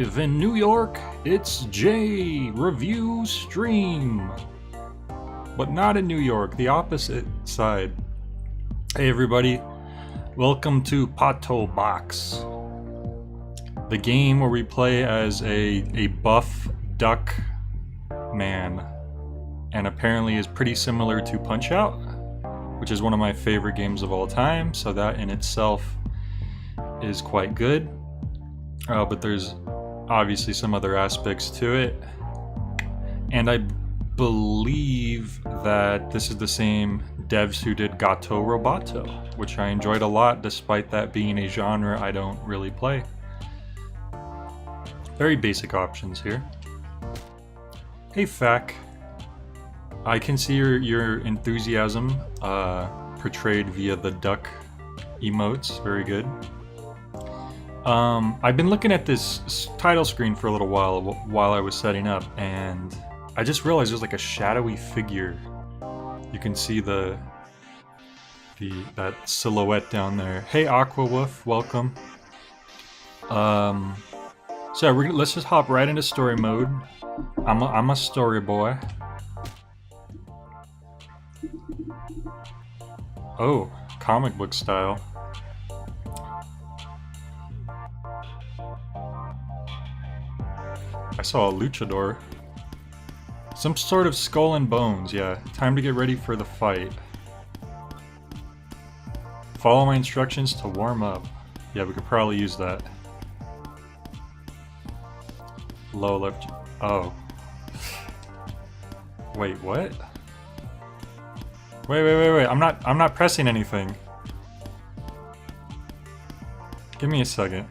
In New York, it's Jay Review Stream. But not in New York, the opposite side. Hey everybody, welcome to Pato Box. The game where we play as a buff duck man. And apparently is pretty similar to Punch-Out, which is one of my favorite games of all time, so that in itself is quite good. But there's obviously some other aspects to it, and I believe that this is the same devs who did Gato Roboto, which I enjoyed a lot despite that being a genre I don't really play. Very basic options here. Hey Fac, I can see your enthusiasm portrayed via the duck emotes, very good. I've been looking at this title screen for a little while I was setting up, and I just realized there's like a shadowy figure. You can see that silhouette down there. Hey Aqua Wolf, welcome. So let's just hop right into story mode. I'm a story boy. Oh, comic book style. I saw a luchador. Some sort of skull and bones, yeah. Time to get ready for the fight. Follow my instructions to warm up. Yeah, we could probably use that. Low left. Oh. Wait, what? Wait. I'm not pressing anything. Give me a second.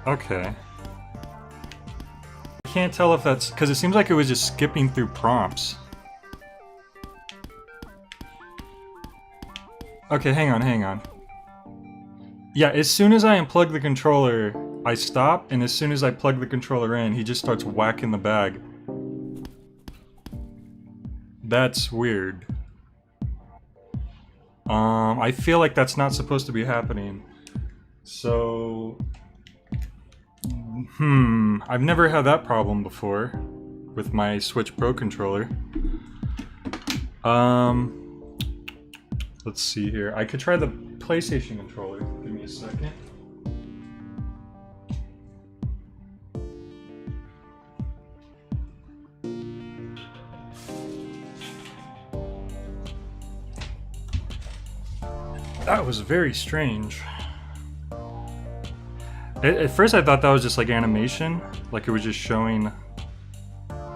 Okay. I can't tell if that's because it seems like it was just skipping through prompts. Okay, hang on. Yeah, as soon as I unplug the controller, I stop, and as soon as I plug the controller in, he just starts whacking the bag. That's weird. I feel like that's not supposed to be happening. So I've never had that problem before with my Switch Pro controller. Let's see here. I could try the PlayStation controller. Give me a second. That was very strange. At first I thought that was just like animation, like it was just showing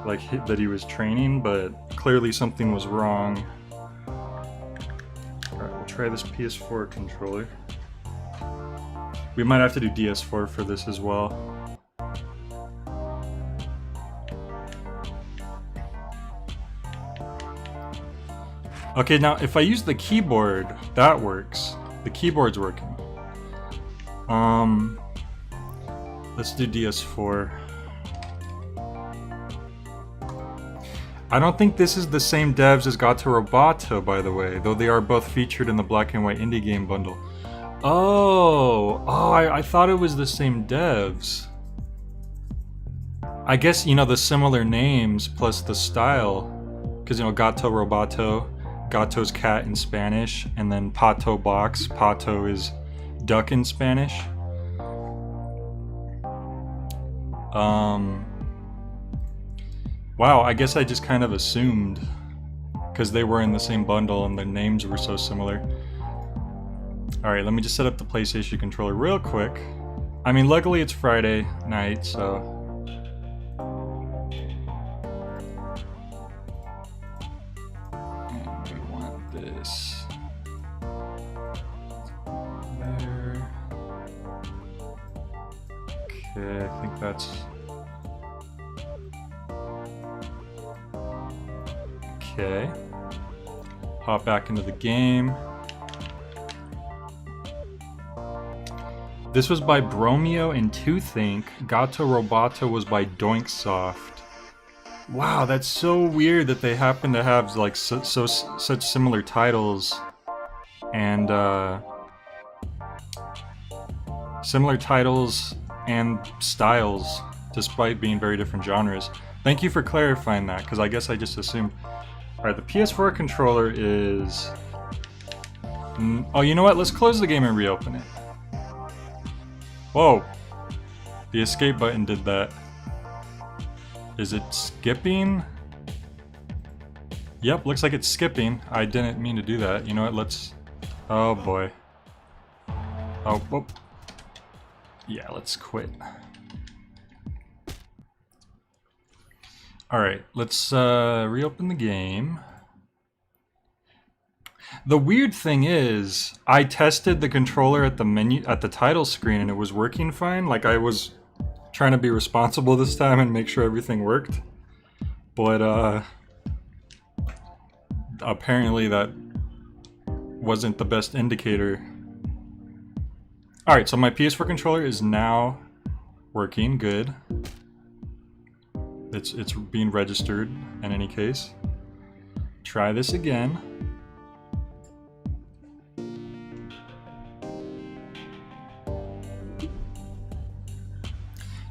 like that he was training, but clearly something was wrong. Alright, we'll try this PS4 controller. We might have to do DS4 for this as well. Okay, now if I use the keyboard, that works. The keyboard's working. Let's do DS4. I don't think this is the same devs as Gato Roboto, by the way, though they are both featured in the Black and White Indie Game Bundle. I thought it was the same devs. I guess, you know, the similar names plus the style, because, you know, Gato Roboto, Gato's cat in Spanish, and then Pato Box, Pato is duck in Spanish. Wow, I guess I just kind of assumed, because they were in the same bundle and their names were so similar. Alright, let me just set up the PlayStation controller real quick. I mean, luckily it's Friday night, so... And we want this... there... Okay, I think that's... Okay. Hop back into the game. This was by Bromeo and Toothink. Gato Roboto was by Doinksoft. Wow, that's so weird that they happen to have like such similar titles and similar titles and styles, despite being very different genres. Thank you for clarifying that, because I guess I just assumed. Alright, the PS4 controller is... Oh, you know what? Let's close the game and reopen it. Whoa! The escape button did that. Is it skipping? Yep, looks like it's skipping. I didn't mean to do that. You know what? Let's... Oh boy. Oh, whoop. Yeah, let's quit. Alright, let's reopen the game. The weird thing is, I tested the controller at the menu, at the title screen, and it was working fine. Like, I was trying to be responsible this time and make sure everything worked. But, apparently that wasn't the best indicator. Alright, so my PS4 controller is now working good. It's being registered in any case. Try this again.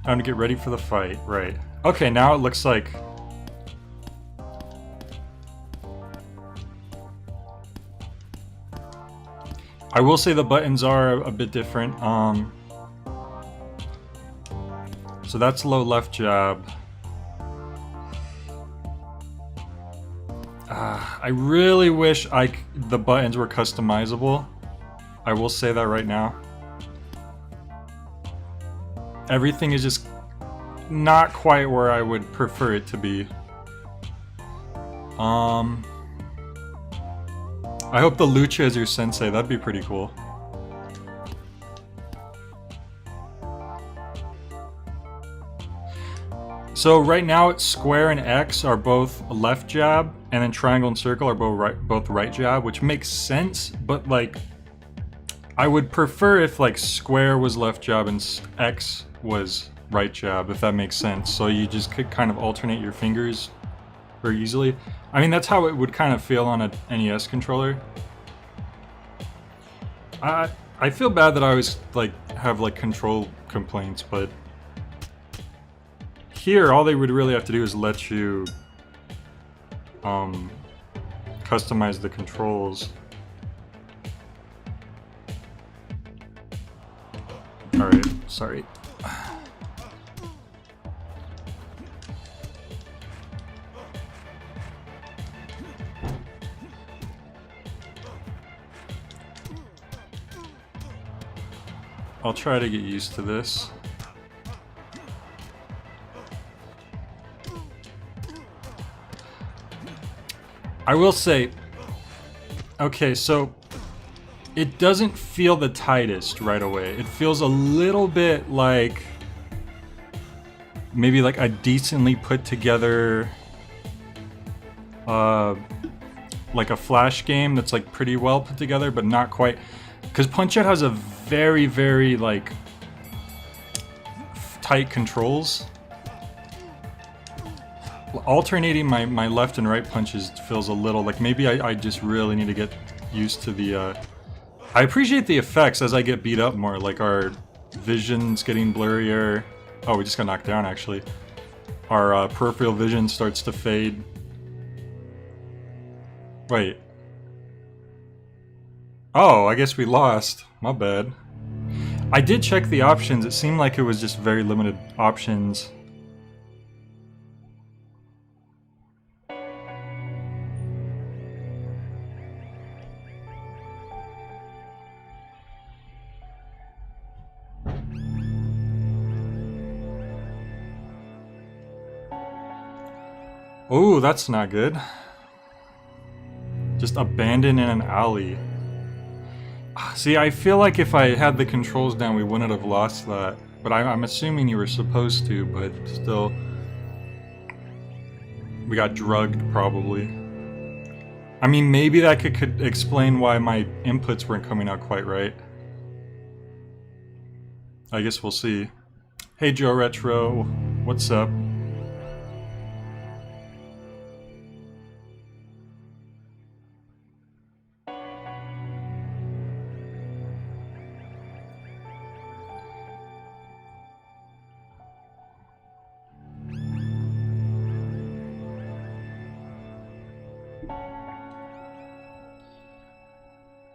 Time to get ready for the fight, right. Okay, now it looks like... I will say the buttons are a bit different. So that's low left jab. I really wish the buttons were customizable. I will say that right now. Everything is just not quite where I would prefer it to be. I hope the Lucha is your sensei. That'd be pretty cool. So right now, it's square and X are both left jab, and then triangle and circle are both right jab, which makes sense. But like, I would prefer if like square was left jab and X was right jab, if that makes sense. So you just could kind of alternate your fingers very easily. I mean, that's how it would kind of feel on a NES controller. I feel bad that I always like have like control complaints, but here all they would really have to do is let you customize the controls. Alright, sorry. I'll try to get used to this. I will say, okay, so it doesn't feel the tightest right away. It feels a little bit like maybe like a decently put together like a Flash game that's like pretty well put together, but not quite. Because Punch-Out has a very, very like tight controls. Alternating my left and right punches feels a little like maybe I just really need to get used to the I appreciate the effects as I get beat up more, like our vision's getting blurrier. Oh, we just got knocked down actually. Our peripheral vision starts to fade. Wait. Oh, I guess we lost. My bad. I did check the options. It seemed like it was just very limited options. Oh, that's not good. Just abandoned in an alley. See, I feel like if I had the controls down, we wouldn't have lost that. But I'm assuming you were supposed to, but still. We got drugged, probably. I mean, maybe that could explain why my inputs weren't coming out quite right. I guess we'll see. Hey, Joe Retro. What's up?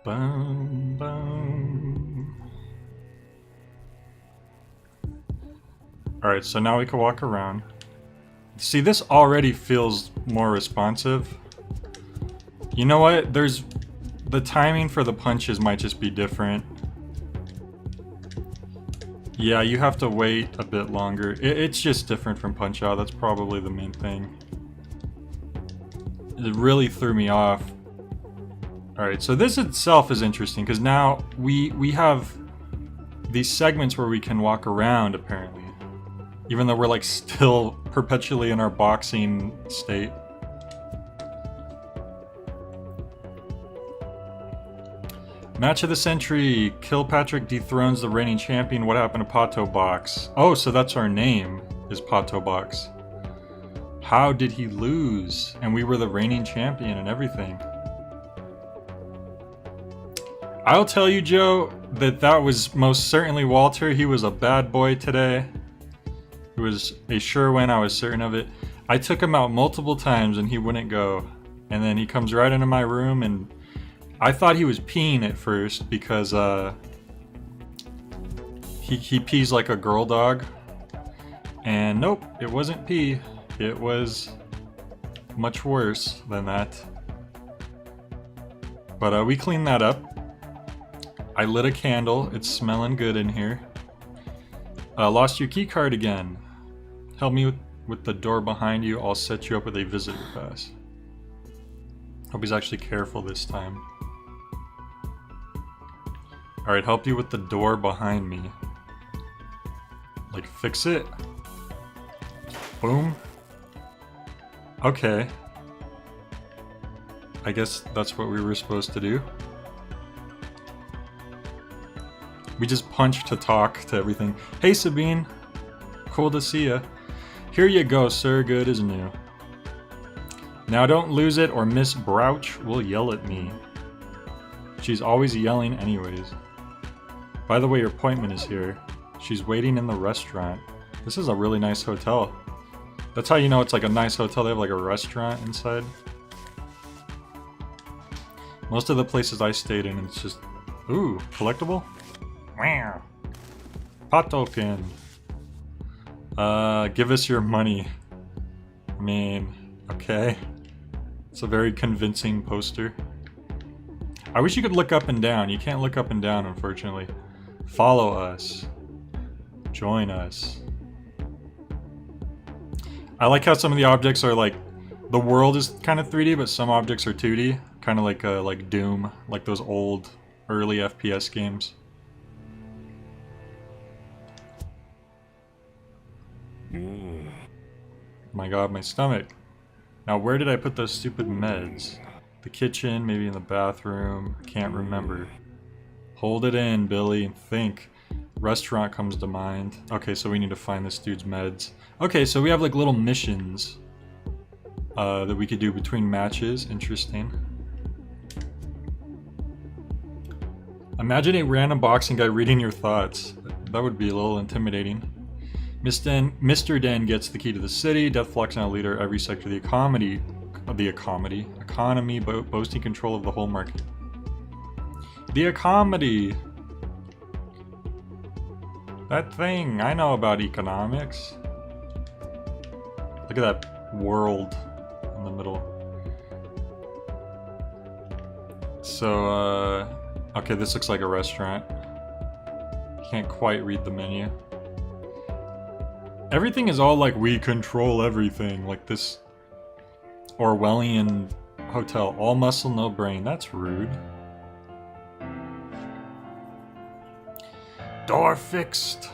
Boom, boom. Alright, so now we can walk around. See, this already feels more responsive. You know what? There's... the timing for the punches might just be different. Yeah, you have to wait a bit longer. It's just different from Punch-Out. That's probably the main thing. It really threw me off. Alright, so this itself is interesting, because now we have these segments where we can walk around, apparently. Even though we're, like, still perpetually in our boxing state. Match of the century. Kilpatrick dethrones the reigning champion. What happened to Pato Box? Oh, so that's our name, is Pato Box. How did he lose? And we were the reigning champion and everything. I'll tell you, Joe, that was most certainly Walter. He was a bad boy today. It was a sure win, I was certain of it. I took him out multiple times and he wouldn't go. And then he comes right into my room and I thought he was peeing at first because he pees like a girl dog. And nope, it wasn't pee. It was much worse than that. But we cleaned that up. I lit a candle. It's smelling good in here. Lost your key card again. Help me with the door behind you. I'll set you up with a visitor pass. Hope he's actually careful this time. Alright, help you with the door behind me. Like, fix it. Boom. Okay. I guess that's what we were supposed to do. We just punch to talk to everything. Hey Sabine, cool to see ya. Here you go, sir, good as new. Now don't lose it or Miss Brouch will yell at me. She's always yelling anyways. By the way, your appointment is here. She's waiting in the restaurant. This is a really nice hotel. That's how you know it's like a nice hotel. They have like a restaurant inside. Most of the places I stayed in, it's just... Ooh, collectible? Wow. Hot token. Give us your money. I mean, okay. It's a very convincing poster. I wish you could look up and down. You can't look up and down, unfortunately. Follow us. Join us. I like how some of the objects are like... The world is kind of 3D, but some objects are 2D. Kind of like Doom. Like those old, early FPS games. My god, my stomach. Now, where did I put those stupid meds? The kitchen, maybe in the bathroom. Can't remember. Hold it in, Billy, and think. Restaurant comes to mind. Okay, so we need to find this dude's meds. Okay, so we have like little missions that we could do between matches. Interesting. Imagine a random boxing guy reading your thoughts. That would be a little intimidating. Mr. Den gets the key to the city. Deathlock's now leader every sector of the economy, boasting control of the whole market. The economy. That thing. I know about economics. Look at that world in the middle. So, okay, this looks like a restaurant. Can't quite read the menu. Everything is all like, we control everything, like this Orwellian hotel. All muscle, no brain. That's rude. Door fixed.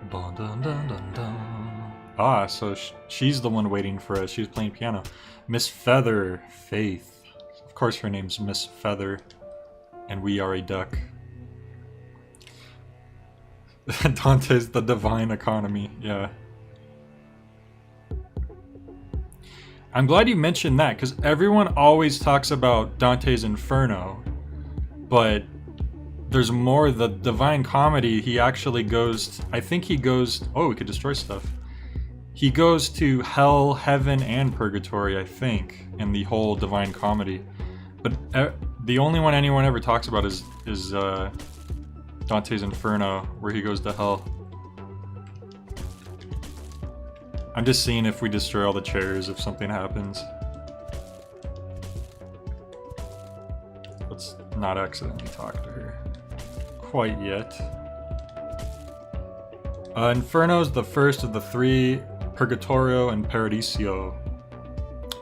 Dun, dun, dun, dun, dun. Ah, so she's the one waiting for us. She's playing piano. Miss Feather, Faith. Of course her name's Miss Feather. And we are a duck. Dante's the divine economy, yeah. I'm glad you mentioned that, because everyone always talks about Dante's Inferno, but there's more. The Divine Comedy, he actually goes... I think he goes... Oh, we could destroy stuff. He goes to hell, heaven, and purgatory, I think, in the whole Divine Comedy. But the only one anyone ever talks about is Dante's Inferno, where he goes to hell. I'm just seeing if we destroy all the chairs, if something happens. Let's not accidentally talk to her. Quite yet. Inferno's the first of the three, Purgatorio and Paradiso.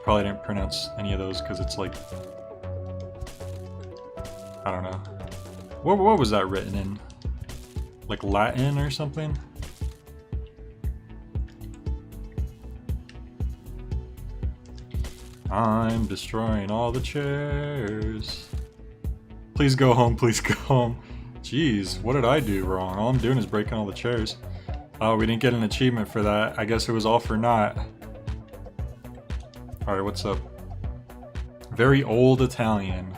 Probably didn't pronounce any of those because it's like... I don't know. What was that written in? Like Latin or something? I'm destroying all the chairs. Please go home, please go home. Jeez, what did I do wrong? All I'm doing is breaking all the chairs. Oh, we didn't get an achievement for that. I guess it was all for naught. Alright, what's up? Very old Italian.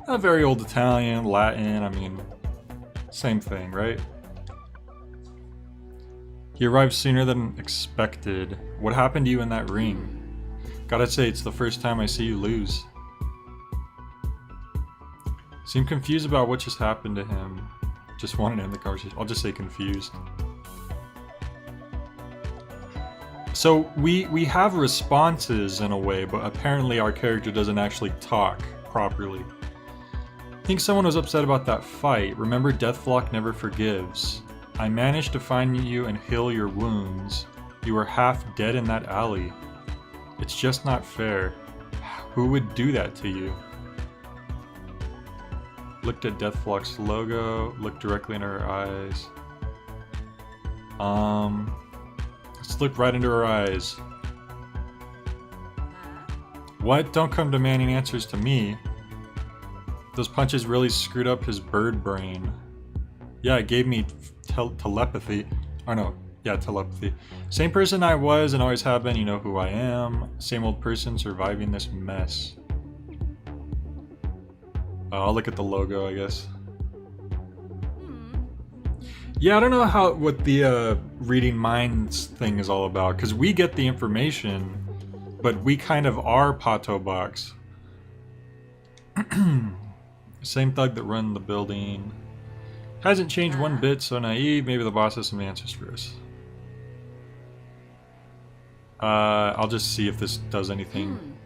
Very old Italian, Latin, I mean, same thing, right? He arrived sooner than expected. What happened to you in that ring? Gotta say, it's the first time I see you lose. Seem confused about what just happened to him. Just wanted to end the conversation. I'll just say confused. So we have responses in a way, but apparently our character doesn't actually talk properly. I think someone was upset about that fight. Remember, Deathlock never forgives. I managed to find you and heal your wounds. You were half dead in that alley. It's just not fair. Who would do that to you? Looked at Deathlock's logo, looked directly into her eyes. Let's look right into her eyes. What? Don't come demanding answers to me. Those punches really screwed up his bird brain. Yeah, it gave me telepathy. Oh no, yeah, telepathy. Same person I was and always have been, you know who I am. Same old person surviving this mess. I'll look at the logo, I guess. Yeah, I don't know what the reading minds thing is all about, because we get the information, but we kind of are Pato Box. Same thug that run the building. Hasn't changed one bit, so naive. Maybe the boss has some answers for us. I'll just see if this does anything.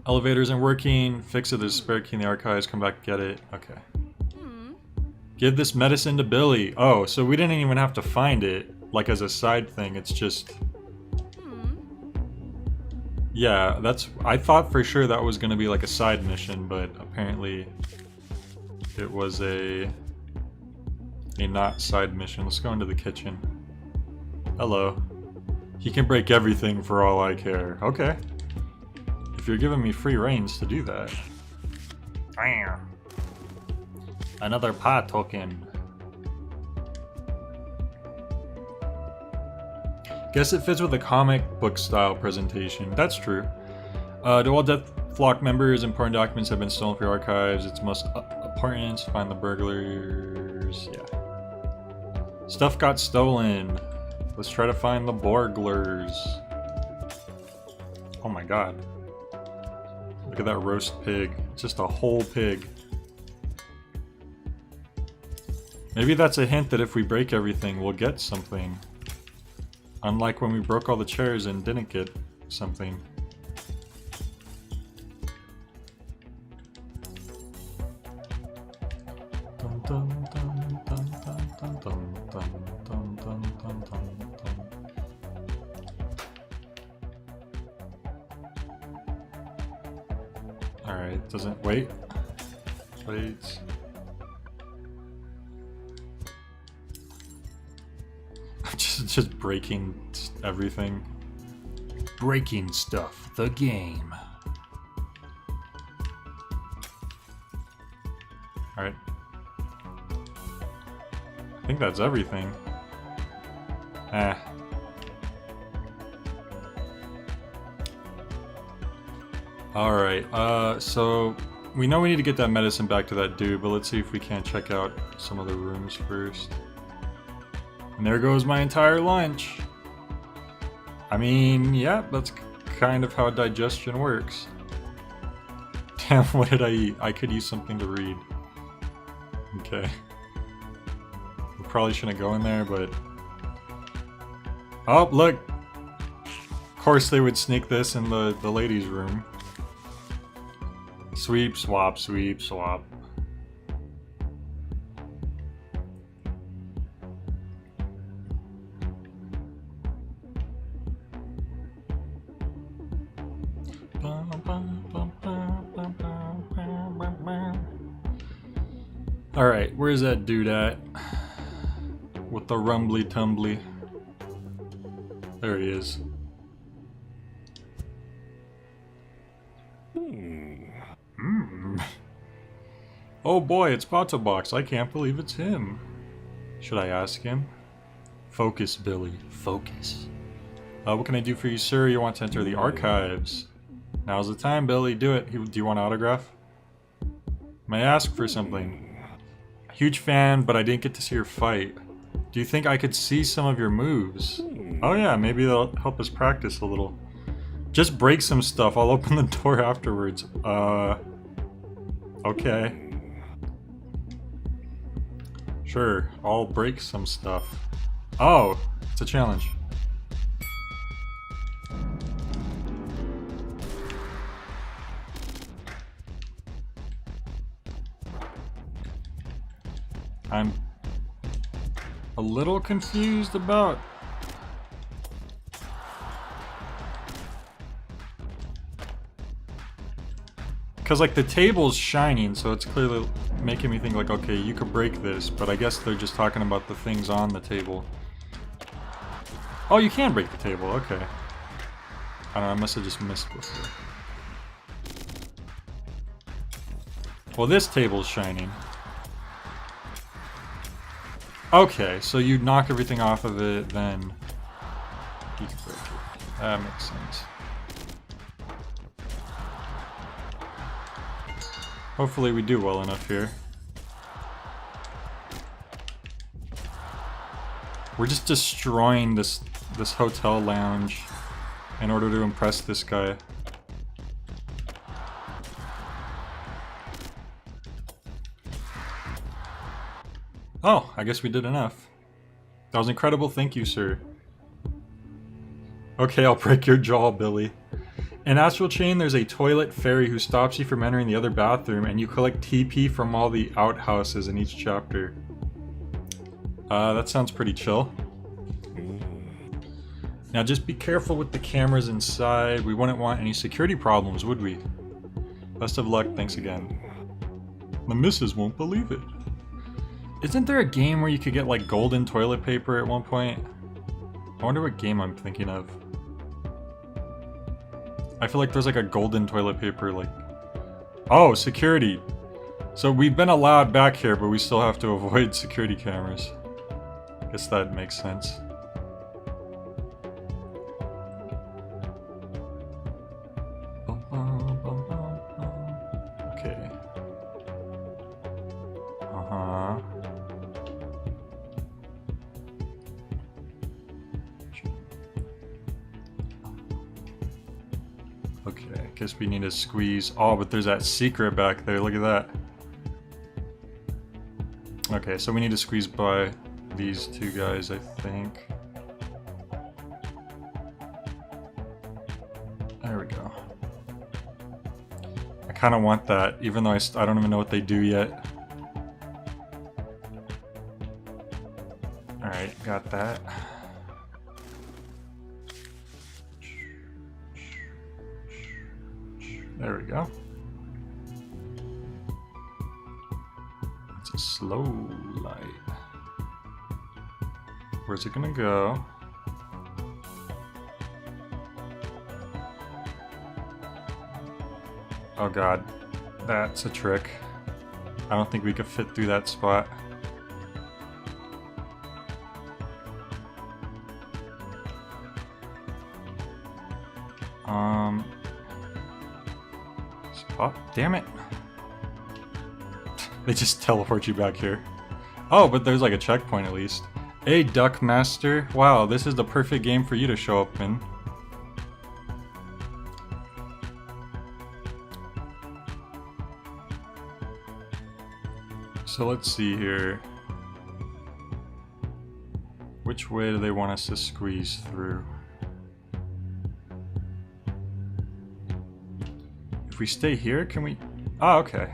Elevator isn't working. Fix it. There's a spare key in the archives. Come back, get it. Okay. Give this medicine to Billy. Oh, so we didn't even have to find it, like as a side thing. It's just... Yeah, that's... I thought for sure that was going to be like a side mission, but apparently it was a not side mission. Let's go into the kitchen. Hello. He can break everything for all I care. Okay. If you're giving me free reins to do that. Damn. Another pot token. Guess it fits with a comic book style presentation. That's true. Do all Deathlock members important documents have been stolen from your archives? It's most apartments. Find the burglars. Yeah. Stuff got stolen. Let's try to find the burglars. Oh my god. Look at that roast pig. It's just a whole pig. Maybe that's a hint that if we break everything, we'll get something. Unlike when we broke all the chairs and didn't get something. Alright, doesn't... wait. Wait. Just breaking everything. Breaking stuff, the game. Alright. I think that's everything. Alright, so we know we need to get that medicine back to that dude, but let's see if we can't check out some of the rooms first. And there goes my entire lunch. I mean, yeah, that's kind of how digestion works. Damn, what did I eat? I could use something to read. Okay. We probably shouldn't go in there, but... Oh, look! Of course they would sneak this in the ladies' room. Sweep, swap, sweep, swap. Alright, where's that dude at? With the rumbly tumbly. There he is. Oh boy, it's Pato Box. I can't believe it's him. Should I ask him? Focus, Billy. Focus. What can I do for you, sir? You want to enter the archives. Now's the time, Billy. Do it. Do you want an autograph? May I ask for something? Huge fan, but I didn't get to see your fight. Do you think I could see some of your moves? Oh yeah, maybe that'll help us practice a little. Just break some stuff. I'll open the door afterwards. Okay. Sure, I'll break some stuff. Oh, it's a challenge. I'm a little confused about... Because, like, the table's shining, so it's clearly making me think, like, okay, you could break this, but I guess they're just talking about the things on the table. Oh, you can break the table, okay. I don't know, I must have just missed before. Well, this table's shining. Okay, so you knock everything off of it, then you can break it. That makes sense. Hopefully we do well enough here. We're just destroying this hotel lounge in order to impress this guy. Oh, I guess we did enough. That was incredible, thank you, sir. Okay, I'll break your jaw, Billy. In Astral Chain, there's a toilet fairy who stops you from entering the other bathroom, and you collect TP from all the outhouses in each chapter. That sounds pretty chill. Now just be careful with the cameras inside. We wouldn't want any security problems, would we? Best of luck, thanks again. The missus won't believe it. Isn't there a game where you could get like golden toilet paper at one point? I wonder what game I'm thinking of. I feel like there's like a golden toilet paper like... Oh, security! So we've been allowed back here, but we still have to avoid security cameras. Guess that makes sense. Okay. Uh-huh. Okay, I guess we need to squeeze. Oh, but there's that secret back there. Look at that. Okay, so we need to squeeze by these two guys, I think. There we go. I kind of want that, even though I don't even know what they do yet. Alright, got that. There we go. It's a slow light. Where's it gonna go? Oh god, that's a trick. I don't think we could fit through that spot. Oh, damn it. They just teleport you back here. Oh, but there's like a checkpoint at least. Hey, Duck Master. Wow, this is the perfect game for you to show up in. So let's see here. Which way do they want us to squeeze through? If we stay here, can we... Oh, okay.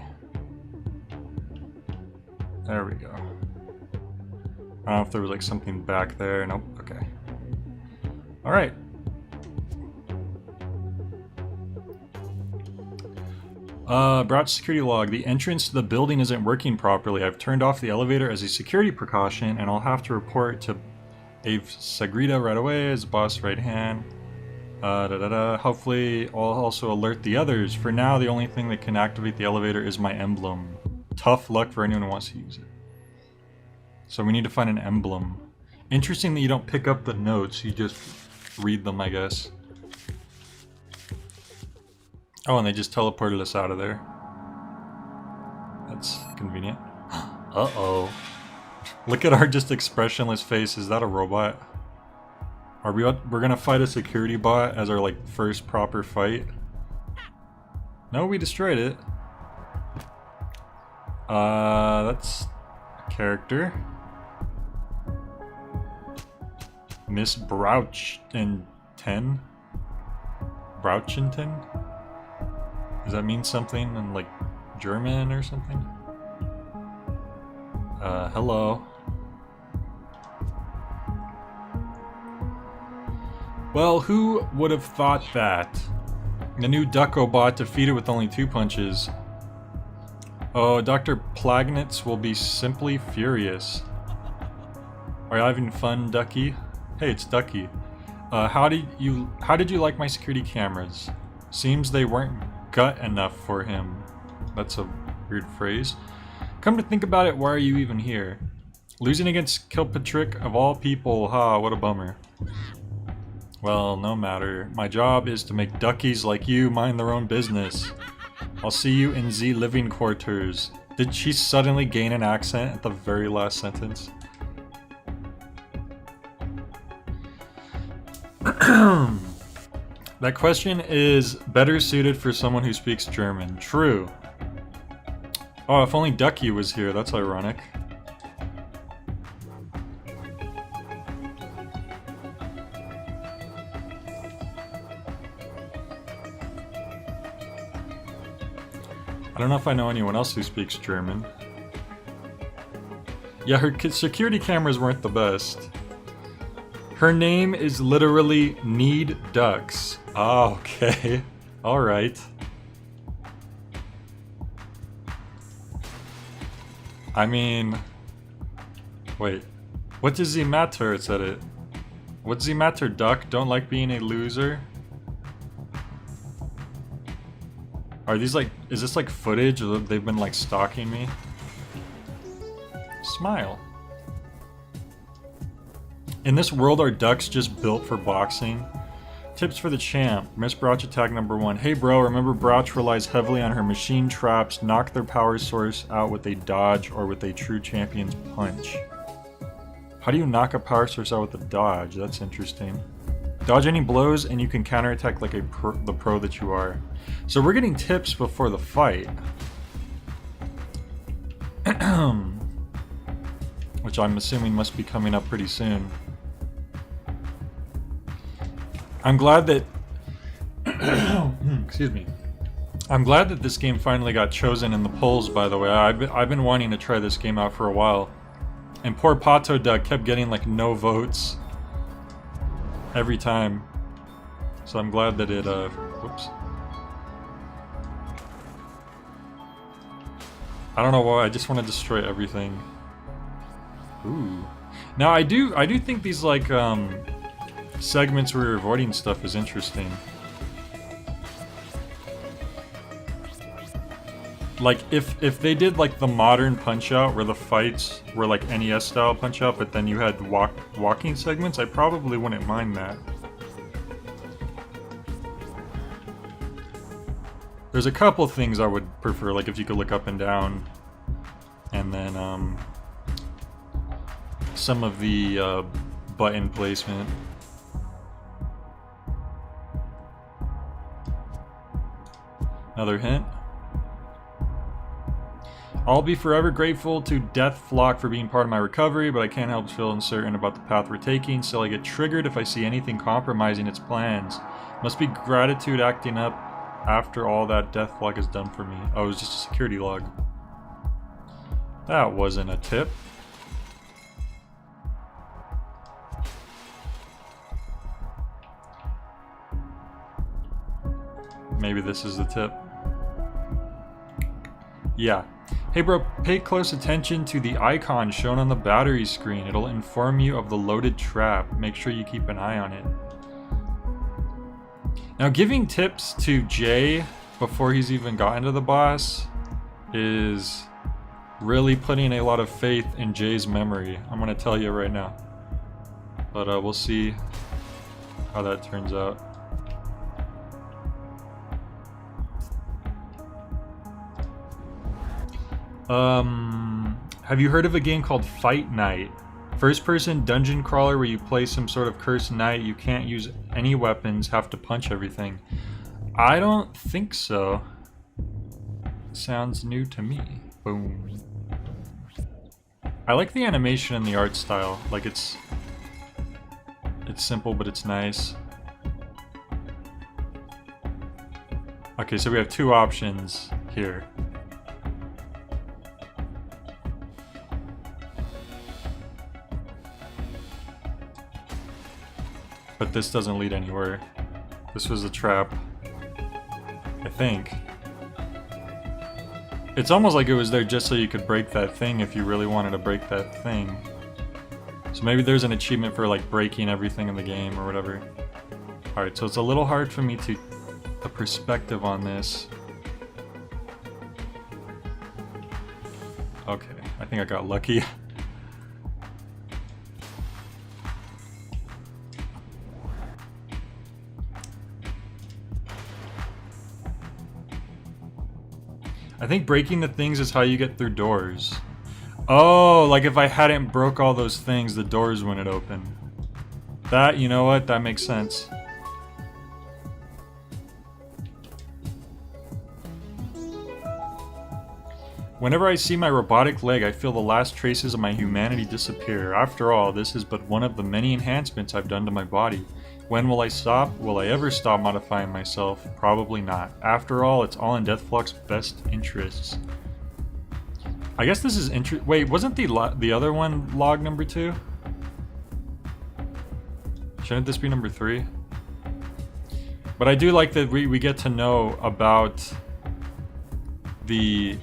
There we go. I don't know if there was like something back there. Nope, okay. Alright. Brought security log. The entrance to the building isn't working properly. I've turned off the elevator as a security precaution, and I'll have to report to Ave Sagrida right away as boss right hand. Hopefully I'll also alert the others. For now, the only thing that can activate the elevator is my emblem. Tough luck for anyone who wants to use it. So we need to find an emblem. Interesting that you don't pick up the notes, you just read them, I guess. Oh, and they just teleported us out of there. That's convenient. Uh-oh. Look at our just expressionless face. Is that a robot? Are we're gonna fight a security bot as our like first proper fight? No, we destroyed it. That's a character. Miss Brouchington. Brouchington? Does that mean something in like German or something? Hello. Well, who would have thought that? The new Ducko bot defeated with only 2 punches. Oh, Dr. Plagnitz will be simply furious. Are you having fun, Ducky? Hey, it's Ducky. How did you like my security cameras? Seems they weren't gut enough for him. That's a weird phrase. Come to think about it, why are you even here? Losing against Kilpatrick of all people, what a bummer. Well, no matter. My job is to make duckies like you mind their own business. I'll see you in the living quarters. Did she suddenly gain an accent at the very last sentence? That question is better suited for someone who speaks German. True. Oh, if only Ducky was here, that's ironic. I don't know if I know anyone else who speaks German. Yeah, her security cameras weren't the best. Her name is literally Need Ducks. Oh, okay. Alright. I mean... Wait. What does the matter? It said it. What's the matter, Duck? Don't like being a loser? Are these like... Is this like footage? Or they've been like stalking me? Smile. In this world, are ducks just built for boxing? Tips for the champ. Miss Brouch attack number 1. Hey bro, remember Brouch relies heavily on her machine traps. Knock their power source out with a dodge or with a true champion's punch. How do you knock a power source out with a dodge? That's interesting. Dodge any blows and you can counterattack like the pro that you are. So we're getting tips before the fight. Which I'm assuming must be coming up pretty soon. I'm glad that... Excuse me. I'm glad that this game finally got chosen in the polls, by the way. I've been wanting to try this game out for a while. And poor Pato Duck kept getting like no votes every time. So I'm glad that it, whoops. I don't know why, I just want to destroy everything. Ooh. Now I do think these like, segments where you're avoiding stuff is interesting. Like, if they did like the modern Punch-Out where the fights were like NES style Punch-Out, but then you had walking segments, I probably wouldn't mind that. There's a couple things I would prefer, like if you could look up and down, and then some of the button placement. Another hint. I'll be forever grateful to Death Flock for being part of my recovery, but I can't help feel uncertain about the path we're taking. Still, I get triggered if I see anything compromising its plans. Must be gratitude acting up after all that Death Flock has done for me. Oh, it was just a security log. That wasn't a tip. Maybe this is the tip. Yeah. Hey bro, pay close attention to the icon shown on the battery screen. It'll inform you of the loaded trap. Make sure you keep an eye on it. Now, giving tips to Jay before he's even gotten to the boss is really putting a lot of faith in Jay's memory. I'm gonna tell you right now. But we'll see how that turns out. Have you heard of a game called Fight Night? First-person dungeon crawler where you play some sort of cursed knight. You can't use any weapons, have to punch everything. I don't think so. Sounds new to me. Boom. I like the animation and the art style. Like it's simple, but it's nice. Okay, so we have two options here. But this doesn't lead anywhere. This was a trap, I think. It's almost like it was there just so you could break that thing if you really wanted to break that thing. So maybe there's an achievement for like breaking everything in the game or whatever. Alright, so it's a little hard for me to... the perspective on this. Okay, I think I got lucky. I think breaking the things is how you get through doors. Oh, like if I hadn't broke all those things, the doors wouldn't open. That, you know what? That makes sense. Whenever I see my robotic leg, I feel the last traces of my humanity disappear. After all, this is but one of the many enhancements I've done to my body. When will I stop? Will I ever stop modifying myself? Probably not. After all, it's all in Death Flock's best interests. I guess this is wait, wasn't the other one log number 2? Shouldn't this be number 3? But I do like that we get to know about the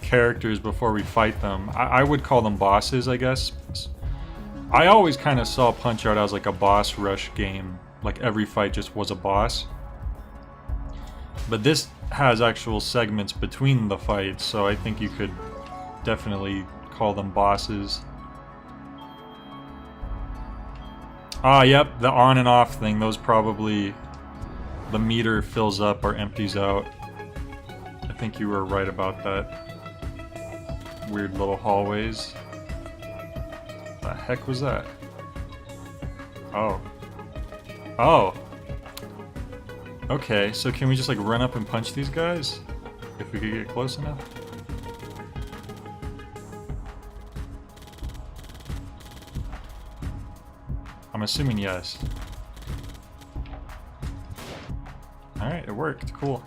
characters before we fight them. I would call them bosses, I guess. I always kind of saw Punch-Out as like a boss rush game. Like every fight just was a boss. But this has actual segments between the fights, so I think you could definitely call them bosses. Ah, yep, the on and off thing. Those probably... the meter fills up or empties out. I think you were right about that. Weird little hallways. The heck was that? Oh. Oh. Okay, so can we just like run up and punch these guys? If we could get close enough? I'm assuming yes. Alright, it worked. Cool.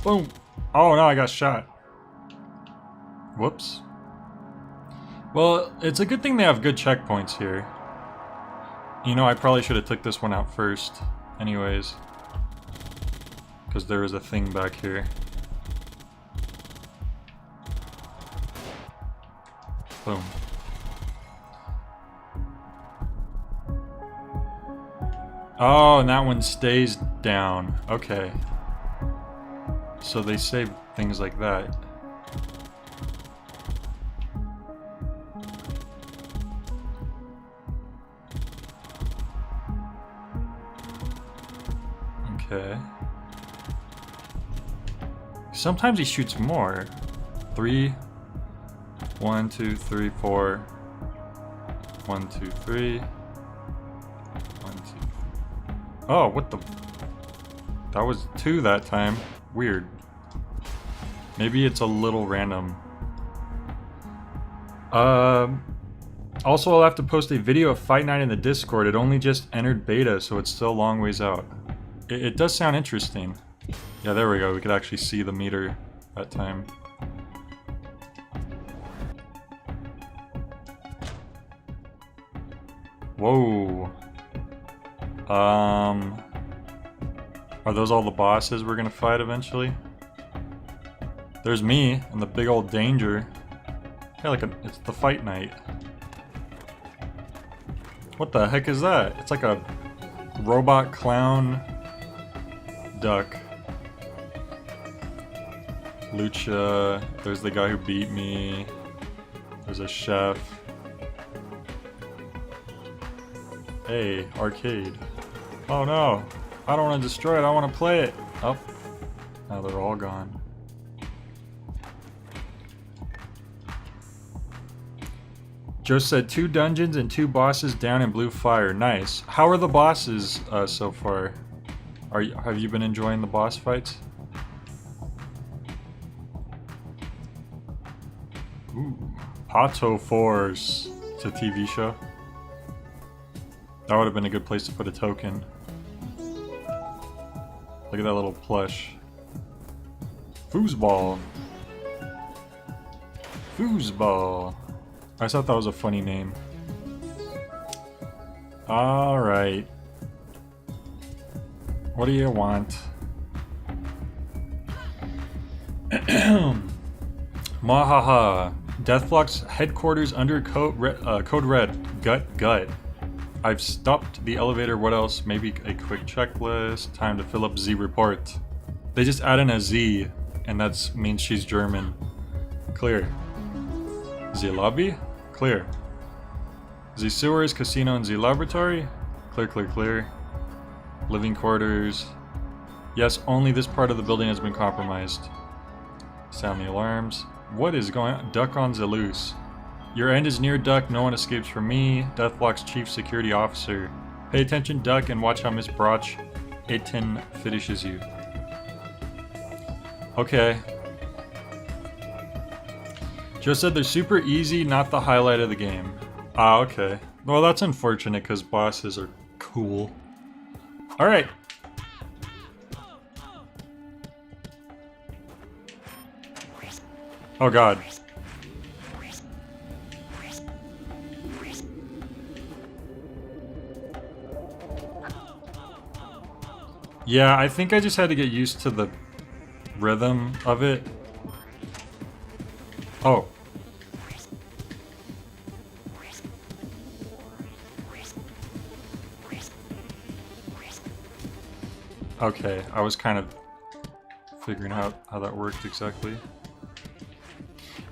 Boom! Oh no, I got shot. Whoops. Well, it's a good thing they have good checkpoints here. You know, I probably should have took this one out first. Anyways. Because there is a thing back here. Boom. Oh, and that one stays down. Okay. So they save things like that. Okay. Sometimes he shoots more. 3. 1, 2, 3, 4. 1, 2, 3. 1, 2. Oh, what the? That was 2 that time. Weird. Maybe it's a little random. Also, I'll have to post a video of Fight Night in the Discord. It only just entered beta, so it's still a long ways out. It does sound interesting. Yeah, there we go. We could actually see the meter that time. Whoa. Are those all the bosses we're gonna fight eventually? There's me and the big old danger. Yeah, it's the Fight Night. What the heck is that? It's like a robot clown duck. Lucha. There's the guy who beat me. There's a chef. Hey, arcade. Oh no! I don't want to destroy it, I want to play it! Oh. Now they're all gone. Joe said 2 dungeons and 2 bosses down in Blue Fire. Nice. How are the bosses so far? Have you been enjoying the boss fights? Ooh. Pato Force. It's a TV show. That would have been a good place to put a token. Look at that little plush. Foosball. Foosball. I thought that was a funny name. Alright. What do you want? Mahaha. Deathlock's headquarters under code red. Gut. I've stopped the elevator. What else? Maybe a quick checklist. Time to fill up Z report. They just add in a Z, and that means she's German. Clear. Z lobby? Clear. Z sewers, casino, and Z laboratory? Clear. Living quarters. Yes, only this part of the building has been compromised. Sound the alarms. What is going on? Duck on the loose. Your end is near, Duck. No one escapes from me. Deathlock's chief security officer. Pay attention, Duck, and watch how Miss Broch 810 finishes you. Okay. Joe said they're super easy, not the highlight of the game. Ah, okay. Well, that's unfortunate because bosses are cool. Alright. Oh god. Yeah, I think I just had to get used to the rhythm of it. Oh. Okay, I was kind of figuring out how that worked exactly.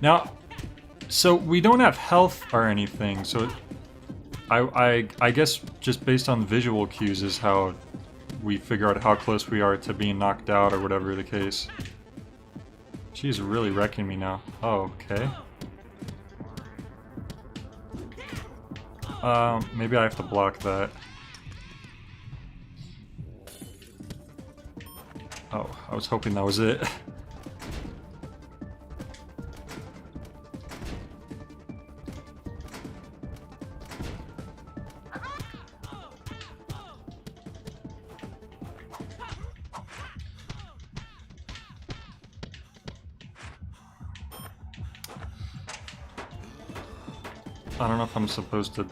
Now, so we don't have health or anything, so I guess just based on visual cues is how we figure out how close we are to being knocked out or whatever the case. She's really wrecking me now. Oh, okay. Maybe I have to block that. Oh, I was hoping that was it. I don't know if I'm supposed to...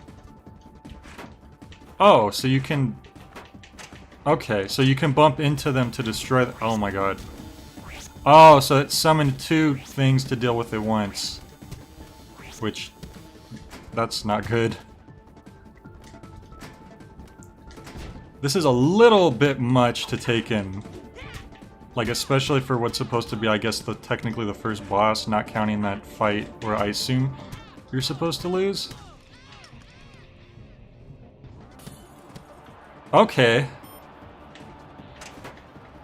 Oh, so you can... Okay, so you can bump into them to destroy them. Oh my god. Oh, so it summoned 2 things to deal with at once. Which... That's not good. This is a little bit much to take in. Like, especially for what's supposed to be, I guess, technically the first boss, not counting that fight where I assume you're supposed to lose? Okay.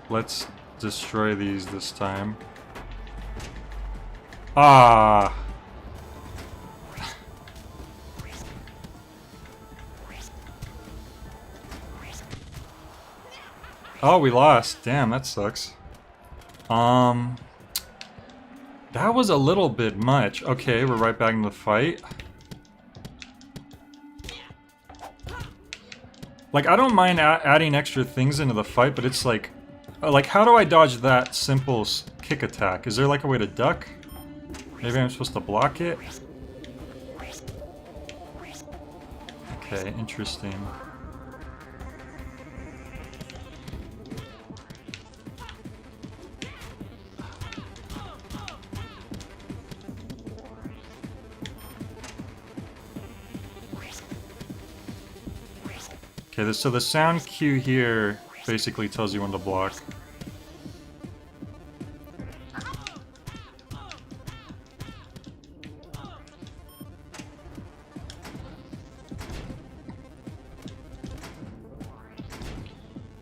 Let's destroy these this time. Ah! Oh, we lost. Damn, that sucks. That was a little bit much. Okay, we're right back in the fight. Like, I don't mind adding extra things into the fight, but it's like how do I dodge that simple kick attack? Is there like a way to duck? Maybe I'm supposed to block it? Okay, interesting. Okay, so the sound cue here basically tells you when to block.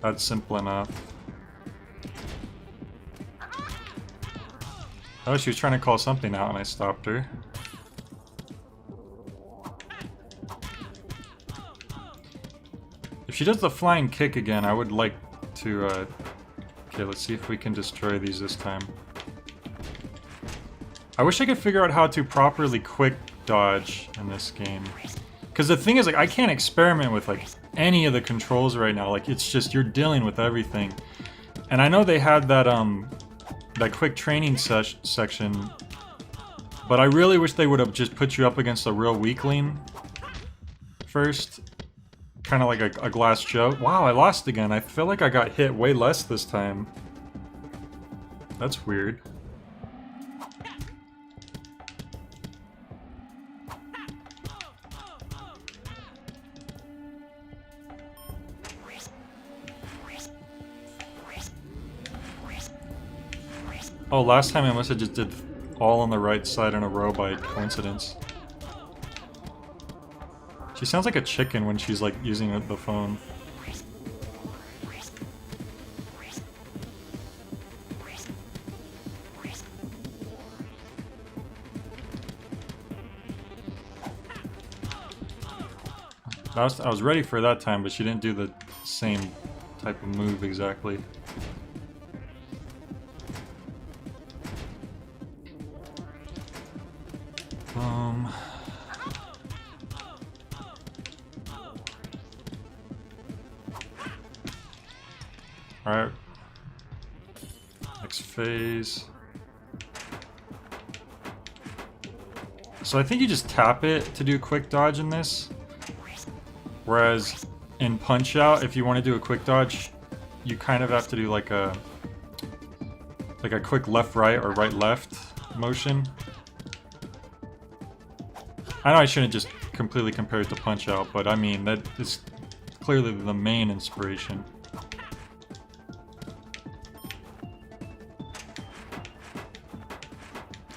That's simple enough. Oh, she was trying to call something out and I stopped her. If she does the flying kick again, I would like to, okay, let's see if we can destroy these this time. I wish I could figure out how to properly quick dodge in this game. Because the thing is, like, I can't experiment with, like, any of the controls right now. Like, it's just, you're dealing with everything. And I know they had that, that quick training section, but I really wish they would have just put you up against a real weakling first. Kind of like a glass joke. Wow, I lost again. I feel like I got hit way less this time. That's weird. Oh, last time I must have just did all on the right side in a row by coincidence. She sounds like a chicken when she's like using the phone. I was ready for that time, but she didn't do the same type of move exactly. Alright. Next phase. So I think you just tap it to do quick dodge in this. Whereas in Punch Out, if you want to do a quick dodge, you kind of have to do like a quick left-right or right-left motion. I know I shouldn't just completely compare it to Punch Out, but I mean, that is clearly the main inspiration.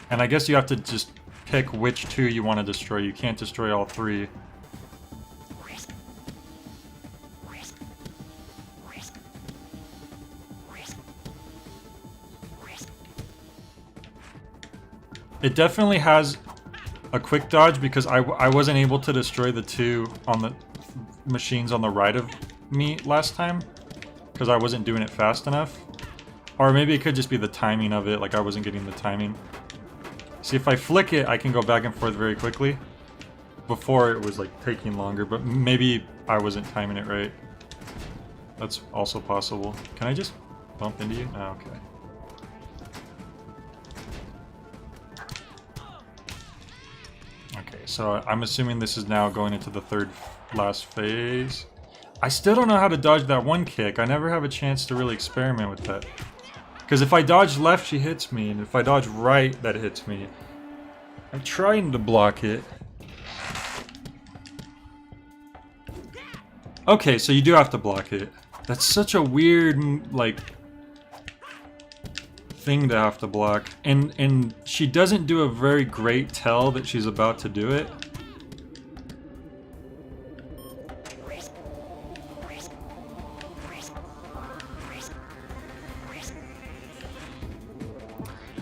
And I guess you have to just pick which two you want to destroy. You can't destroy all three. It definitely has a quick dodge because I wasn't able to destroy the two on the machines on the right of me last time because I wasn't doing it fast enough. Or maybe it could just be the timing of it, like I wasn't getting the timing. See, if I flick it, I can go back and forth very quickly. Before, it was, like, taking longer, but maybe I wasn't timing it right. That's also possible. Can I just bump into you? Oh, okay. Okay, so I'm assuming this is now going into the third last phase. I still don't know how to dodge that one kick. I never have a chance to really experiment with that. Because if I dodge left, she hits me, and if I dodge right, that hits me. I'm trying to block it. Okay, so you do have to block it. That's such a weird, like, thing to have to block. And she doesn't do a very great tell that she's about to do it.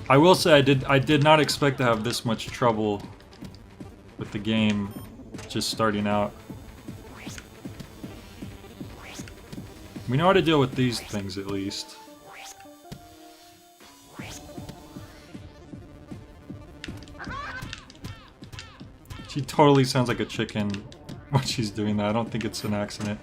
I will say I did not expect to have this much trouble with the game just starting out. We know how to deal with these things at least. She totally sounds like a chicken when she's doing that. I don't think it's an accident.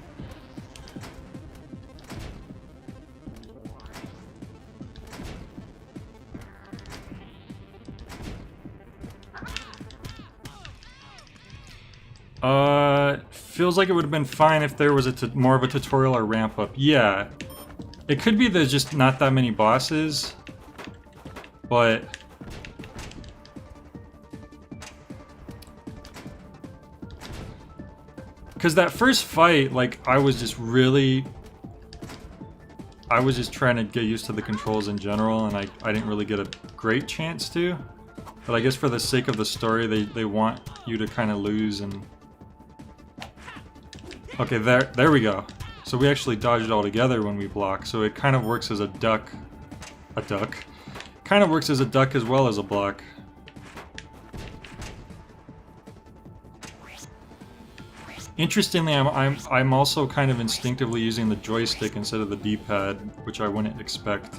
Feels like it would have been fine if there was a more of a tutorial or ramp up. Yeah. It could be there's just not that many bosses, but because that first fight, like, I was just trying to get used to the controls in general, and I didn't really get a great chance to. But I guess for the sake of the story, they want you to kind of lose and... Okay, there we go. So we actually dodged it all together when we block, so it kind of works as a duck. A duck. Kind of works as a duck as well as a block. Interestingly, I'm also kind of instinctively using the joystick instead of the D-pad, which I wouldn't expect.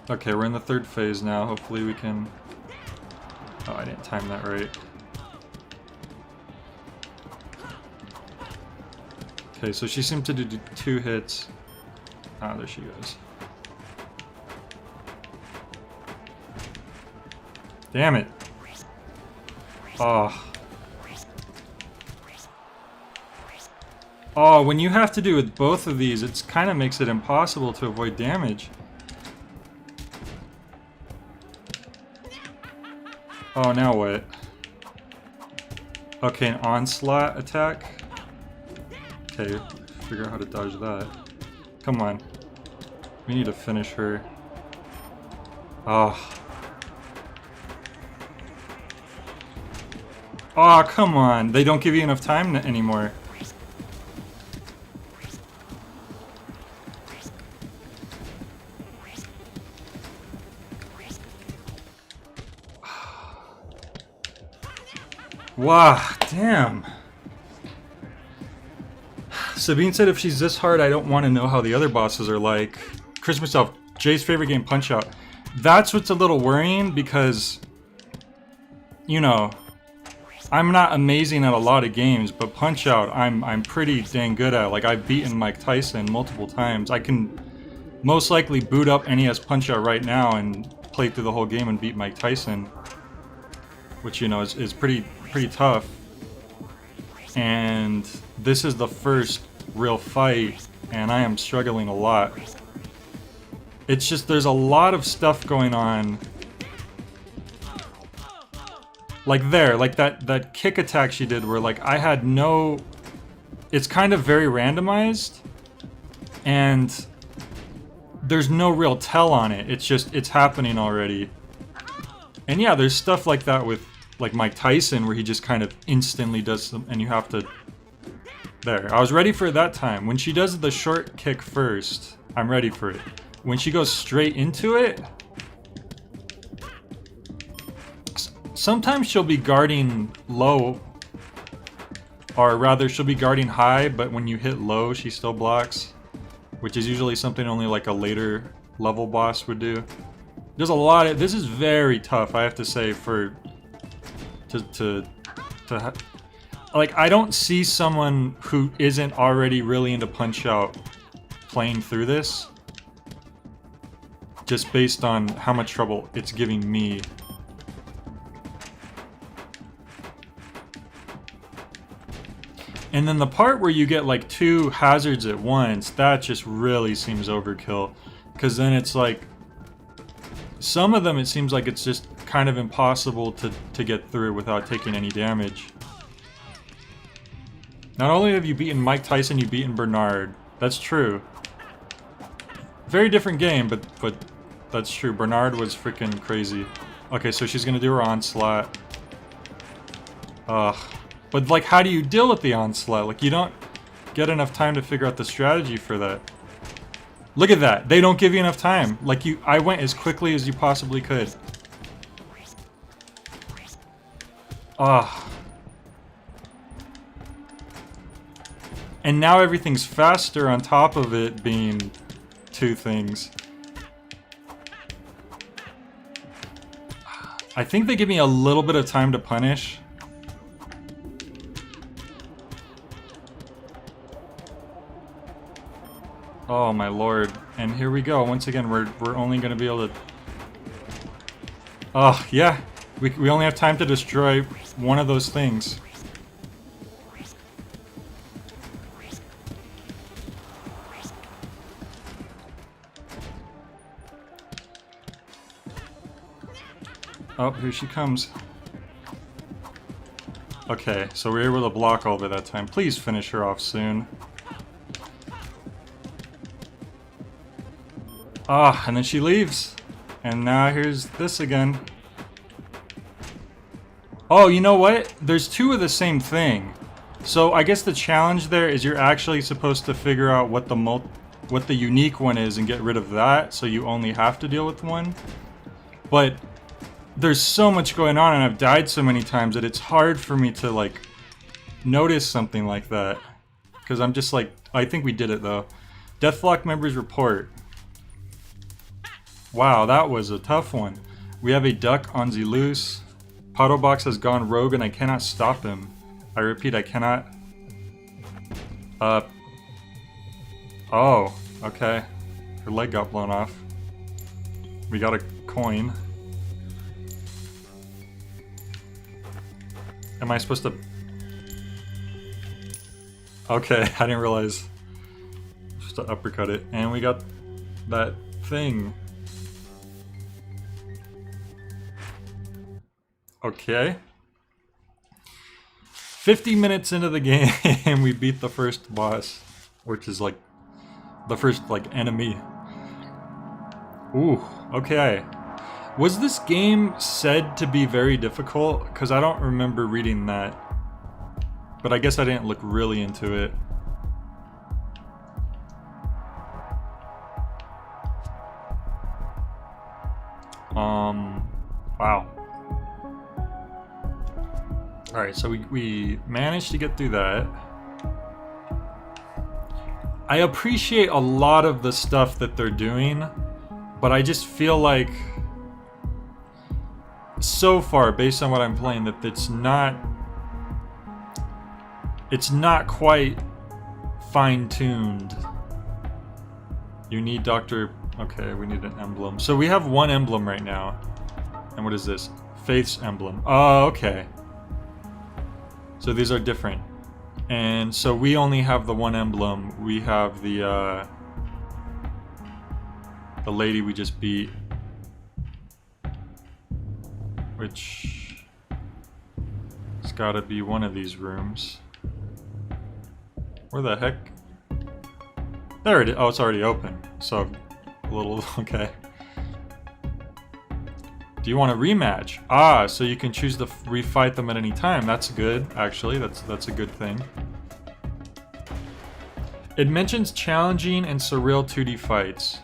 Okay, we're in the third phase now. Hopefully we can... Oh, I didn't time that right. Okay, so she seemed to do 2 hits. Ah, there she goes. Damn it. Oh. Oh, when you have to do with both of these, it kind of makes it impossible to avoid damage. Oh, now what? Okay, an onslaught attack. Okay, figure out how to dodge that. Come on. We need to finish her. Oh. Oh, come on. They don't give you enough time anymore. Wow, damn. Sabine said if she's this hard, I don't want to know how the other bosses are like. Christmas Elf, Jay's favorite game, Punch-Out. That's what's a little worrying because, you know, I'm not amazing at a lot of games, but Punch-Out I'm pretty dang good at. Like, I've beaten Mike Tyson multiple times. I can most likely boot up NES Punch-Out right now and play through the whole game and beat Mike Tyson, which, you know, is pretty tough. And this is the first real fight, and I am struggling a lot. It's just there's a lot of stuff going on. Like there, like that kick attack she did where like I had no... It's kind of very randomized, and there's no real tell on it. It's just, it's happening already. And yeah, there's stuff like that with like Mike Tyson where he just kind of instantly does some, and you have to... There, I was ready for it that time. When she does the short kick first, I'm ready for it. When she goes straight into it... Sometimes she'll be guarding low, or rather she'll be guarding high, but when you hit low she still blocks, which is usually something only like a later level boss would do. There's a lot of... This is very tough, I have to say, for... Like, I don't see someone who isn't already really into Punch-Out playing through this, just based on how much trouble it's giving me. And then the part where you get like 2 hazards at once, that just really seems overkill. Because then it's like, some of them it seems like it's just kind of impossible to get through without taking any damage. Not only have you beaten Mike Tyson, you've beaten Bernard. That's true. Very different game, but that's true. Bernard was freaking crazy. Okay, so she's gonna do her onslaught. Ugh. But like, how do you deal with the onslaught? Like, you don't... get enough time to figure out the strategy for that. Look at that. They don't give you enough time. Like I went as quickly as you possibly could. Ah. And now everything's faster on top of it being two things. I think they give me a little bit of time to punish. Oh my lord. And here we go. Once again, we're only going to be able to... Oh, yeah. We only have time to destroy one of those things. Oh, here she comes. Okay, so we're able to block over that time. Please finish her off soon. Ah, and then she leaves. And now here's this again. Oh, you know what? There's two of the same thing. So I guess the challenge there is you're actually supposed to figure out what the unique one is and get rid of that, so you only have to deal with one. But there's so much going on and I've died so many times that it's hard for me to like notice something like that. Because I'm just like, I think we did it though. Deathlock members report. Wow, that was a tough one. We have a duck on the loose. Pato box has gone rogue and I cannot stop him. I repeat, I cannot. Oh, okay. Her leg got blown off. We got a coin. Am I supposed to... Okay, I didn't realize. Just to uppercut it. And we got that thing. Okay. 50 minutes into the game, we beat the first boss. Which is like... the first, like, enemy. Ooh, okay. Was this game said to be very difficult? Because I don't remember reading that. But I guess I didn't look really into it. Wow. Alright, so we managed to get through that. I appreciate a lot of the stuff that they're doing, but I just feel like so far, based on what I'm playing, that it's not quite fine-tuned. You need Dr. Okay, we need an emblem. So we have one emblem right now. And what is this? Faith's emblem. Oh, okay. So these are different. And so we only have the one emblem. We have the lady we just beat. Which... it's gotta be one of these rooms. Where the heck? There it is. Oh, it's already open. So, a little... okay. Do you want a rematch? Ah, so you can choose to refight them at any time. That's good, actually. That's a good thing. It mentions challenging and surreal 2D fights.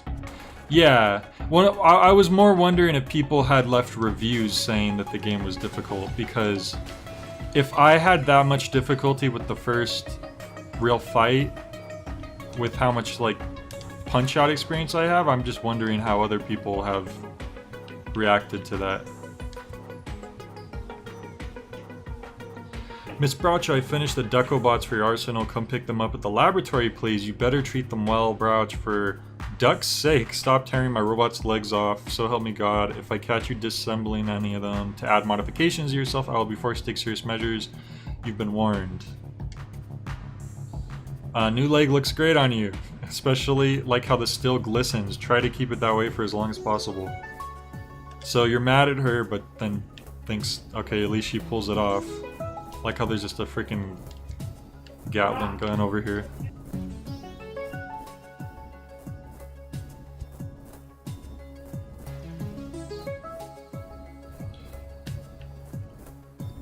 Yeah. Well, I was more wondering if people had left reviews saying that the game was difficult, because if I had that much difficulty with the first real fight, with how much, like, punch-out experience I have, I'm just wondering how other people have reacted to that. Miss Brouch, I finished the Duckobots for your arsenal. Come pick them up at the laboratory, please. You better treat them well, Brouch, for duck's sake. Stop tearing my robot's legs off. So help me God. If I catch you disassembling any of them to add modifications to yourself, I will be forced to take serious measures. You've been warned. New leg looks great on you. Especially like how the steel glistens. Try to keep it that way for as long as possible. So you're mad at her, but then thinks, okay, at least she pulls it off. Like how there's just a freaking Gatling gun over here.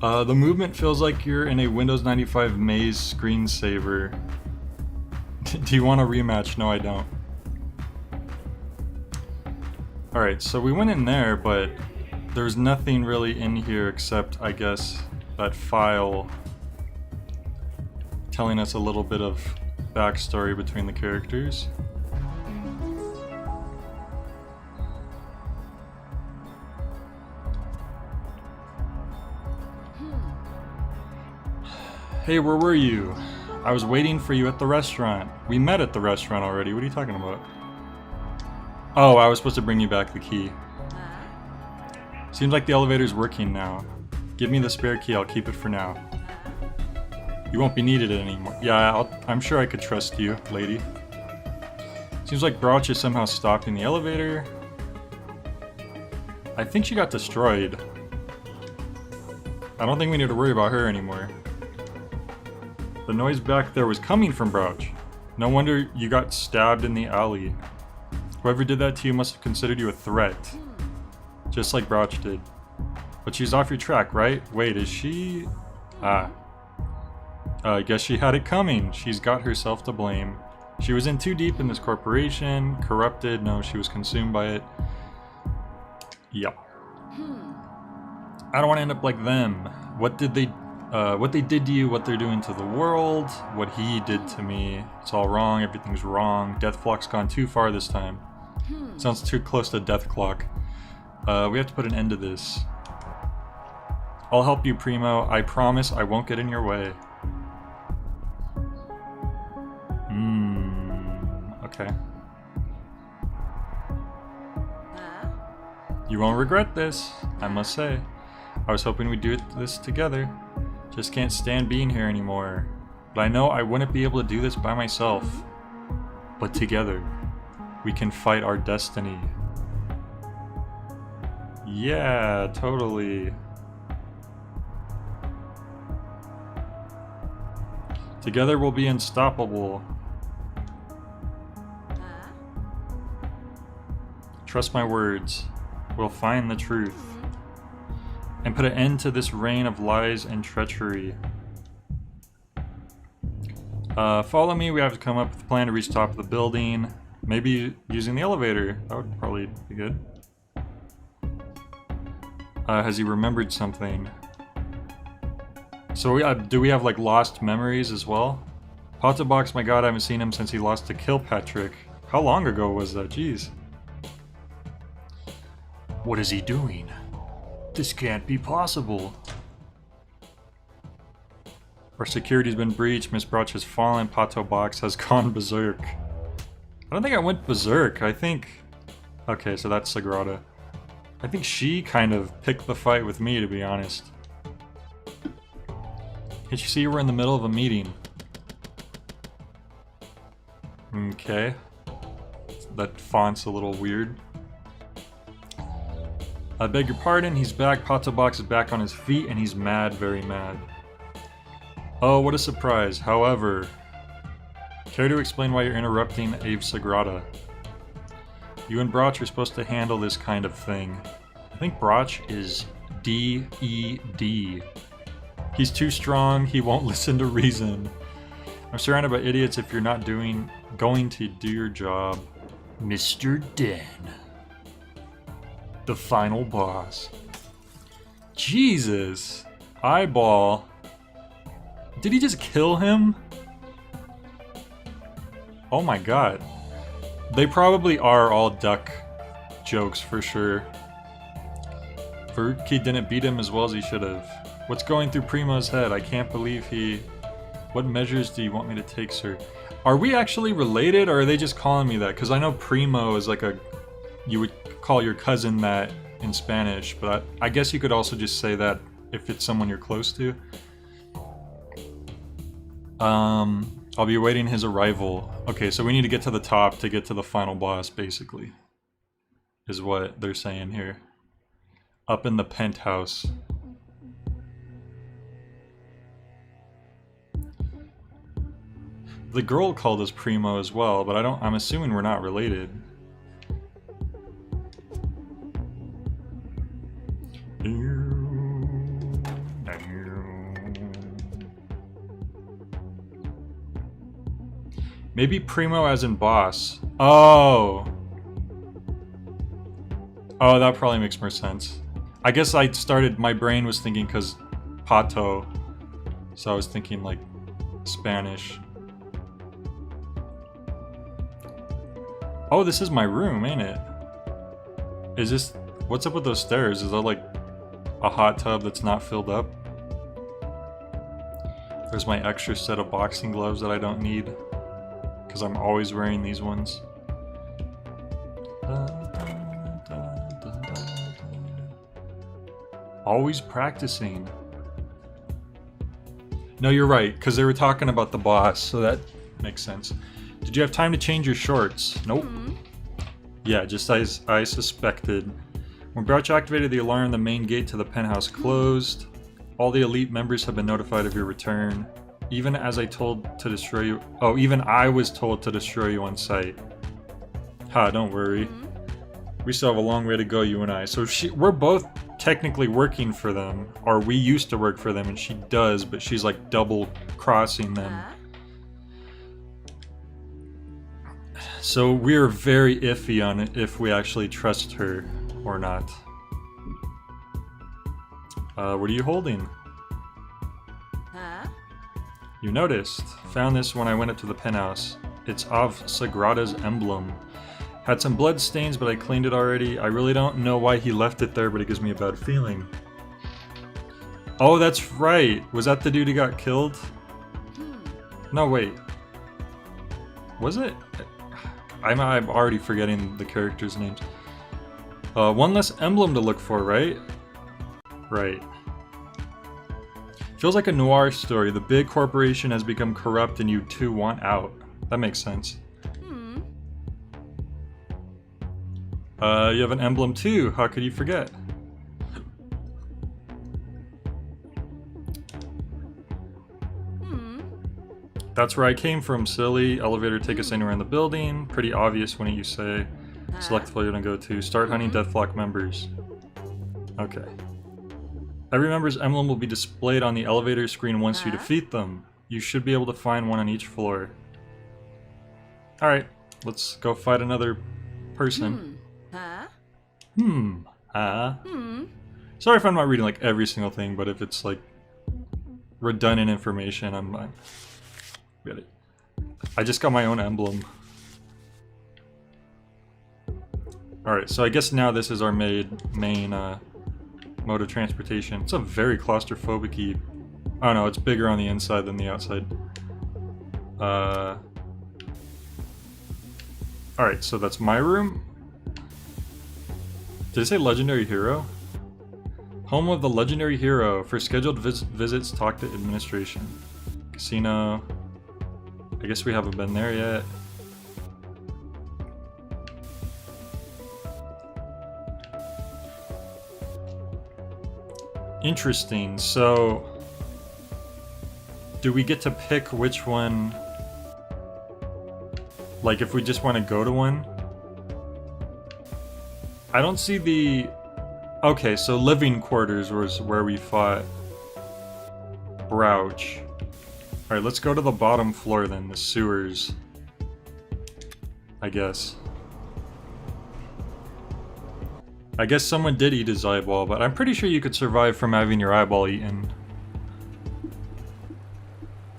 The movement feels like you're in a Windows 95 maze screensaver. Do you want a rematch? No, I don't. Alright, so we went in there, but there's nothing really in here except, I guess, that file telling us a little bit of backstory between the characters. Hey, where were you? I was waiting for you at the restaurant. We met at the restaurant already. What are you talking about? Oh, I was supposed to bring you back the key. Seems like the elevator's working now. Give me the spare key, I'll keep it for now. You won't be needed anymore. Yeah, I'm sure I could trust you, lady. Seems like Broch is somehow stopping the elevator. I think she got destroyed. I don't think we need to worry about her anymore. The noise back there was coming from Broch. No wonder you got stabbed in the alley. Whoever did that to you must have considered you a threat. Just like Broch did. But she's off your track, right? Wait, is she... I guess she had it coming. She's got herself to blame. She was in too deep in this corporation, corrupted. No, she was consumed by it. Yep. I don't want to end up like them. What they did to you, what they're doing to the world, what he did to me. It's all wrong, everything's wrong. Death Clock's gone too far this time. Sounds too close to Death Clock. We have to put an end to this. I'll help you, Primo. I promise I won't get in your way. Okay. You won't regret this, I must say. I was hoping we'd do this together. Just can't stand being here anymore. But I know I wouldn't be able to do this by myself. But together, we can fight our destiny. Yeah, totally. Together we'll be unstoppable. Trust my words. We'll find the truth. And put an end to this reign of lies and treachery. Follow me. We have to come up with a plan to reach the top of the building. Maybe using the elevator. That would probably be good. Has he remembered something? So do we have like lost memories as well? Pato Box, my god, I haven't seen him since he lost to Kilpatrick. How long ago was that? Jeez. What is he doing? This can't be possible. Our security's been breached, Miss Broch has fallen, Pato Box has gone berserk. I don't think I went berserk, I think... Okay, so that's Sagrada. I think she kind of picked the fight with me, to be honest. Can't you see we're in the middle of a meeting? Okay. That font's a little weird. I beg your pardon, he's back. Pato Box is back on his feet and he's mad, very mad. Oh, what a surprise. However, care to explain why you're interrupting Ave Sagrada? You and Broch are supposed to handle this kind of thing. I think Broch is D-E-D. He's too strong, he won't listen to reason. I'm surrounded by idiots if you're not going to do your job. Mr. Den. The final boss. Jesus. Eyeball. Did he just kill him? Oh my god. They probably are all duck jokes for sure. Verutki didn't beat him as well as he should have. What's going through Primo's head? I can't believe he... What measures do you want me to take, sir? Are we actually related, or are they just calling me that? Because I know Primo is like a... You would call your cousin that in Spanish, but I guess you could also just say that if it's someone you're close to. I'll be awaiting his arrival. Okay, so we need to get to the top to get to the final boss, basically. Is what they're saying here. Up in the penthouse. The girl called us Primo as well, but I'm assuming we're not related. Maybe Primo as in boss. Oh. Oh, that probably makes more sense. I guess my brain was thinking because Pato. So I was thinking like Spanish. Oh, this is my room, ain't it? Is this... What's up with those stairs? Is that like a hot tub that's not filled up? There's my extra set of boxing gloves that I don't need. Because I'm always wearing these ones. Always practicing. No, you're right, because they were talking about the boss, so that makes sense. Did you have time to change your shorts? Nope. Yeah, just as I suspected. When Grouch activated the alarm, the main gate to the penthouse closed. All the elite members have been notified of your return. Even as I told to destroy you... Oh, even I was told to destroy you on sight. Ha, don't worry. We still have a long way to go, you and I. So we're both technically working for them. Or we used to work for them, and she does, but she's like double-crossing them. So we're very iffy on it if we actually trust her or not. What are you holding? You noticed. Found this when I went up to the penthouse. It's of Sagrada's emblem. Had some blood stains, but I cleaned it already. I really don't know why he left it there, but it gives me a bad feeling. Oh, that's right. Was that the dude who got killed? No, wait. Was it? I'm already forgetting the characters' names. One less emblem to look for, right? Right. Feels like a noir story. The big corporation has become corrupt and you two want out. That makes sense. You have an emblem too. How could you forget? That's where I came from, silly. Elevator take us anywhere in the building. Pretty obvious when you say. Select the floor you're gonna go to. Start hunting Deathlock members. Okay. Every member's emblem will be displayed on the elevator screen once you defeat them. You should be able to find one on each floor. Alright, let's go fight another person. Sorry if I'm not reading like every single thing, but if it's like redundant information, I'm get it. I just got my own emblem. Alright, so I guess now this is our main mode of transportation. It's a very claustrophobic-y... I don't know, it's bigger on the inside than the outside. Alright, so that's my room. Did it say legendary hero? Home of the legendary hero. For scheduled visits, talk to administration. Casino. I guess we haven't been there yet. Interesting. So, do we get to pick which one? Like, if we just want to go to one? I don't see the... Okay, so living quarters was where we fought Grouch. Alright, let's go to the bottom floor then, the sewers. I guess. I guess someone did eat his eyeball, but I'm pretty sure you could survive from having your eyeball eaten.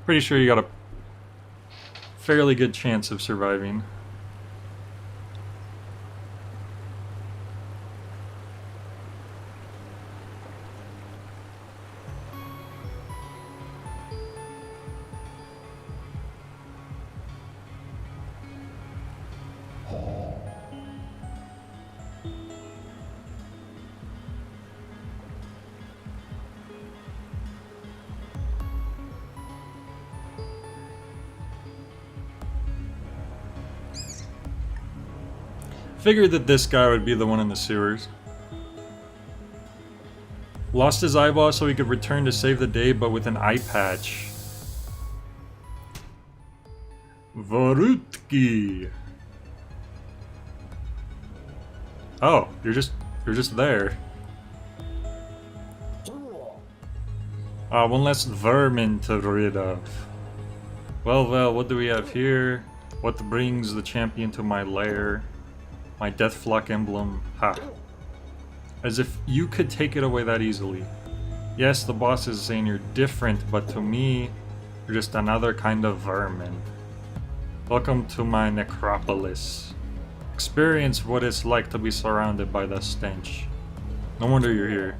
Pretty sure you got a fairly good chance of surviving. Figured that this guy would be the one in the sewers. Lost his eyeball so he could return to save the day, but with an eye patch. Varutki. Oh, you're just there. One less vermin to rid of. Well, what do we have here? What brings the champion to my lair? My death flock emblem. Ha. As if you could take it away that easily. Yes, the boss is saying you're different, but to me, you're just another kind of vermin. Welcome to my necropolis. Experience what it's like to be surrounded by the stench. No wonder you're here.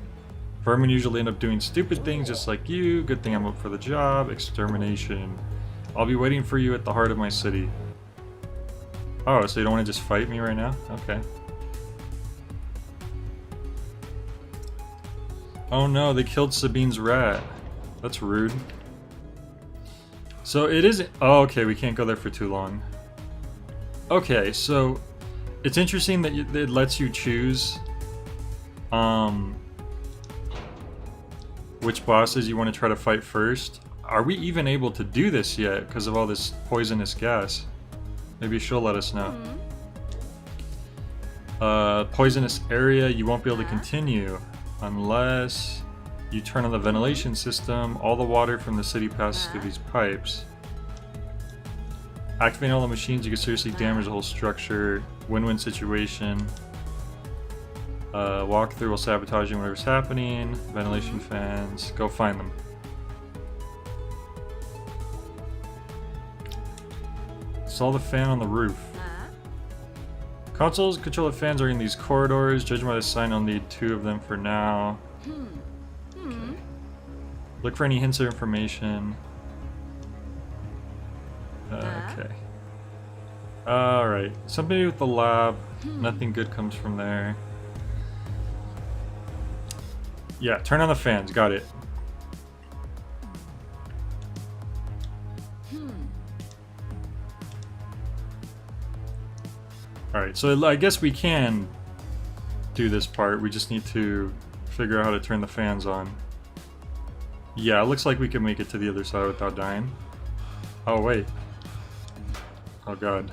Vermin usually end up doing stupid things just like you. Good thing I'm up for the job. Extermination. I'll be waiting for you at the heart of my city. Oh, so you don't want to just fight me right now? Okay. Oh no, they killed Sabine's rat. That's rude. So it isn't... Oh, okay, we can't go there for too long. Okay, so it's interesting that it lets you choose which bosses you want to try to fight first. Are we even able to do this yet because of all this poisonous gas? Maybe she'll let us know. Poisonous area, you won't be able to continue unless you turn on the ventilation system. All the water from the city passes through these pipes. Activating all the machines, you can seriously damage the whole structure. Win-win situation. Walk through while sabotaging whatever's happening. Ventilation fans. Go find them. Install the fan on the roof. Consoles control the fans are in these corridors. Judging by the sign, I'll need 2 of them for now. Okay. Look for any hints of information. Okay. Alright. Something to do with the lab. Nothing good comes from there. Yeah, turn on the fans. Got it. Alright, so I guess we can do this part. We just need to figure out how to turn the fans on. Yeah, it looks like we can make it to the other side without dying. Oh, wait. Oh, God.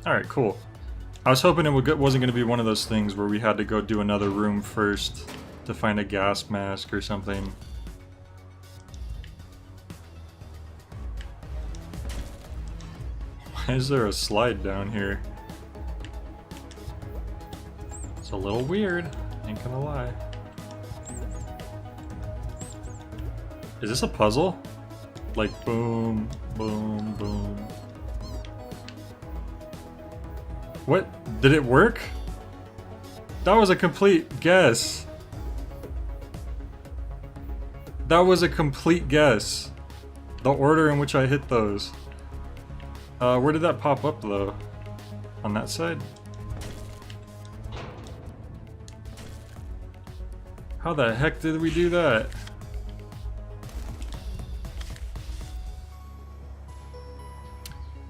Alright, cool. I was hoping it wasn't going to be one of those things where we had to go do another room first to find a gas mask or something. Why is there a slide down here? It's a little weird, ain't gonna lie. Is this a puzzle? Like boom, boom, boom. What? Did it work? That was a complete guess. That was a complete guess. The order in which I hit those. Where did that pop up though? On that side? How the heck did we do that?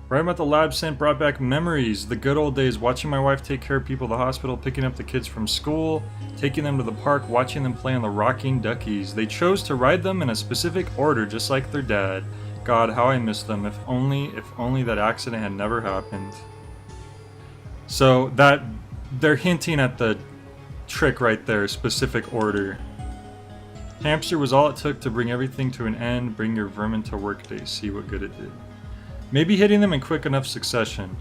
Right about the lab scent brought back memories. The good old days, watching my wife take care of people at the hospital, picking up the kids from school, taking them to the park, watching them play on the rocking duckies. They chose to ride them in a specific order, just like their dad. God, how I miss them. If only that accident had never happened. So that they're hinting at the trick right there, specific order. Hamster was all it took to bring everything to an end. Bring your vermin to workday. See what good it did. Maybe hitting them in quick enough succession.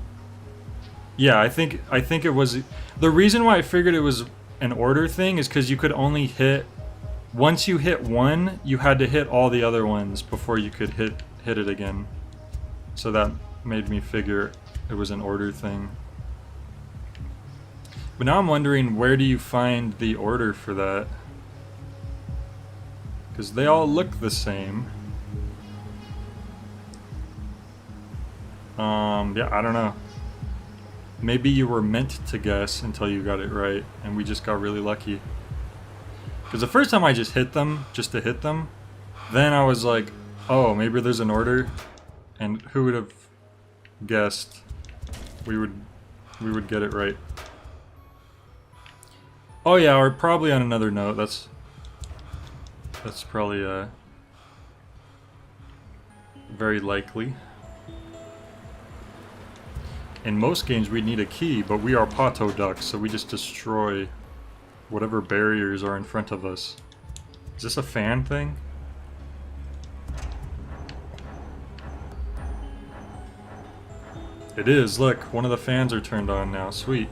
Yeah, I think it was... The reason why I figured it was an order thing is because you could only hit... Once you hit one, you had to hit all the other ones before you could hit it again. So that made me figure it was an order thing. But now I'm wondering, where do you find the order for that? Because they all look the same. Yeah, I don't know. Maybe you were meant to guess until you got it right, and we just got really lucky. Because the first time I just hit them, just to hit them, then I was like, oh, maybe there's an order, and who would have guessed we would get it right. Oh yeah, or probably on another note, that's probably very likely. In most games we'd need a key, but we are Pato ducks, so we just destroy whatever barriers are in front of us. Is this a fan thing? It is, look, one of the fans are turned on now, sweet.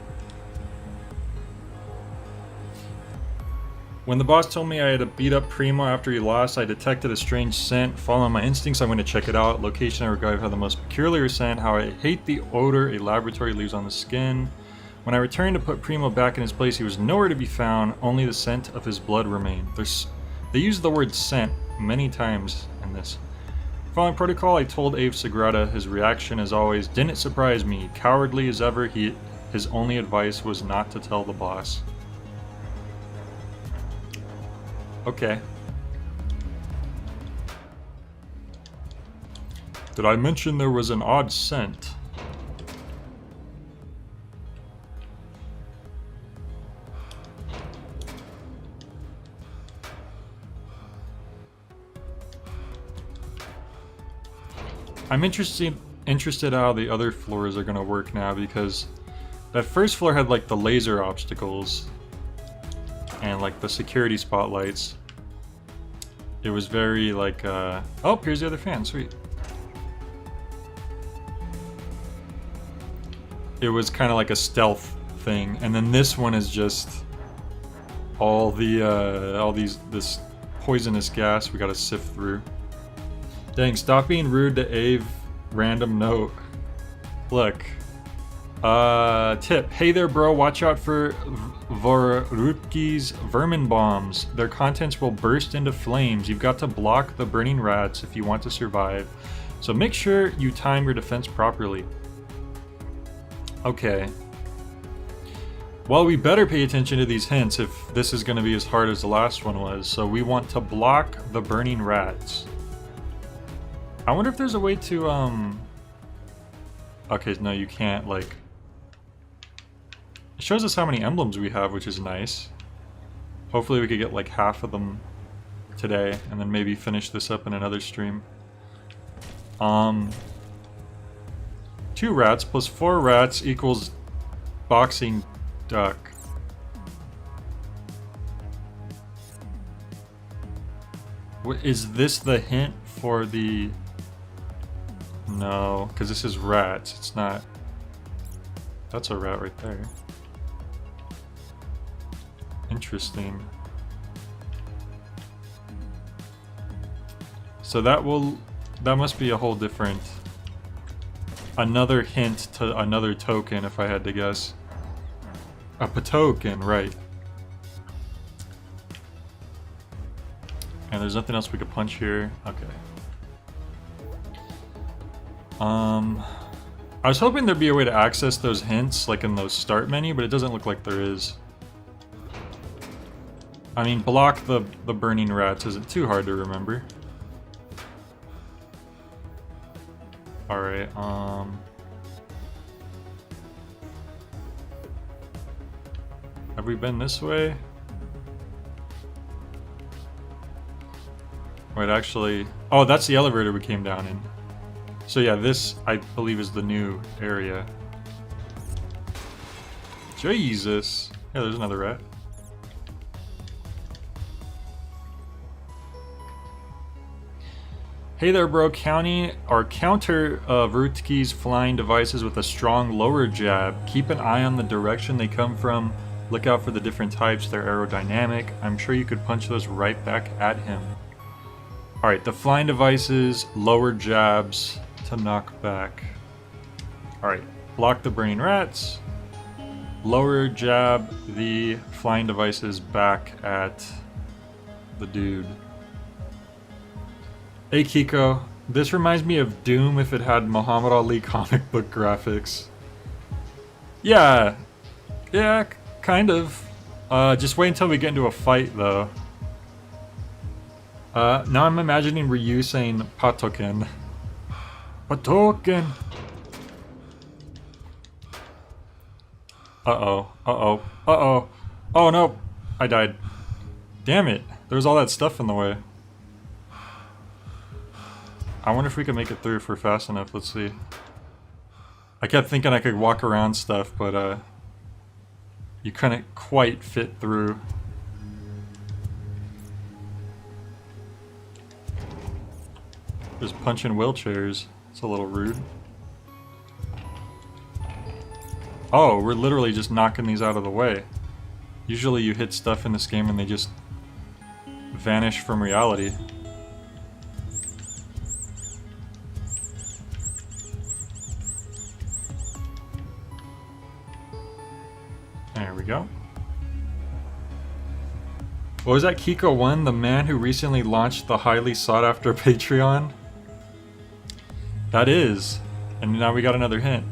When the boss told me I had to beat up Primo after he lost, I detected a strange scent. Following my instincts, I went to check it out. Location I regard had the most peculiar scent. How I hate the odor a laboratory leaves on the skin. When I returned to put Primo back in his place, he was nowhere to be found. Only the scent of his blood remained. They use the word scent many times in this. Following protocol, I told Ave Sagrada. His reaction, as always, didn't surprise me. Cowardly as ever, his only advice was not to tell the boss. Okay. Did I mention there was an odd scent? I'm interested how the other floors are gonna work now, because that first floor had like the laser obstacles and like the security spotlights. It was very like oh, here's the other fan, sweet. It was kind of like a stealth thing, and then this one is just all this poisonous gas we gotta sift through. Dang, stop being rude to Ave. Random note. Look. Tip. Hey there, bro. Watch out for Vorutki's vermin bombs. Their contents will burst into flames. You've got to block the burning rats if you want to survive. So make sure you time your defense properly. Okay. Well, we better pay attention to these hints if this is going to be as hard as the last one was. So we want to block the burning rats. I wonder if there's a way to, okay, no, you can't, like... It shows us how many emblems we have, which is nice. Hopefully we could get, like, half of them today, and then maybe finish this up in another stream. 2 rats plus 4 rats equals boxing duck. Is this the hint for the... No, because this is rats. It's not... That's a rat right there. Interesting. So that must be a whole different... Another hint to another token, if I had to guess. A token, right. And there's nothing else we could punch here. Okay. I was hoping there'd be a way to access those hints, like in those start menu, but it doesn't look like there is. I mean, block the burning rats isn't too hard to remember. Alright, have we been this way? Wait, actually... Oh, that's the elevator we came down in. So yeah, this, I believe, is the new area. Jesus! Yeah, there's another rat. Hey there, bro. Counter Vrutki's flying devices with a strong lower jab. Keep an eye on the direction they come from. Look out for the different types. They're aerodynamic. I'm sure you could punch those right back at him. Alright, the flying devices, lower jabs to knock back. Alright, block the burning rats. Lower jab the flying devices back at the dude. Hey Kiko, this reminds me of Doom if it had Muhammad Ali comic book graphics. Yeah, kind of. Just wait until we get into a fight though. Now I'm imagining Ryu saying Patoken. Patoken! Uh-oh, uh-oh, uh-oh. Oh no! I died. Damn it, there was all that stuff in the way. I wonder if we can make it through if we're fast enough, let's see. I kept thinking I could walk around stuff, but you couldn't quite fit through. Just punching wheelchairs. It's a little rude. Oh, we're literally just knocking these out of the way. Usually you hit stuff in this game and they just vanish from reality. There we go. What was that, Kiko 1? The man who recently launched the highly sought after Patreon? That is. And now we got another hint.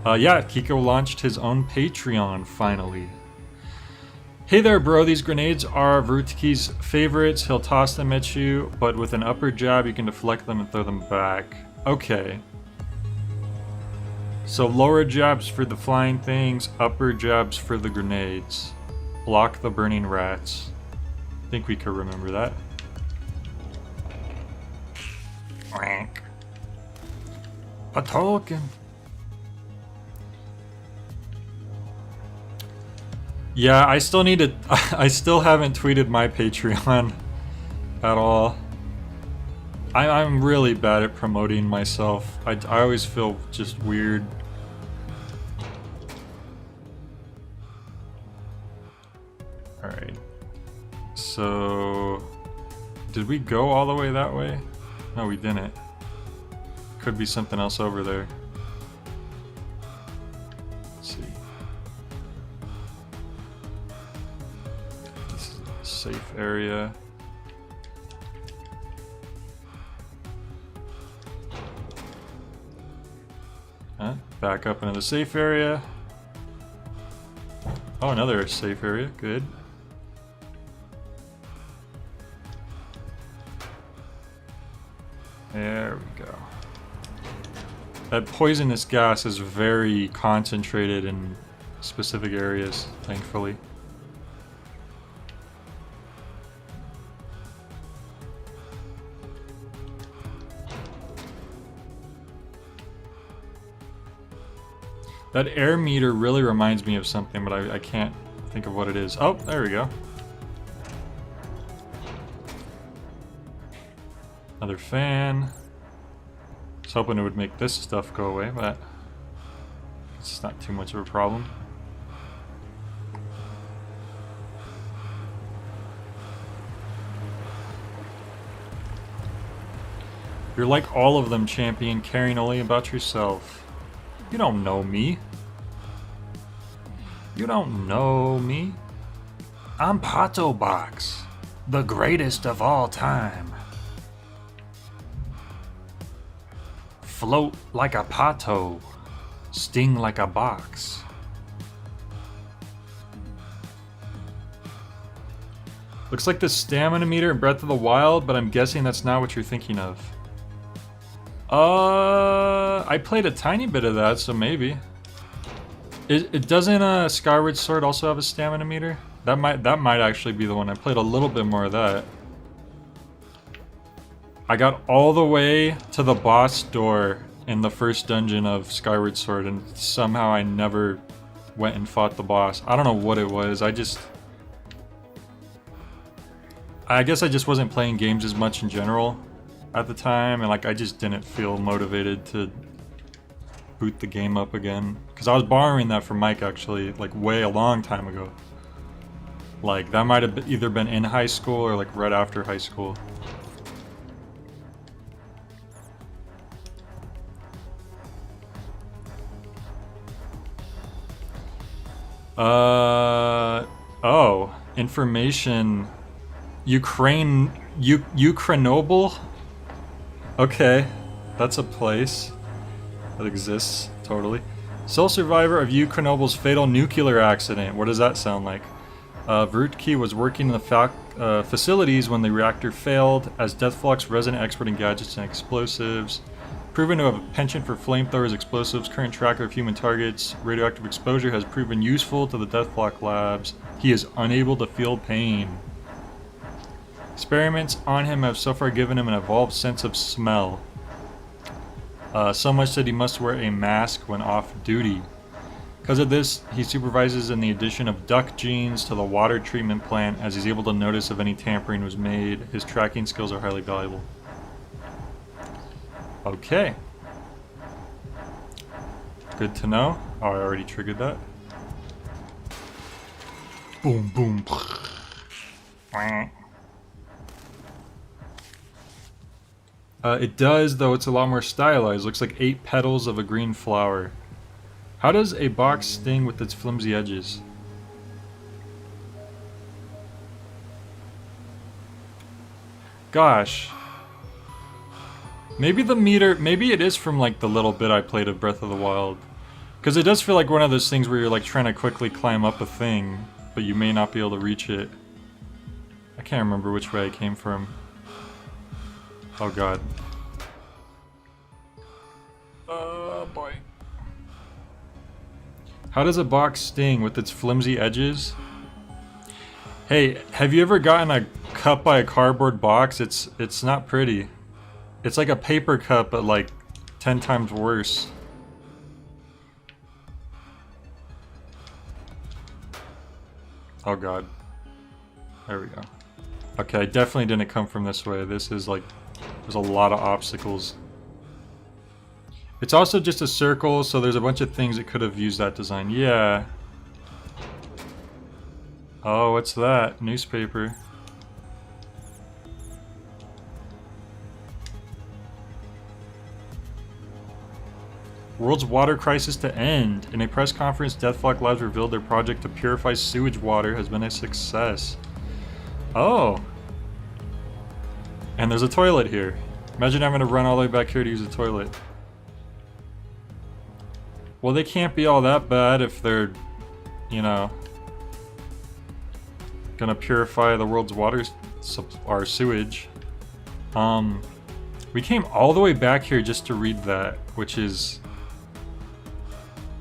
Yeah, Kiko launched his own Patreon, finally. Hey there, bro. These grenades are Vrutki's favorites. He'll toss them at you, but with an upper jab, you can deflect them and throw them back. Okay. So lower jabs for the flying things, upper jabs for the grenades. Block the burning rats. I think we could remember that. Rank. Pato. Yeah, I still need to. I still haven't tweeted my Patreon at all. I'm really bad at promoting myself. I always feel just weird. Alright. So... did we go all the way that way? No, we didn't. Could be something else over there. Let's see. This is a safe area. Back up into the safe area. Oh, another safe area. Good. There we go. That poisonous gas is very concentrated in specific areas, thankfully. That air meter really reminds me of something, but I can't think of what it is. Oh, there we go. Another fan. I was hoping it would make this stuff go away, but it's not too much of a problem. You're like all of them, champion, caring only about yourself. You don't know me. You don't know me. I'm Pato Box, the greatest of all time. Float like a pato, sting like a box. Looks like the stamina meter in Breath of the Wild, but I'm guessing that's not what you're thinking of. I played a tiny bit of that, so maybe. It doesn't Skyward Sword also have a stamina meter? That might actually be the one. I played a little bit more of that. I got all the way to the boss door in the first dungeon of Skyward Sword, and somehow I never went and fought the boss. I don't know what it was. I guess I just wasn't playing games as much in general at the time, and like I just didn't feel motivated to boot the game up again, because I was borrowing that from Mike actually, like way a long time ago. Like that might have either been in high school or like right after high school. Oh, information. Ukrainoble? Okay, that's a place that exists, totally. Sole survivor of Ukrainoble's fatal nuclear accident. What does that sound like? Vrutki was working in the facilities when the reactor failed as Deathflock's resident expert in gadgets and explosives. Proven to have a penchant for flamethrowers, explosives, current tracker of human targets, radioactive exposure has proven useful to the Deathflock labs. He is unable to feel pain. Experiments on him have so far given him an evolved sense of smell. So much that he must wear a mask when off duty. Because of this, he supervises in the addition of duck genes to the water treatment plant, as he's able to notice if any tampering was made. His tracking skills are highly valuable. Okay. Good to know. Oh, I already triggered that. Boom, boom. It does, though it's a lot more stylized. Looks like 8 petals of a green flower. How does a box sting with its flimsy edges? Gosh. Maybe the meter, maybe it is from like the little bit I played of Breath of the Wild. Because it does feel like one of those things where you're like trying to quickly climb up a thing, but you may not be able to reach it. I can't remember which way I came from. Oh god. Oh boy. How does a box sting with its flimsy edges? Hey, have you ever gotten a cup by a cardboard box? It's not pretty. It's like a paper cup, but like 10 times worse. Oh god. There we go. Okay, I definitely didn't come from this way. This is like, there's a lot of obstacles. It's also just a circle, so there's a bunch of things that could have used that design. Yeah. Oh, what's that? Newspaper. World's water crisis to end. In a press conference, Deathlock Labs revealed their project to purify sewage water has been a success. Oh. And there's a toilet here. Imagine having to run all the way back here to use a toilet. Well, they can't be all that bad if they're, you know, gonna purify the world's water, our sewage. We came all the way back here just to read that, which is...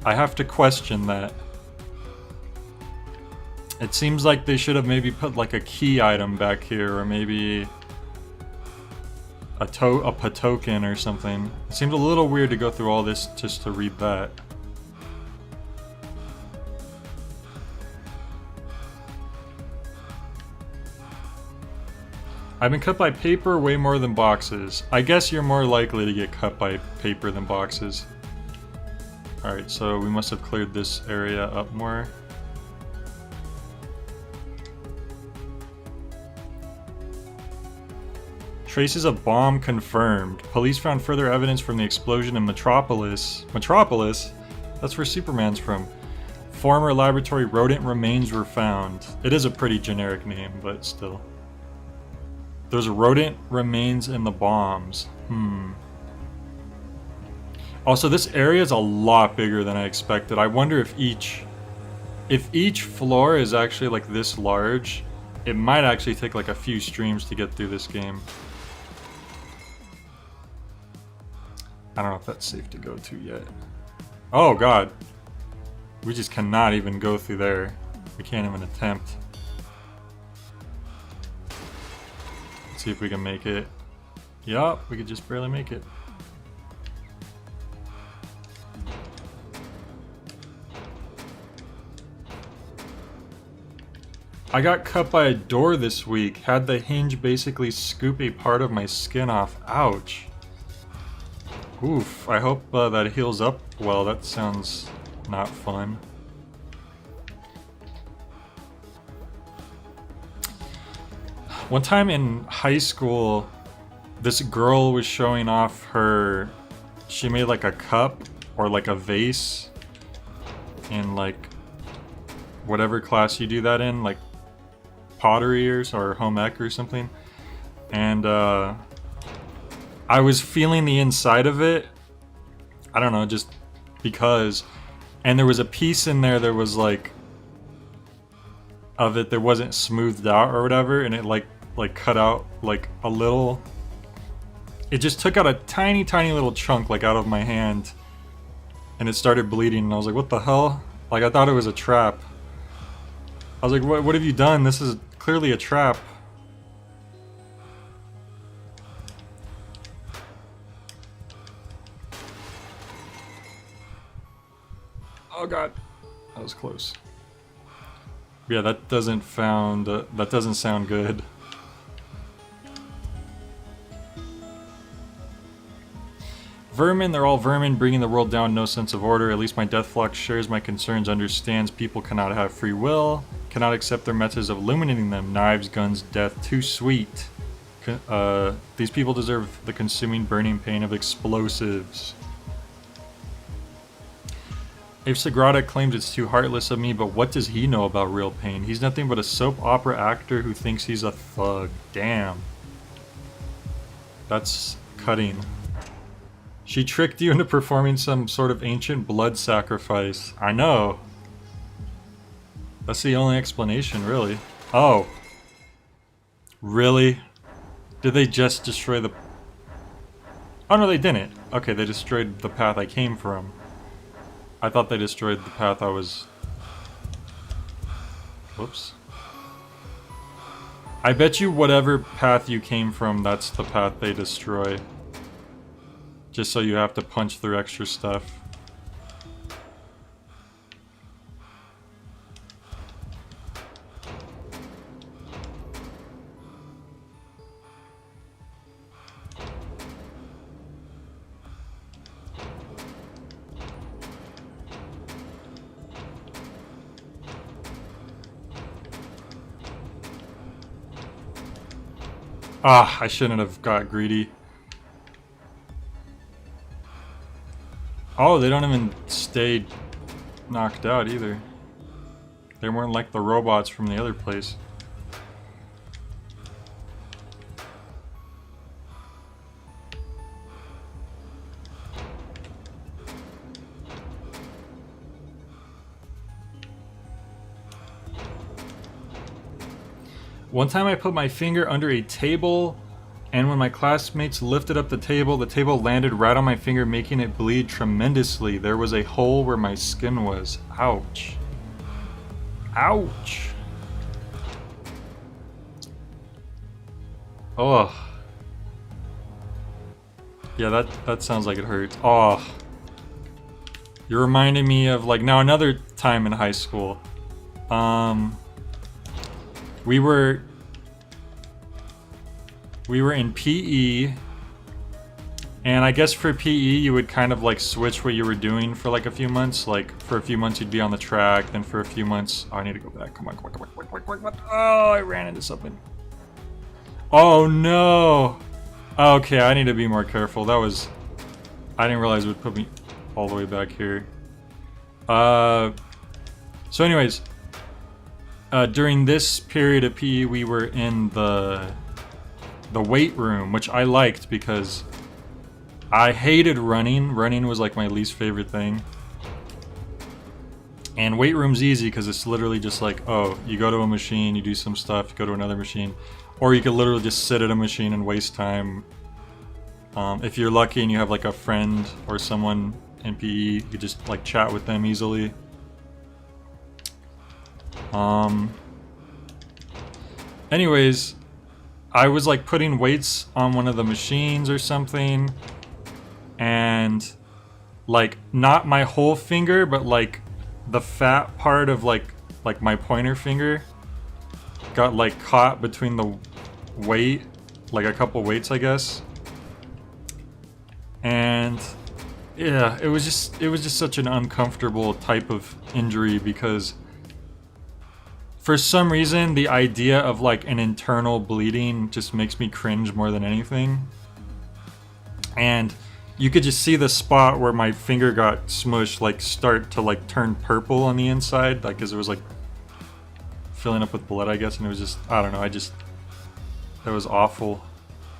I have to question that. It seems like they should have maybe put like a key item back here, or maybe a token or something. It seems a little weird to go through all this just to read that. I've been cut by paper way more than boxes. I guess you're more likely to get cut by paper than boxes. Alright, so we must have cleared this area up more. Traces of bomb confirmed. Police found further evidence from the explosion in Metropolis. Metropolis? That's where Superman's from. Former laboratory rodent remains were found. It is a pretty generic name, but still. There's rodent remains in the bombs. Also, this area is a lot bigger than I expected. I wonder if each floor is actually like this large, it might actually take like a few streams to get through this game. I don't know if that's safe to go to yet. Oh god. We just cannot even go through there. We can't even attempt. Let's see if we can make it. Yup, we could just barely make it. I got cut by a door this week. Had the hinge basically scoop a part of my skin off. Ouch. Oof, I hope that heals up well. That sounds not fun. One time in high school, this girl was showing off her... She made like a cup or like a vase in like whatever class you do that in, like pottery or home ec or something. And I was feeling the inside of it. I don't know, just because. And there was a piece in there that was like of it that wasn't smoothed out or whatever, and it like cut out like a little. It just took out a tiny little chunk like out of my hand, and it started bleeding, and I was like, what the hell? Like, I thought it was a trap. I was like, what have you done? This is clearly a trap. Oh god, that was close. Yeah, that doesn't sound good. Vermin, they're all vermin, bringing the world down, no sense of order. At least my Deathflock shares my concerns, understands people cannot have free will, cannot accept their methods of illuminating them. Knives, guns, death, too sweet. These people deserve the consuming, burning pain of explosives. If Sagrada claims it's too heartless of me, but what does he know about real pain? He's nothing but a soap opera actor who thinks he's a thug. Damn. That's cutting. She tricked you into performing some sort of ancient blood sacrifice. I know. That's the only explanation, really. Oh. Really? Did they just destroy the... Oh no, they didn't. Okay, they destroyed the path I came from. I thought they destroyed the path I was... Whoops. I bet you whatever path you came from, that's the path they destroy. Just so you have to punch through extra stuff. Ah, I shouldn't have got greedy. Oh, they don't even stay knocked out either. They weren't like the robots from the other place. One time I put my finger under a table, and when my classmates lifted up the table landed right on my finger, making it bleed tremendously. There was a hole where my skin was. Ouch. Ouch. Oh. Yeah, that sounds like it hurts. Oh. You're reminding me of, like, now another time in high school. We were in PE, and I guess for PE you would kind of like switch what you were doing for like a few months. Like for a few months you'd be on the track, then for a few months... Oh, I need to go back. Come on, come on, come on, come on, come on, come on. Oh, I ran into something. Oh no! Okay, I need to be more careful. That was... I didn't realize it would put me all the way back here. So anyways... during this period of PE, we were in the weight room, which I liked because I hated running. Running was like my least favorite thing. And weight room's easy because it's literally just like, oh, you go to a machine, you do some stuff, you go to another machine. Or you could literally just sit at a machine and waste time. If you're lucky and you have like a friend or someone in PE, you could just like chat with them easily. Anyways, I was like putting weights on one of the machines or something, and like not my whole finger, but like the fat part of like my pointer finger got like caught between the weight, like a couple weights, I guess. And yeah, it was just such an uncomfortable type of injury because for some reason, the idea of like an internal bleeding just makes me cringe more than anything. And you could just see the spot where my finger got smushed like start to like turn purple on the inside, like as it was like filling up with blood, I guess. And it was just, I don't know, it was awful.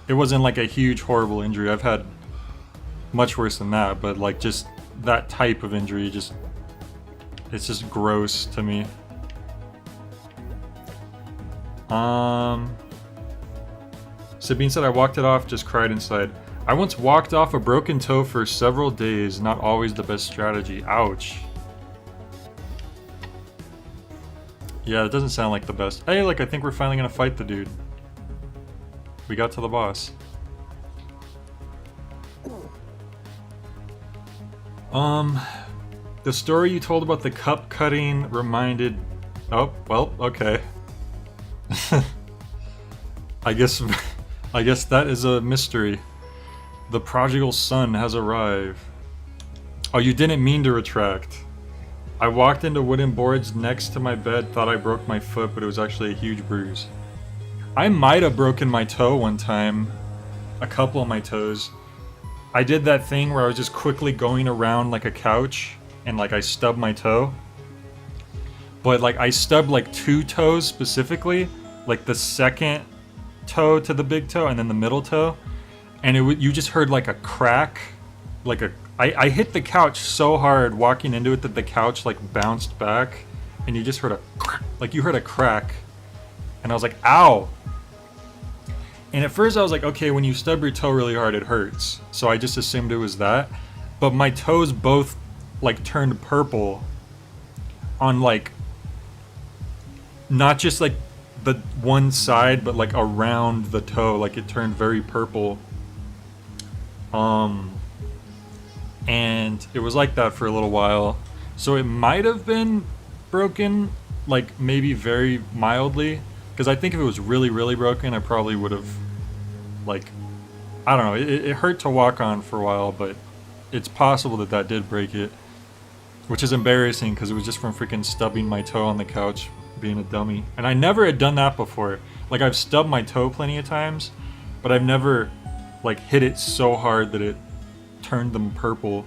It wasn't like a huge horrible injury. I've had much worse than that, but like just that type of injury, it's just gross to me. Sabine said, I walked it off, just cried inside. I once walked off a broken toe for several days, not always the best strategy. Ouch. Yeah, it doesn't sound like the best. Hey, look, I think we're finally gonna fight the dude. We got to the boss. The story you told about the cup cutting reminded... Oh, well, okay. I guess that is a mystery. The prodigal son has arrived. Oh, you didn't mean to retract. I walked into wooden boards next to my bed, thought I broke my foot, but it was actually a huge bruise. I might have broken my toe one time. A couple of my toes. I did that thing where I was just quickly going around like a couch and like I stubbed my toe. But like I stubbed like 2 toes specifically, like the second toe to the big toe and then the middle toe, and you just heard like a crack, like I hit the couch so hard walking into it that the couch like bounced back, and you just heard you heard a crack, and I was like, ow. And at first I was like, okay, when you stub your toe really hard, it hurts. So I just assumed it was that. But my toes both like turned purple on like, not just like the one side, but like around the toe, like it turned very purple. And it was like that for a little while. So it might have been broken, like maybe very mildly. Because I think if it was really, really broken, I probably would have, like, I don't know, it hurt to walk on for a while, but it's possible that that did break it. Which is embarrassing, because it was just from freaking stubbing my toe on the couch, being a dummy. And I never had done that before. Like, I've stubbed my toe plenty of times, but I've never, like, hit it so hard that it turned them purple.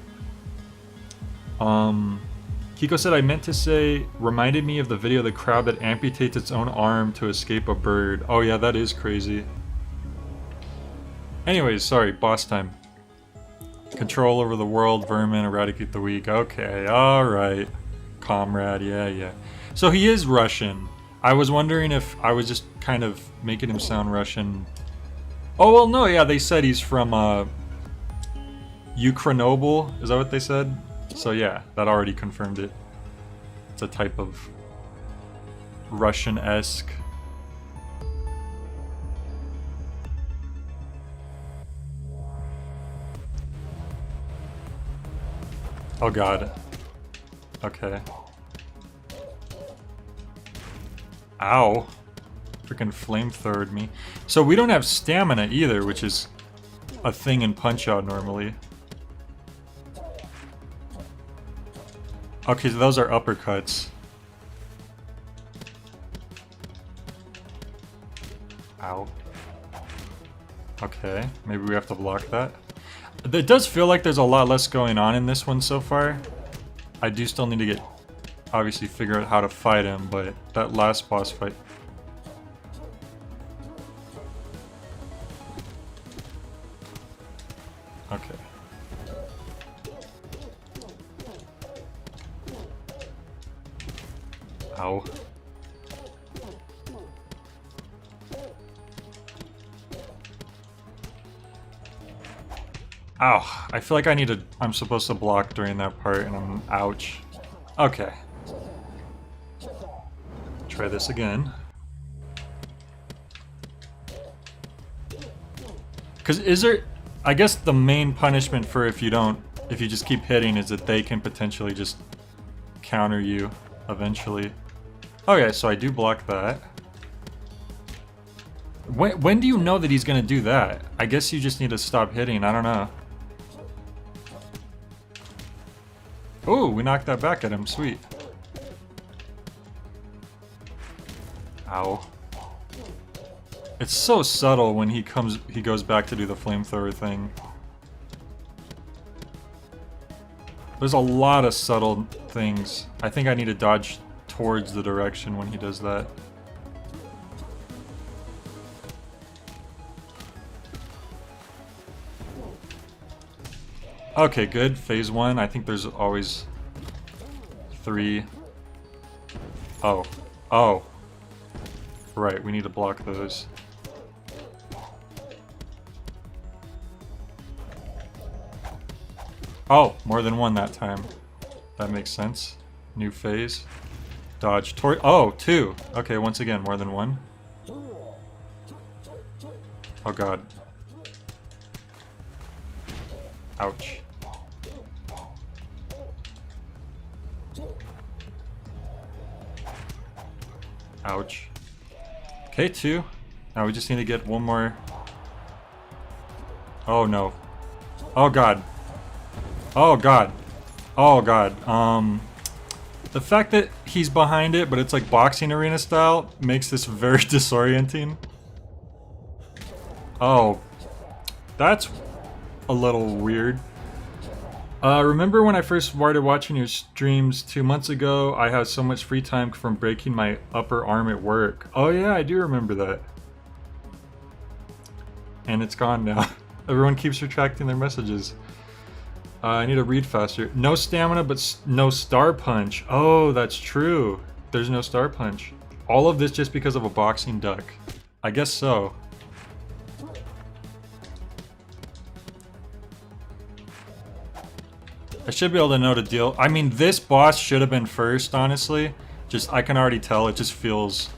Kiko said, I meant to say, reminded me of the video of the crab that amputates its own arm to escape a bird. Oh yeah, that is crazy. Anyways, sorry, boss time. Control over the world, vermin, eradicate the weak. Okay, alright. Comrade, yeah. So he is Russian. I was wondering if I was just kind of making him sound Russian. Oh, well, no, yeah, they said he's from, Ukrainoble. Is that what they said? So yeah, that already confirmed it. It's a type of Russian-esque. Oh god. Okay. Ow. Freaking flamethrowered me. So we don't have stamina either, which is a thing in Punch-Out normally. Okay, so those are uppercuts. Ow. Okay, maybe we have to block that. It does feel like there's a lot less going on in this one so far. I do still need to obviously figure out how to fight him, but that last boss fight... Okay. Ow. Ow. I feel like I'm supposed to block during that part and I'm... Ouch. Okay. Try this again. Because is there... I guess the main punishment for if you just keep hitting is that they can potentially just counter you eventually. Okay, so I do block that. When do you know that he's gonna do that? I guess you just need to stop hitting, I don't know. Ooh, we knocked that back at him, sweet. Ow. It's so subtle when he goes back to do the flamethrower thing. There's a lot of subtle things. I think I need to dodge towards the direction when he does that. Okay, good. Phase 1. I think there's always 3. Oh. Oh. Right, we need to block those. Oh, more than one that time. That makes sense. New phase. Dodge toward... Oh, 2. Okay, once again, more than one. Oh god. Ouch. Ouch. Okay, 2. Now we just need to get one more... Oh no. Oh god. Oh god. Oh god. The fact that he's behind it, but it's like boxing arena style, makes this very disorienting. Oh. That's a little weird. Remember when I first started watching your streams 2 months ago? I have so much free time from breaking my upper arm at work. Oh yeah, I do remember that. And it's gone now. Everyone keeps retracting their messages. I need to read faster. No stamina, but no star punch. Oh, that's true. There's no star punch. All of this just because of a boxing duck. I guess so. I should be able to know the deal. I mean, this boss should have been first, honestly. Just, I can already tell it just feels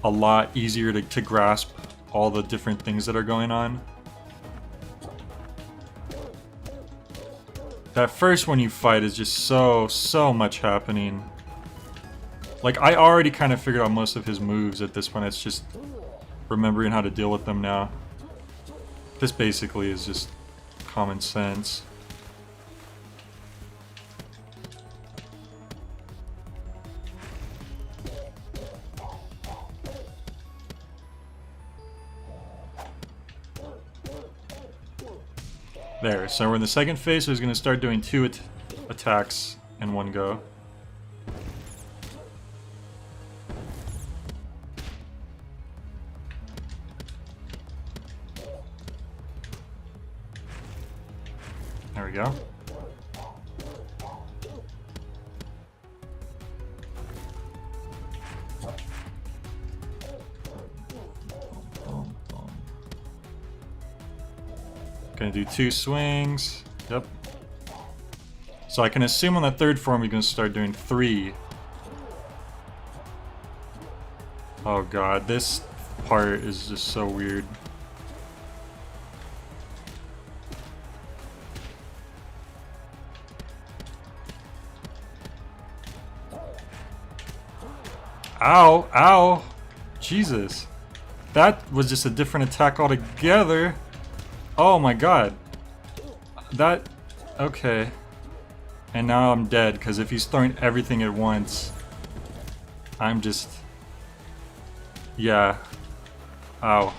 a lot easier to grasp all the different things that are going on. That first one you fight is just so much happening. Like, I already kind of figured out most of his moves at this point. It's just remembering how to deal with them now. This basically is just common sense. There, so we're in the second phase, so he's going to start doing 2 attacks in one go. There we go. Gonna do 2 swings. Yep. So I can assume on the third form you're gonna start doing 3. Oh god, this part is just so weird. Ow! Ow! Jesus. That was just a different attack altogether. Oh my god. That... okay. And now I'm dead, because if he's throwing everything at once, I'm just... yeah. Ow.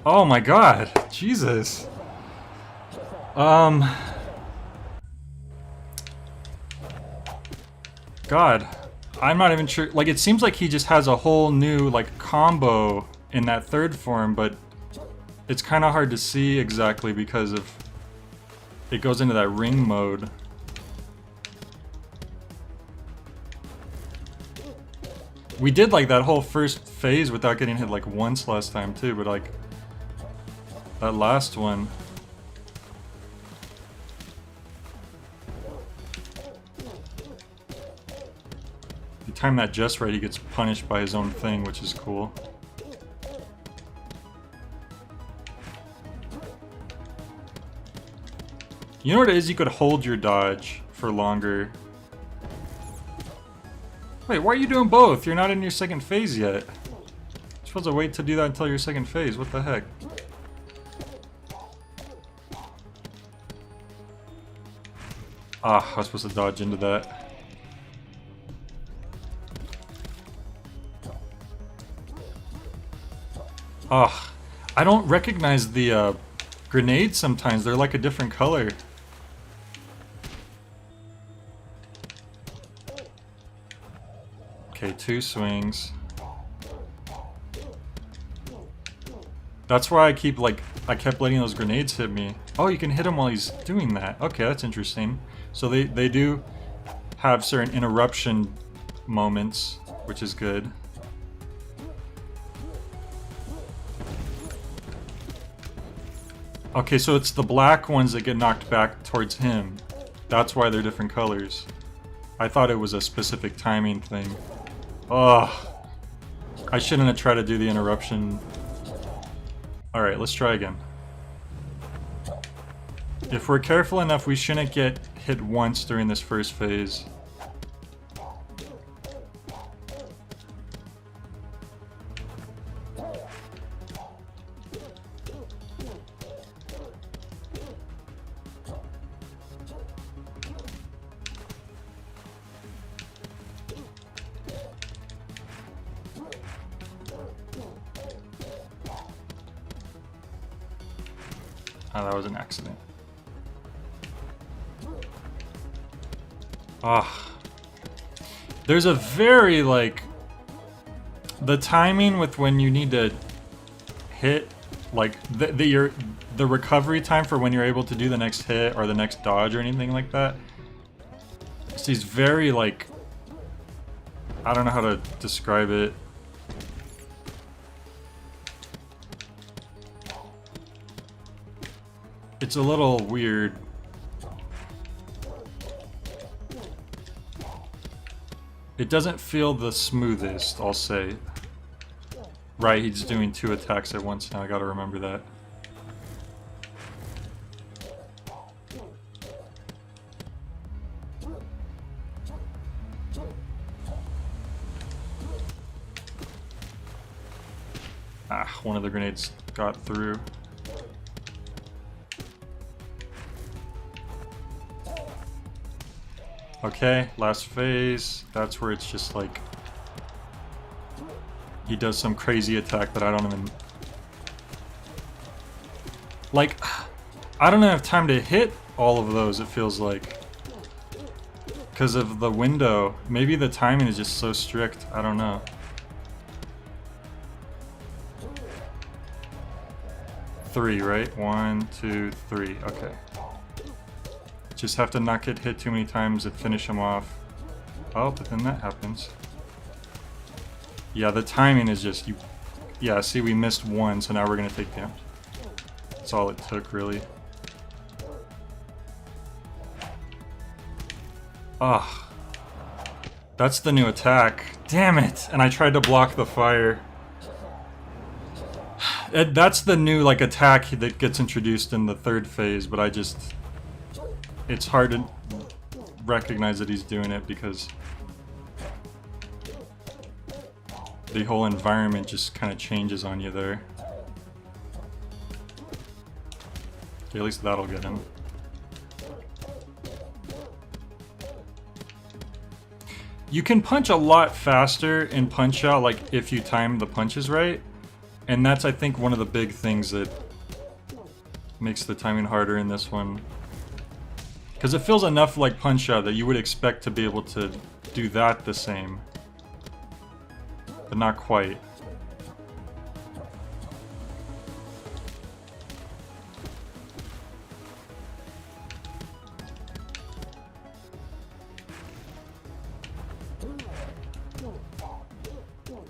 Oh my god. Jesus. God. I'm not even sure, like, it seems like he just has a whole new, like, combo in that third form, but it's kind of hard to see exactly because of it goes into that ring mode. We did, like, that whole first phase without getting hit, like, once last time, too, but, like, that last one... time that just right, he gets punished by his own thing, which is cool. You know what it is? You could hold your dodge for longer. Wait, why are you doing both? You're not in your second phase yet. You're supposed to wait to do that until your second phase. What the heck? Ah, I was supposed to dodge into that. Ugh, I don't recognize the grenades sometimes. They're like a different color. Okay, 2 swings. That's why I keep, like, I kept letting those grenades hit me. Oh, you can hit him while he's doing that. Okay, that's interesting. So they do have certain interruption moments, which is good. Okay, so it's the black ones that get knocked back towards him. That's why they're different colors. I thought it was a specific timing thing. Ugh. I shouldn't have tried to do the interruption. Alright, let's try again. If we're careful enough, we shouldn't get hit once during this first phase. Oh, that was an accident. Ah. There's a very, like... The timing with when you need to hit, like, the recovery time for when you're able to do the next hit or the next dodge or anything like that. She's very, like... I don't know how to describe it. It's a little weird. It doesn't feel the smoothest, I'll say. Right, he's doing 2 attacks at once now, I gotta remember that. Ah, one of the grenades got through. Okay, last phase. That's where it's just like... He does some crazy attack that I don't even... Like, I don't have time to hit all of those, it feels like. Because of the window. Maybe the timing is just so strict, I don't know. Three, right? 1, 2, 3, okay. Just have to not get hit too many times and finish him off. Oh, but then that happens. Yeah, the timing is just... you. Yeah, see, we missed 1, so now we're gonna take damage. That's all it took, really. Ah. That's the new attack. Damn it! And I tried to block the fire. That's the new, like, attack that gets introduced in the 3rd phase, but I just... It's hard to recognize that he's doing it because the whole environment just kind of changes on you there. Okay, at least that'll get him. You can punch a lot faster in Punch-Out, like, if you time the punches right. And that's, I think, one of the big things that makes the timing harder in this one. Because it feels enough like Punch-Out that you would expect to be able to do that the same. But not quite.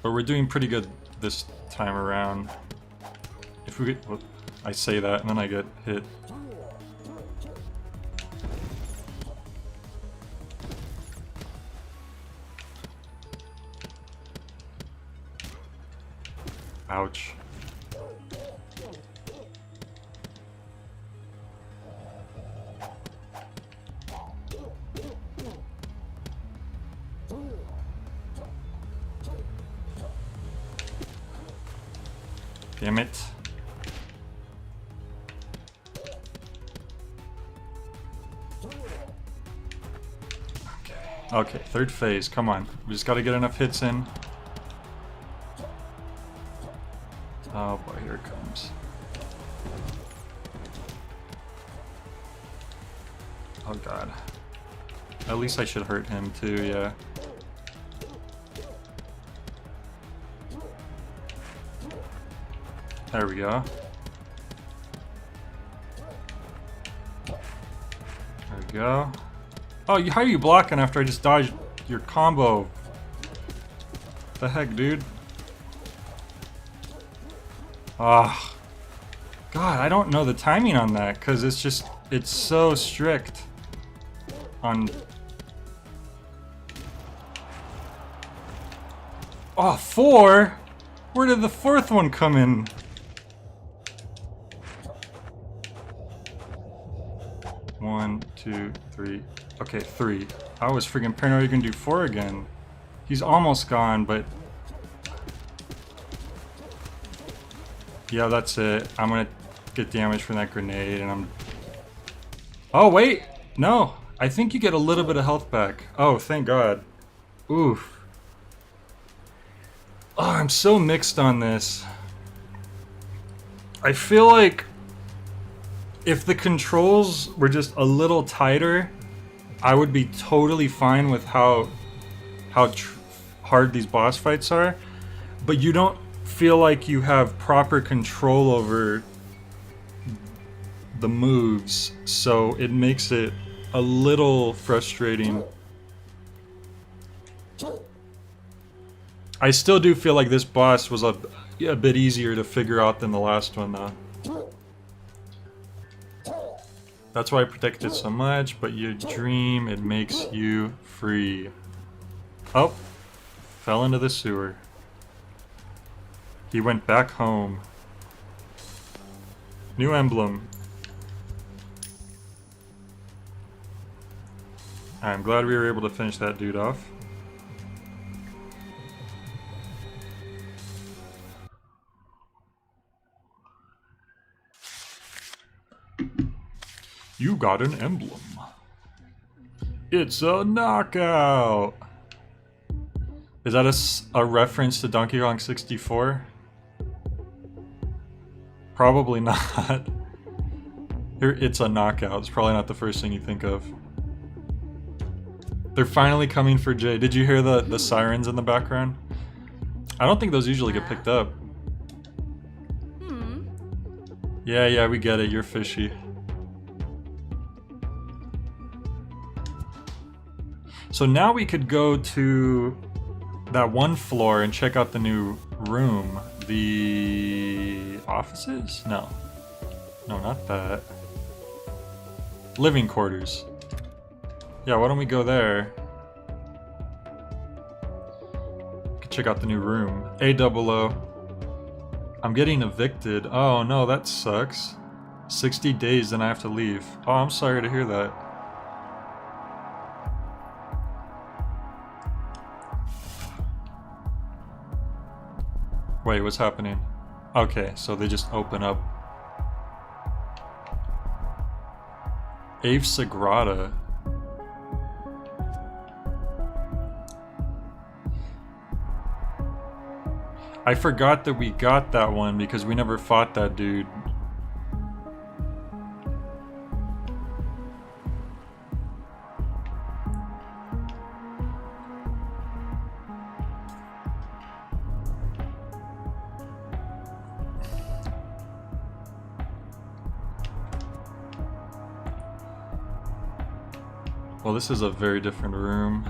But we're doing pretty good this time around. If we get... Well, I say that and then I get hit. Ouch. Damn it. Okay, 3rd phase, come on. We just gotta get enough hits in. Oh boy, here it comes. Oh god. At least I should hurt him too, yeah. There we go. There we go. Oh, how are you blocking after I just dodged your combo? What the heck, dude? Ah. God, I don't know the timing on that, because it's just, it's so strict on... Oh, 4? Where did the 4th one come in? One, 2, 3. Okay, 3. I was freaking paranoid you're gonna do 4 again. He's almost gone, but... Yeah, that's it. I'm gonna get damage from that grenade, and I'm... Oh, wait! No! I think you get a little bit of health back. Oh, thank God. Oof. Oh, I'm so mixed on this. I feel like... If the controls were just a little tighter, I would be totally fine with how hard these boss fights are. But you don't feel like you have proper control over the moves, so it makes it a little frustrating. I still do feel like this boss was a bit easier to figure out than the last one, though. That's why I protect it so much, but you dream, it makes you free. Oh, fell into the sewer. He went back home. New emblem. I'm glad we were able to finish that dude off. You got an emblem. It's a knockout! Is that a reference to Donkey Kong 64? Probably not. Here, it's a knockout. It's probably not the first thing you think of. They're finally coming for Jay. Did you hear the sirens in the background? I don't think those usually get picked up. Yeah, we get it. You're fishy. So now we could go to that one floor and check out the new room. The offices? No. No, not that. Living quarters. Yeah, why don't we go there? Could check out the new room. A00. I'm getting evicted. Oh no, that sucks. 60 days, then I have to leave. Oh, I'm sorry to hear that. Wait, what's happening? Okay, so they just open up. Ave Sagrada. I forgot that we got that one because we never fought that dude. Well, this is a very different room.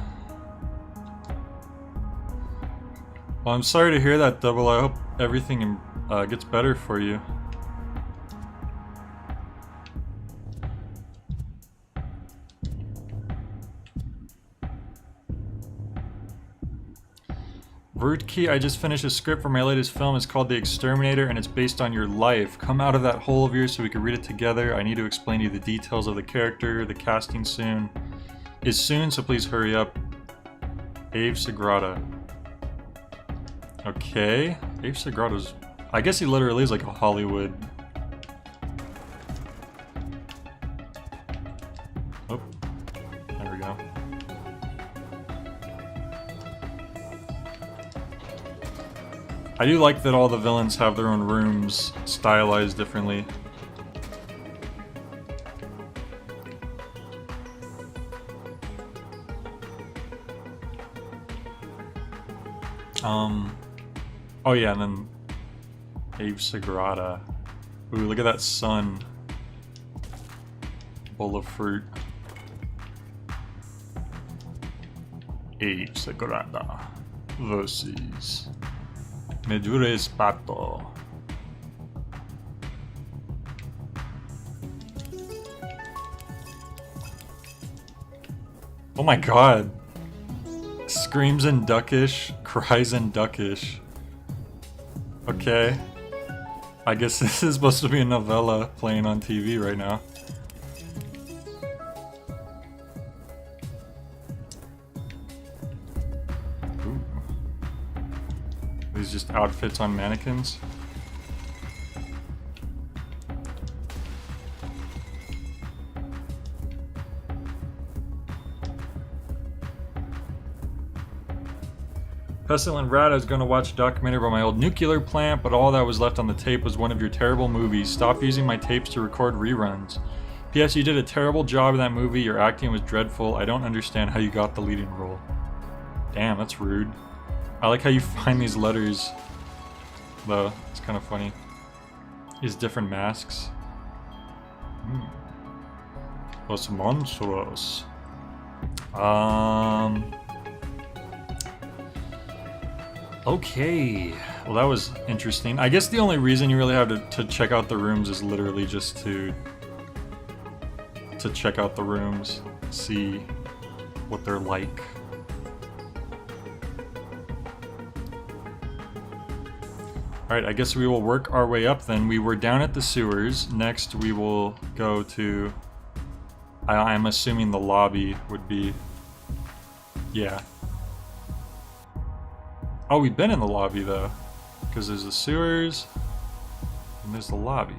Well, I'm sorry to hear that, Double. I hope everything gets better for you. Vertkey, I just finished a script for my latest film. It's called The Exterminator, and it's based on your life. Come out of that hole of yours so we can read it together. I need to explain to you the details of the character. The casting soon is soon, so please hurry up. Ave Sagrada. Okay. Ave Sagrada's... I guess he literally is like a Hollywood... Oh. There we go. I do like that all the villains have their own rooms stylized differently. Oh yeah, and then Ave Sagrada. Ooh, look at that sun. Bowl of fruit. Ave Sagrada versus Medures Pato. Oh my god. Screams in Duckish, cries in Duckish. Okay. I guess this is supposed to be a novella playing on TV right now. Ooh. These just outfits on mannequins. Pestilent Rat, I was going to watch a documentary about my old nuclear plant, but all that was left on the tape was one of your terrible movies. Stop using my tapes to record reruns. P.S. You did a terrible job in that movie. Your acting was dreadful. I don't understand how you got the leading role. Damn, that's rude. I like how you find these letters, though. It's kind of funny. These different masks. Los monstruos. Okay. Well, that was interesting. I guess the only reason you really have to check out the rooms is literally just to check out the rooms, see what they're like. Alright, I guess we will work our way up then. We were down at the sewers. Next we will go to... I'm assuming the lobby would be... Yeah. Oh, we've been in the lobby though. Because there's the sewers, and there's the lobby.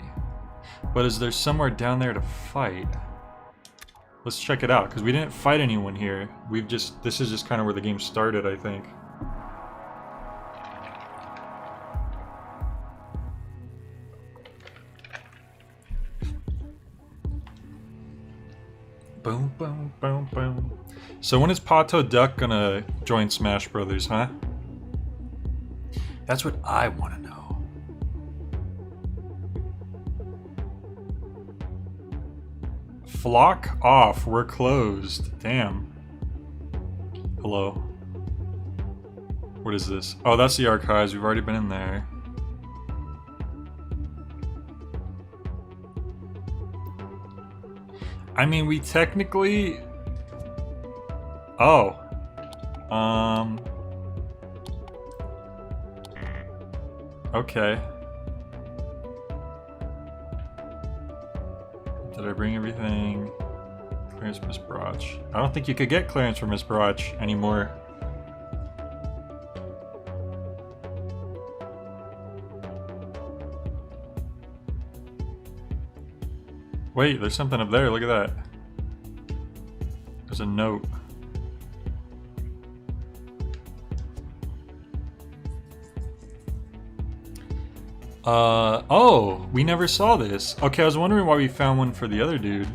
But is there somewhere down there to fight? Let's check it out, because we didn't fight anyone here. This is just kind of where the game started, I think. Boom, boom, boom, boom. So when is Pato Duck gonna join Smash Brothers, huh? That's what I want to know. Flock off, we're closed. Damn. Hello. What is this? Oh, that's the archives. We've already been in there. I mean, we technically... Oh. Okay. Did I bring everything? Clearance for Miss Broch. I don't think you could get clearance for Miss Broch anymore. Wait, there's something up there. Look at that. There's a note. Oh, we never saw this. Okay, I was wondering why we found one for the other dude.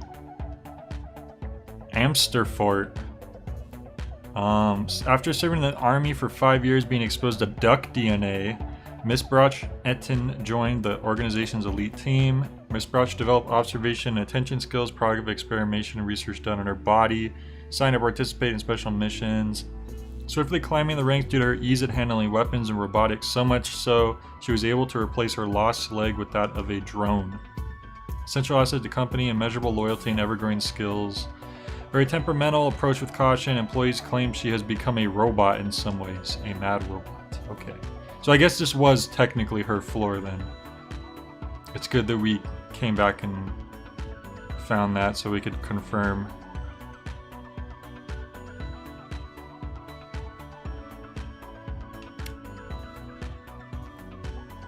Amsterfort. After serving in the army for 5 years being exposed to duck DNA, Miss Broch Etten joined the organization's elite team. Miss Broch developed observation and attention skills, product of experimentation and research done on her body, signed to participate in special missions, swiftly climbing the ranks due to her ease at handling weapons and robotics, so much so she was able to replace her lost leg with that of a drone. Central asset to company, immeasurable loyalty and ever-growing skills. Very temperamental, approach with caution. Employees claim she has become a robot in some ways. A mad robot. Okay. So I guess this was technically her floor then. It's good that we came back and found that so we could confirm.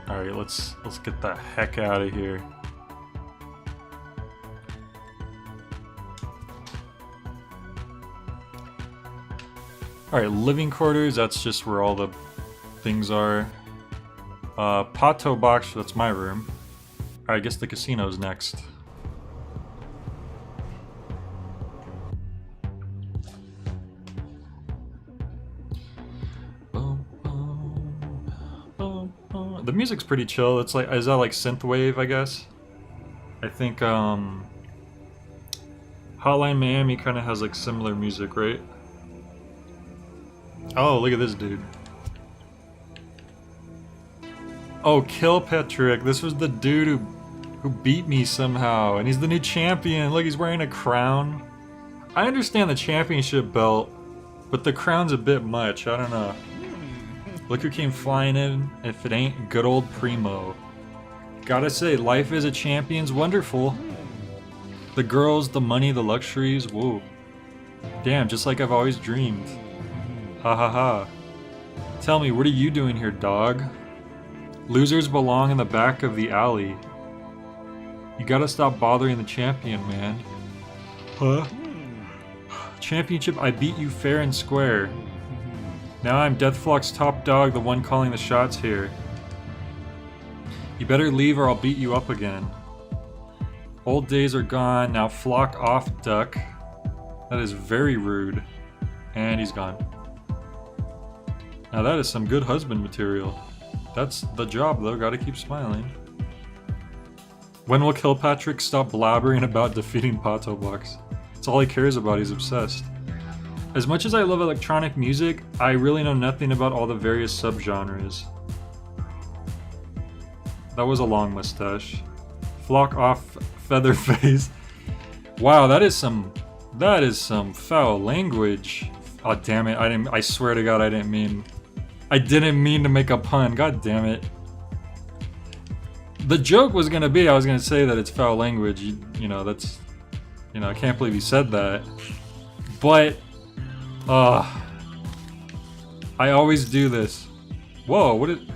Alright, let's get the heck out of here. Alright, living quarters, that's just where all the things are. Pato box, that's my room. Alright, I guess the casino's next. The music's pretty chill. It's like, is that like synthwave, I guess? I think Hotline Miami kind of has like similar music, right? Oh, look at this dude. Oh, Kilpatrick. This was the dude who beat me somehow, and he's the new champion. Look, he's wearing a crown. I understand the championship belt, but the crown's a bit much. I don't know. Look who came flying in, if it ain't good old Primo. Gotta say, life as a champion's wonderful. The girls, the money, the luxuries, whoa. Damn, just like I've always dreamed. Ha ha ha. Tell me, what are you doing here, dog? Losers belong in the back of the alley. You gotta stop bothering the champion, man. Huh? Championship, I beat you fair and square. Now I'm Deathflock's top dog, the one calling the shots here. You better leave or I'll beat you up again. Old days are gone, now flock off, duck. That is very rude. And he's gone. Now that is some good husband material. That's the job though, gotta keep smiling. When will Kilpatrick stop blabbering about defeating Pato Box? That's all he cares about, he's obsessed. As much as I love electronic music, I really know nothing about all the various subgenres. That was a long mustache. Flock off, Featherface. Wow, that is some foul language. Oh damn it, I swear to God I didn't mean to make a pun, god damn it. The joke was gonna be, I was gonna say that it's foul language, you know, that's, you know, I can't believe you said that. But, I always do this. Whoa, what did...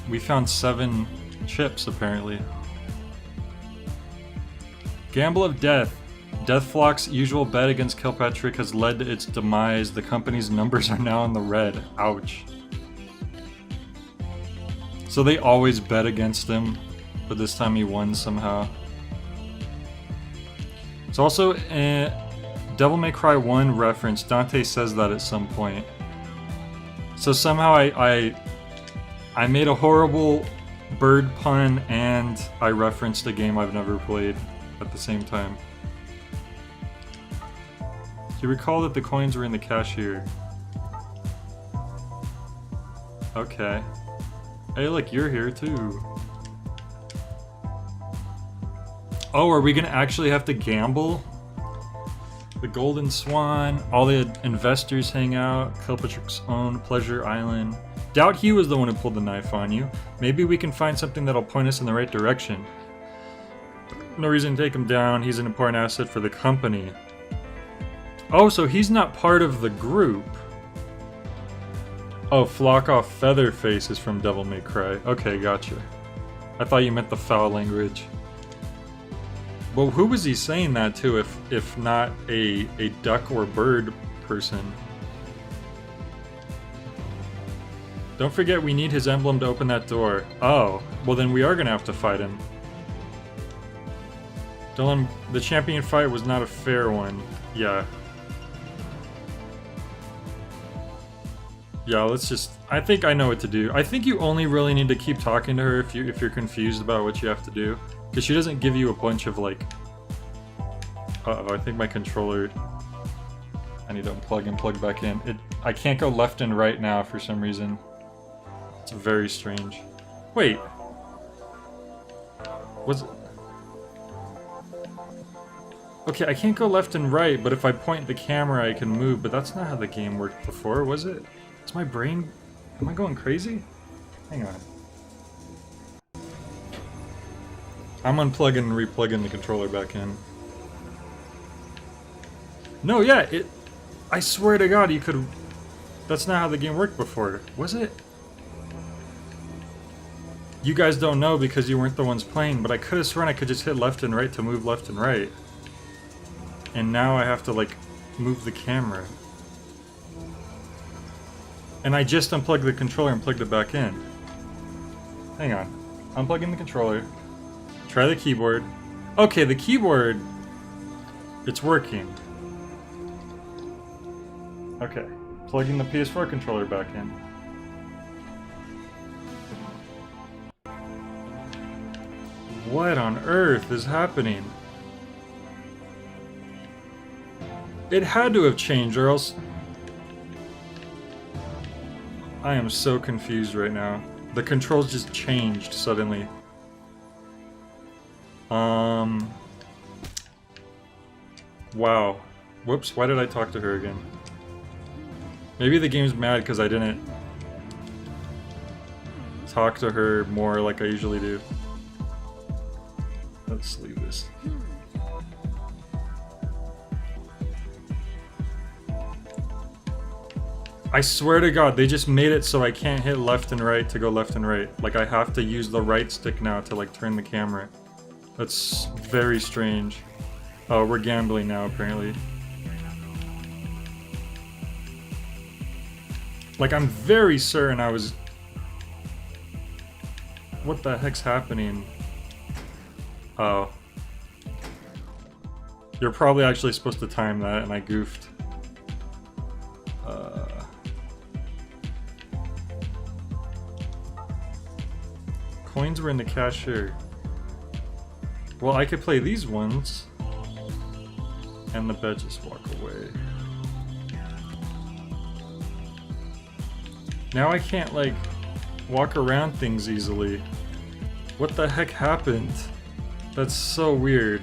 We found 7 chips, apparently. Gamble of Death. Deathflock's usual bet against Kilpatrick has led to its demise. The company's numbers are now in the red. Ouch. So they always bet against him, but this time he won somehow. It's also a Devil May Cry 1 reference. Dante says that at some point. So somehow I made a horrible bird pun and I referenced a game I've never played at the same time. Do you recall that the coins were in the cashier? Okay. Hey, look, you're here too. Oh, are we gonna actually have to gamble? The Golden Swan, all the investors hang out, Kilpatrick's own Pleasure Island. Doubt he was the one who pulled the knife on you. Maybe we can find something that'll point us in the right direction. No reason to take him down, he's an important asset for the company. Oh, so he's not part of the group. Oh, Flock Off Featherface is from Devil May Cry. Okay, gotcha. I thought you meant the foul language. Well, who was he saying that to if not a duck or bird person? Don't forget we need his emblem to open that door. Oh, well then we are gonna have to fight him. Dylan, the champion fight was not a fair one. Yeah. Yeah, let's just... I think I know what to do. I think you only really need to keep talking to her if you're confused about what you have to do. Because she doesn't give you a bunch of, like... Uh-oh, I think my controller... I need to unplug and plug back in. I can't go left and right now for some reason. It's very strange. Wait. Was... Okay, I can't go left and right, but if I point the camera I can move, but that's not how the game worked before, was it? Is my brain... Am I going crazy? Hang on. I'm unplugging and replugging the controller back in. No, yeah, I swear to God, you could... That's not how the game worked before, was it? You guys don't know because you weren't the ones playing, but I could have sworn I could just hit left and right to move left and right. And now I have to, like, move the camera. And I just unplugged the controller and plugged it back in. Hang on. Unplugging the controller. Try the keyboard. Okay, the keyboard... It's working. Okay. Plugging the PS4 controller back in. What on earth is happening? It had to have changed or else... I am so confused right now. The controls just changed suddenly. Wow. Whoops, why did I talk to her again? Maybe the game's mad because I didn't talk to her more like I usually do. Let's leave this. I swear to God, they just made it so I can't hit left and right to go left and right. Like, I have to use the right stick now to, like, turn the camera. That's very strange. Oh, we're gambling now, apparently. Like, I'm very certain I was... What the heck's happening? Oh. You're probably actually supposed to time that, and I goofed. Coins were in the cashier. Well, I could play these ones. And the bet just walk away. Now I can't, like, walk around things easily. What the heck happened? That's so weird.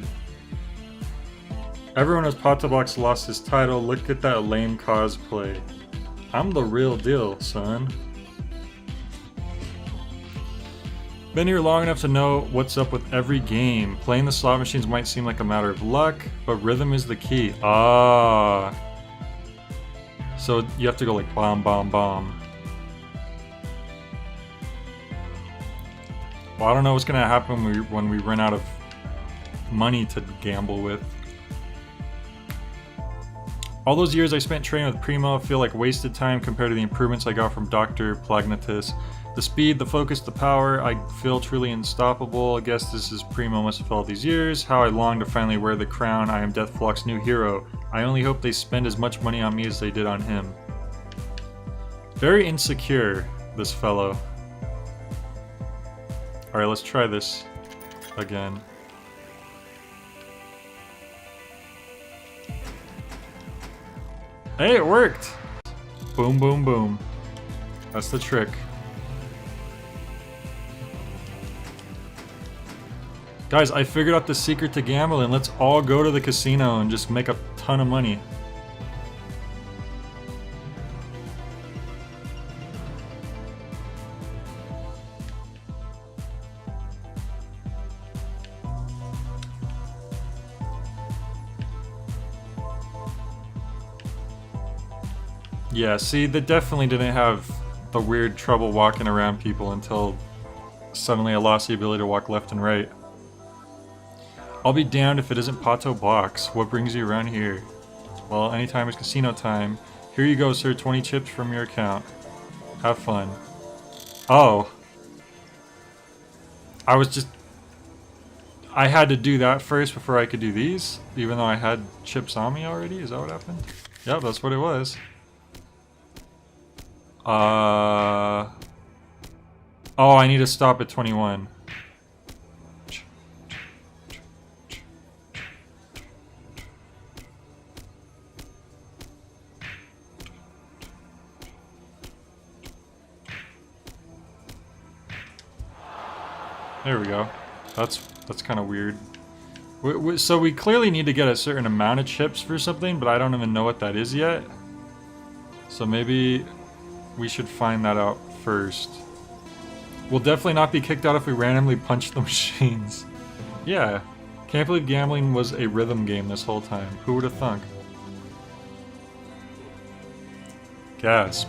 Everyone knows Pato Box lost his title. Look at that lame cosplay. I'm the real deal, son. Been here long enough to know what's up with every game. Playing the slot machines might seem like a matter of luck, but rhythm is the key. Ah. So you have to go like bomb, bomb, bomb. Well, I don't know what's gonna happen when we run out of money to gamble with. All those years I spent training with Primo feel like wasted time compared to the improvements I got from Dr. Plagnatus. The speed, the focus, the power, I feel truly unstoppable. I guess this is Primo must have felt all these years. How I long to finally wear the crown. I am Deathflock's new hero. I only hope they spend as much money on me as they did on him. Very insecure, this fellow. Alright, let's try this again. Hey, it worked! Boom, boom, boom. That's the trick. Guys, I figured out the secret to gambling. Let's all go to the casino and just make a ton of money. Yeah, see, they definitely didn't have the weird trouble walking around people until suddenly I lost the ability to walk left and right. I'll be damned if it isn't Pato Box. What brings you around here? Well, anytime is casino time. Here you go, sir. 20 chips from your account. Have fun. Oh. I had to do that first before I could do these, even though I had chips on me already? Is that what happened? Yep, that's what it was. Oh, I need to stop at 21. There we go. That's kind of weird. So we clearly need to get a certain amount of chips for something, but I don't even know what that is yet. So maybe we should find that out first. We'll definitely not be kicked out if we randomly punch the machines. Yeah. Can't believe gambling was a rhythm game this whole time. Who would have thunk? Gasp.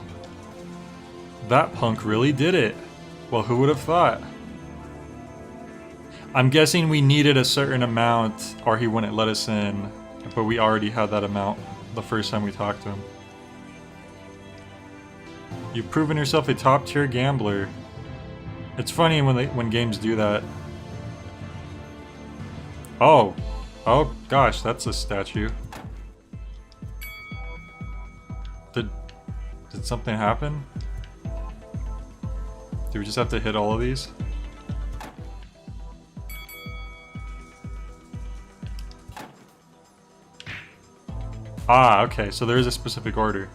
That punk really did it. Well, who would have thought? I'm guessing we needed a certain amount or he wouldn't let us in, but we already had that amount the first time we talked to him. You've proven yourself a top-tier gambler. It's funny when games do that. Oh. Oh gosh, that's a statue. Did something happen? Do we just have to hit all of these? Ah, okay, so there is a specific order.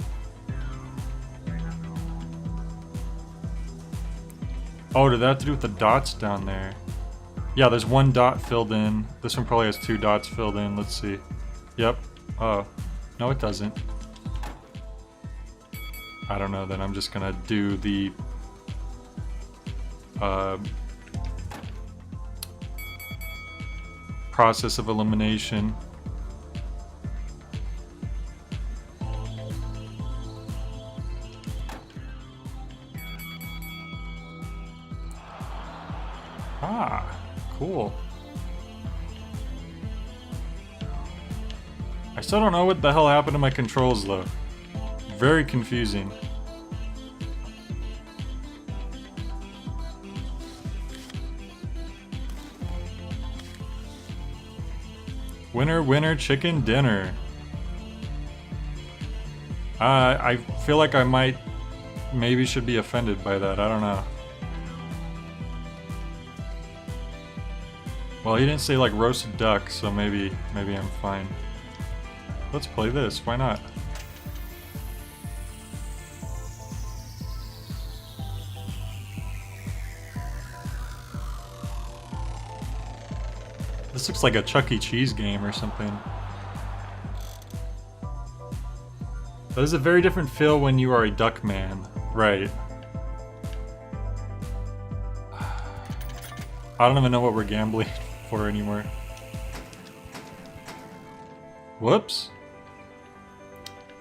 Oh, did that have to do with the dots down there? Yeah, there's one dot filled in. This one probably has two dots filled in. Let's see. Yep. Oh. No, it doesn't. I don't know, then I'm just gonna do the... process of elimination. Ah, cool. I still don't know what the hell happened to my controls though. Very confusing. Winner, winner, chicken dinner. I feel like I maybe should be offended by that. I don't know. Well, he didn't say like roasted duck, so maybe I'm fine. Let's play this. Why not? This looks like a Chuck E. Cheese game or something. That is a very different feel when you are a duck man. Right. I don't even know what we're gambling for anymore. Whoops.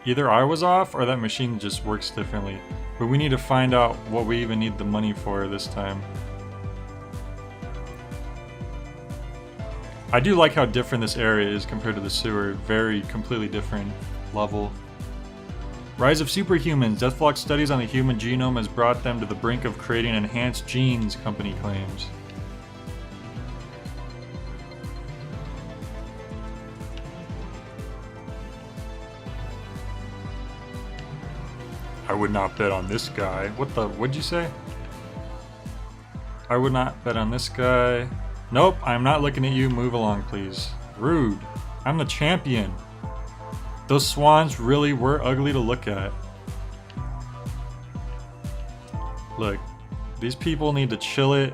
Either I was off or that machine just works differently. But we need to find out what we even need the money for this time. I do like how different this area is compared to the sewer. Very completely different level. Rise of superhumans. Deathlock studies on the human genome has brought them to the brink of creating enhanced genes, company claims. I would not bet on this guy. What'd you say? I would not bet on this guy. Nope, I'm not looking at you. Move along, please. Rude. I'm the champion. Those swans really were ugly to look at. Look, these people need to chill it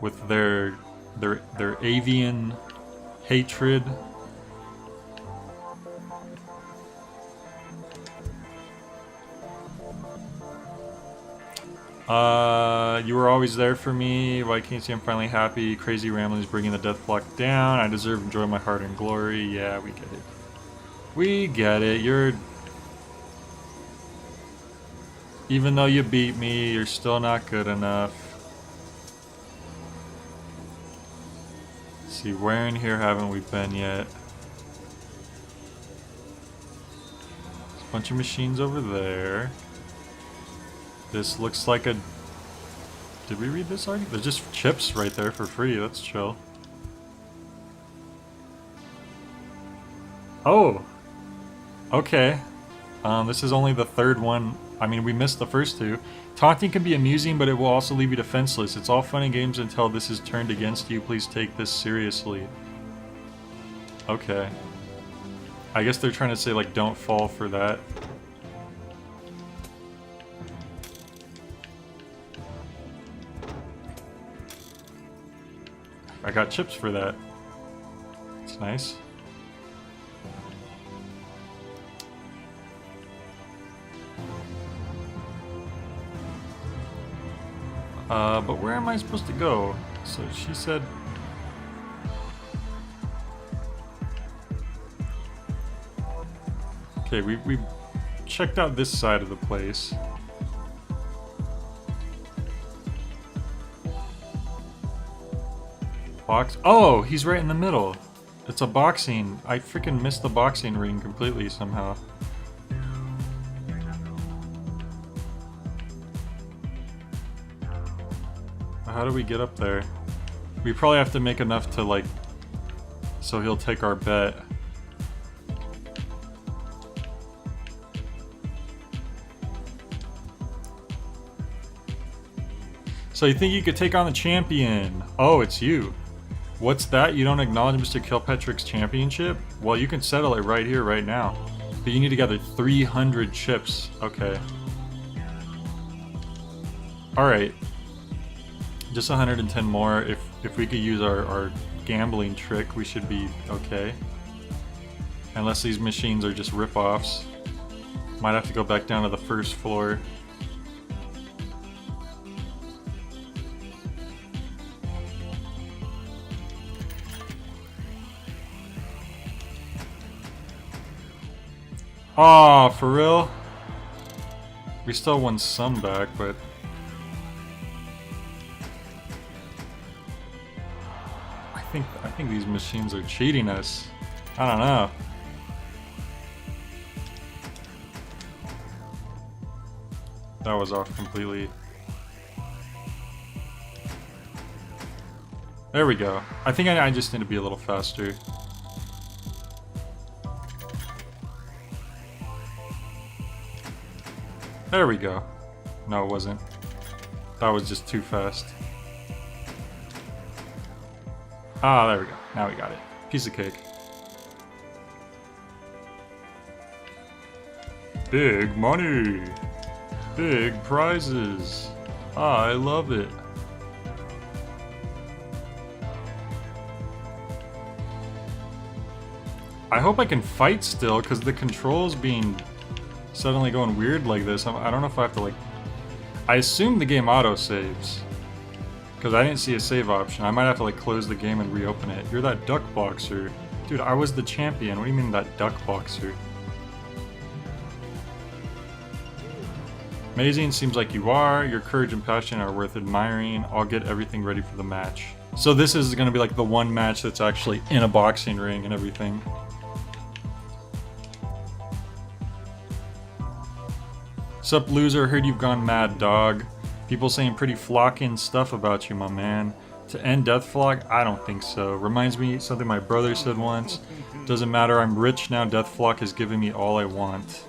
with their avian hatred. You were always there for me. Why can't you see I'm finally happy? Crazy ramblings bringing the death block down. I deserve to enjoy my heart and glory. Yeah, we get it. We get it. Even though you beat me, you're still not good enough. Let's see, where in here haven't we been yet? There's a bunch of machines over there. This looks like a... Did we read this already? There's just chips right there for free. That's chill. Oh! Okay. This is only the third one. I mean, we missed the first two. Taunting can be amusing, but it will also leave you defenseless. It's all fun and games until this is turned against you. Please take this seriously. Okay. I guess they're trying to say, like, don't fall for that. I got chips for that. It's nice. But where am I supposed to go? So she said... Okay, we checked out this side of the place. Box. Oh, he's right in the middle. It's a boxing. I freaking missed the boxing ring completely somehow. How do we get up there? We probably have to make enough to, like, so he'll take our bet. So you think you could take on the champion? Oh, it's you. What's that? You don't acknowledge Mr. Kilpatrick's championship? Well, you can settle it right here, right now. But you need to gather 300 chips. Okay. Alright. Just 110 more. If we could use our gambling trick, we should be okay. Unless these machines are just rip-offs. Might have to go back down to the first floor. Aw, for real? We still won some back, but... I think these machines are cheating us. I don't know. That was off completely. There we go. I think I just need to be a little faster. There we go. No, it wasn't. That was just too fast. Ah, there we go. Now we got it. Piece of cake. Big money! Big prizes! I love it. I hope I can fight still, because the controls being suddenly going weird like this. I don't know if I have to like... I assume the game auto-saves. Because I didn't see a save option. I might have to like close the game and reopen it. You're that duck boxer. Dude, I was the champion. What do you mean that duck boxer? Amazing, seems like you are. Your courage and passion are worth admiring. I'll get everything ready for the match. So this is going to be like the one match that's actually in a boxing ring and everything. Sup loser, heard you've gone mad, dog. People saying pretty flocking stuff about you, my man. To end Deathflock? I don't think so. Reminds me something my brother said once. Doesn't matter, I'm rich now, Deathflock has given me all I want.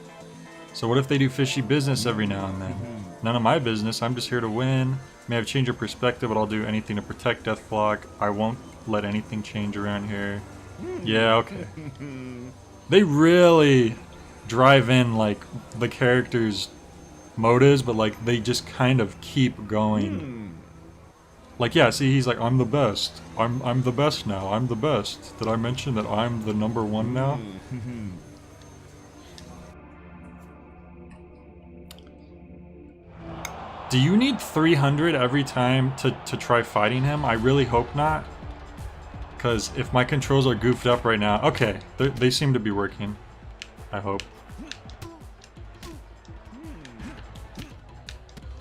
So what if they do fishy business every now and then? None of my business, I'm just here to win. May have changed your perspective, but I'll do anything to protect Deathflock. I won't let anything change around here. Yeah, okay. They really drive in like the characters' motives, but like they just kind of keep going. Like, yeah, see, he's like, I'm the best. I'm the best now. I'm the best. Did I mention that I'm the #1 now? Do you need 300 every time to try fighting him? I really hope not. Because if my controls are goofed up right now... Okay, they seem to be working. I hope.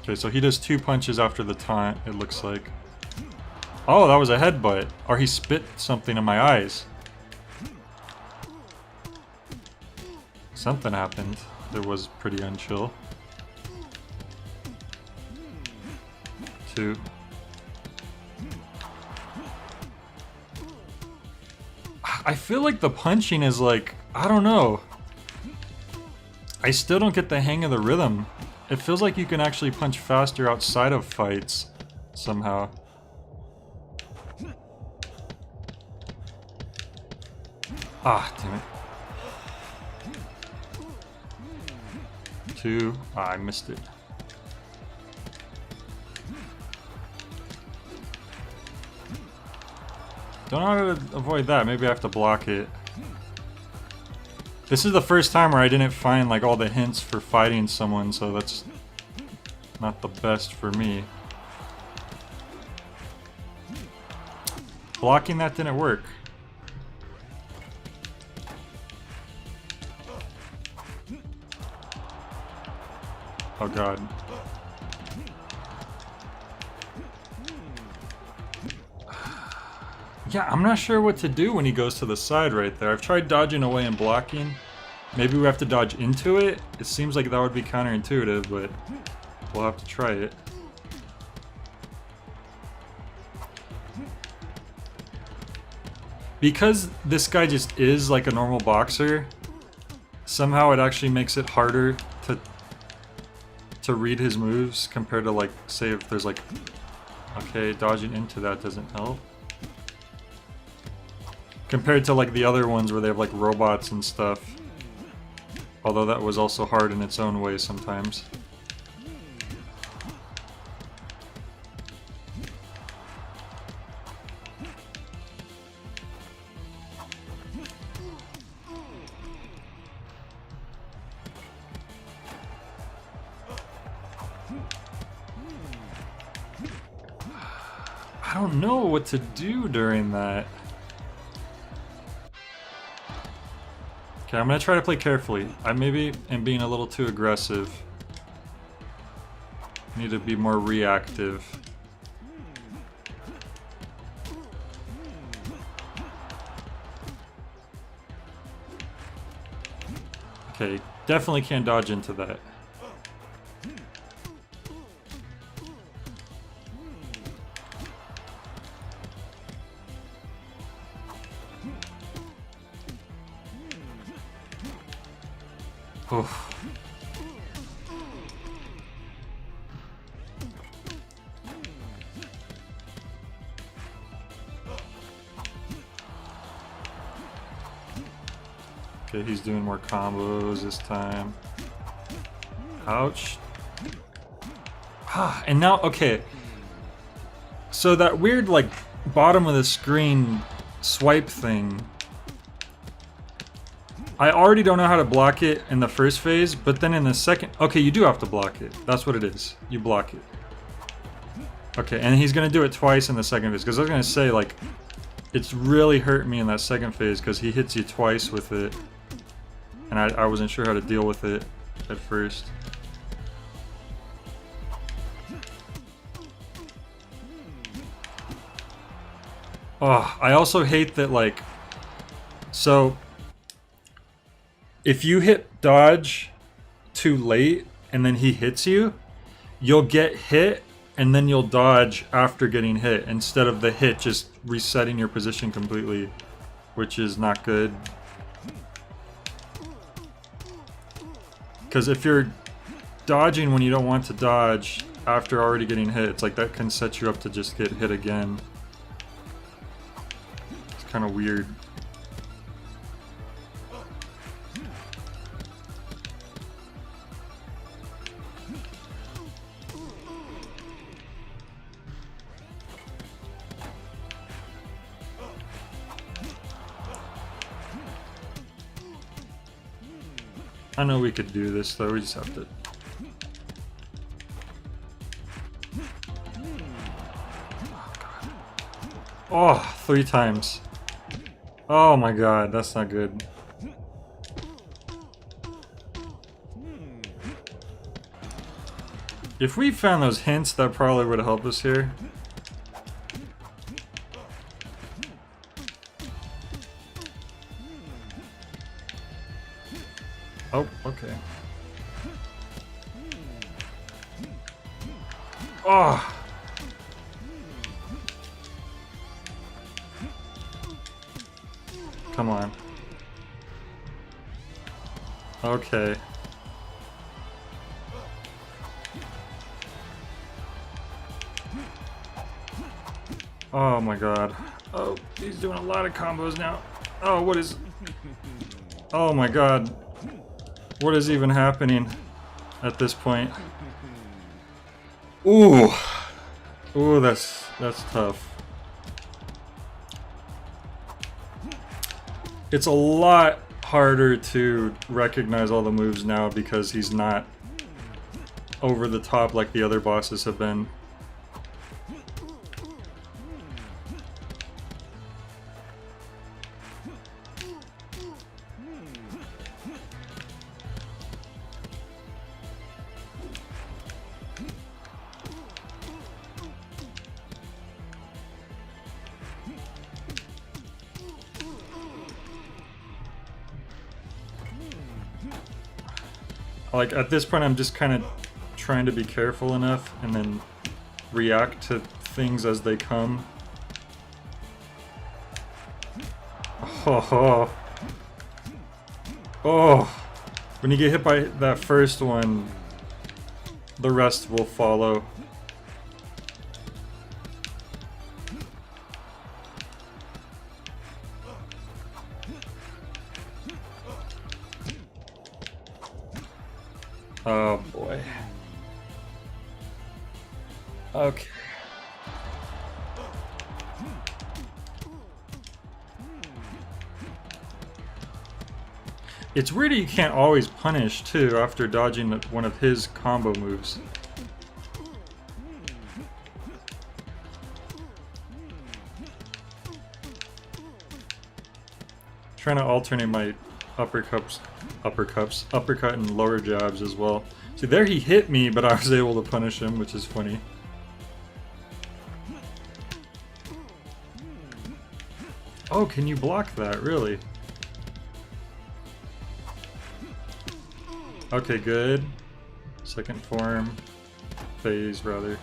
Okay, so he does 2 punches after the taunt, it looks like. Oh, that was a headbutt. Or he spit something in my eyes. Something happened that was pretty unchill. 2. I feel like the punching is like, I don't know. I still don't get the hang of the rhythm. It feels like you can actually punch faster outside of fights somehow. Ah, damn it. 2. Ah, I missed it. Don't know how to avoid that. Maybe I have to block it. This is the first time where I didn't find like all the hints for fighting someone, so that's not the best for me. Blocking that didn't work. Oh god. Yeah, I'm not sure what to do when he goes to the side right there. I've tried dodging away and blocking. Maybe we have to dodge into it? It seems like that would be counterintuitive, but we'll have to try it. Because this guy just is like a normal boxer, somehow it actually makes it harder to read his moves compared to like, say if there's like, okay, dodging into that doesn't help. Compared to like the other ones where they have like robots and stuff. Although that was also hard in its own way sometimes. I don't know what to do during that. Okay, I'm gonna try to play carefully. I maybe am being a little too aggressive. Need to be more reactive. Okay, definitely can't dodge into that. Oh. Okay, he's doing more combos this time. Ouch. Ah, and now, okay. So that weird, like, bottom of the screen swipe thing, I already don't know how to block it in the first phase, but then in the second... Okay, you do have to block it. That's what it is. You block it. Okay, and he's gonna do it twice in the second phase, because I was gonna say, like, it's really hurt me in that second phase, because he hits you twice with it, and I wasn't sure how to deal with it at first. Oh, I also hate that, like, so if you hit dodge too late and then he hits you, you'll get hit and then you'll dodge after getting hit instead of the hit just resetting your position completely, which is not good. Because if you're dodging when you don't want to dodge after already getting hit, it's like that can set you up to just get hit again. It's kind of weird. I know we could do this though, we just have to... Oh, 3 times. Oh my god, that's not good. If we found those hints, that probably would have helped us here. Oh, okay. Oh! Come on. Okay. Oh my god. Oh, he's doing a lot of combos now. Oh, what is... Oh my god. What is even happening at this point? Ooh. Ooh, that's tough. It's a lot harder to recognize all the moves now because he's not over the top like the other bosses have been. Like, at this point, I'm just kind of trying to be careful enough and then react to things as they come. Oh, oh. When you get hit by that first one, the rest will follow. Oh boy. Okay. It's weird you can't always punish too after dodging one of his combo moves. Trying to alternate my uppercut and lower jabs as well. See, there he hit me, but I was able to punish him, which is funny. Oh, can you block that? Really? Okay, good. Second form. Phase, rather.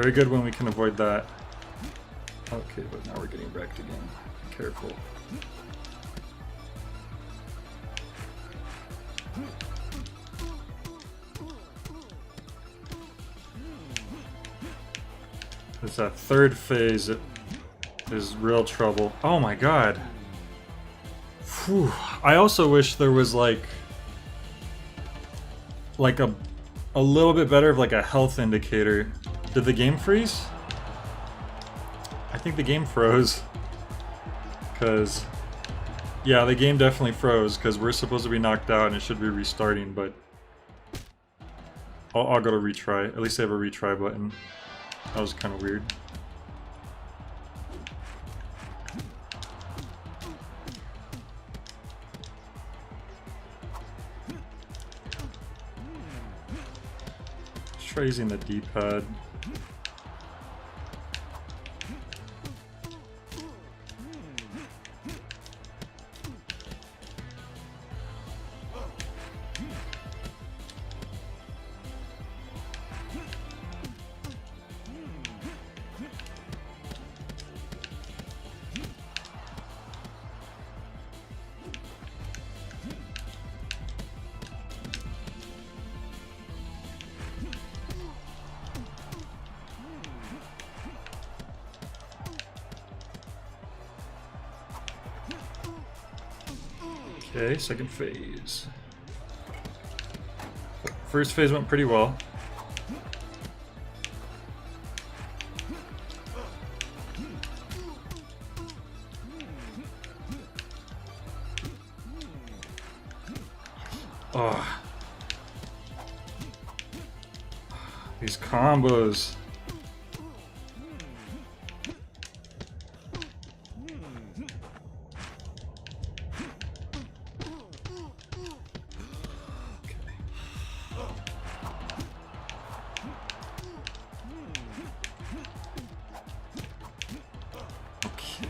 Very good when we can avoid that. Okay, but now we're getting wrecked again. Careful. It's that third phase that is real trouble. Oh my god. Whew. I also wish there was like a little bit better of like a health indicator. Did the game freeze? I think the game froze. Cause yeah, the game definitely froze because we're supposed to be knocked out and it should be restarting, but I'll go to retry. At least I have a retry button. That was kind of weird. Let's try using the D-pad. Okay, second phase. First phase went pretty well. Oh. These combos.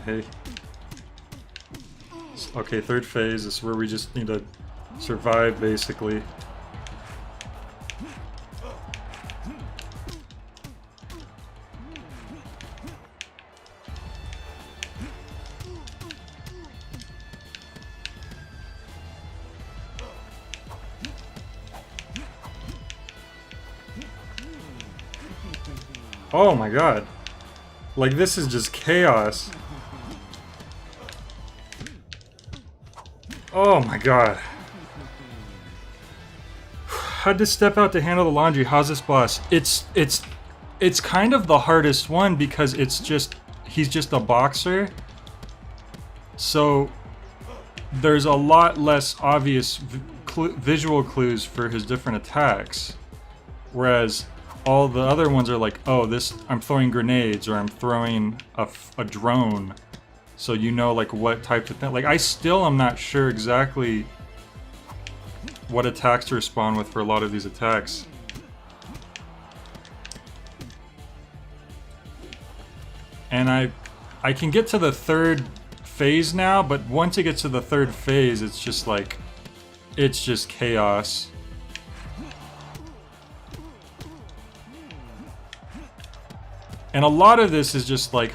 Okay. Okay, third phase is where we just need to survive, basically. Oh my god. Like, this is just chaos. Oh my god. Had to step out to handle the laundry. How's this boss? It's kind of the hardest one because it's just he's just a boxer. So there's a lot less obvious visual clues for his different attacks. Whereas all the other ones are like, oh, this I'm throwing grenades or I'm throwing a drone. So you know, like, what type of thing. Like, I still am not sure exactly what attacks to respond with for a lot of these attacks. And I can get to the third phase now, but once it gets to the third phase, it's just like, it's just chaos. And a lot of this is just like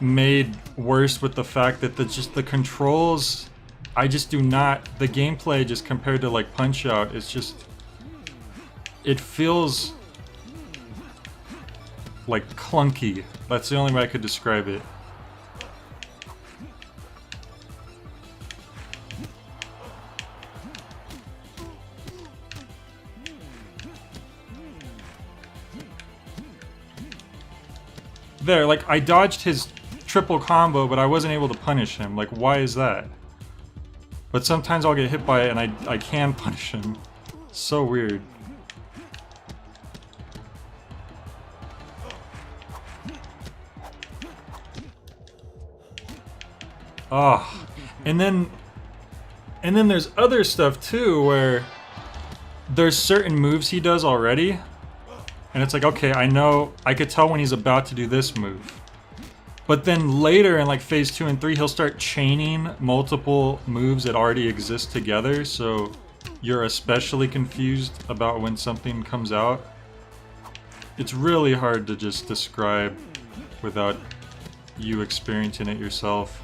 made worse with the fact that the controls, I just do not, the gameplay just compared to like Punch-Out, it's just, it feels like clunky. That's the only way I could describe it. There, like, I dodged his triple combo, but I wasn't able to punish him. Like, why is that? But sometimes I'll get hit by it and I can punish him. So weird. Ah, and then there's other stuff too where there's certain moves he does already. And it's like, okay, I know, I could tell when he's about to do this move. But then later in like phase 2 and 3, he'll start chaining multiple moves that already exist together, so you're especially confused about when something comes out. it's really hard to just describe without you experiencing it yourself.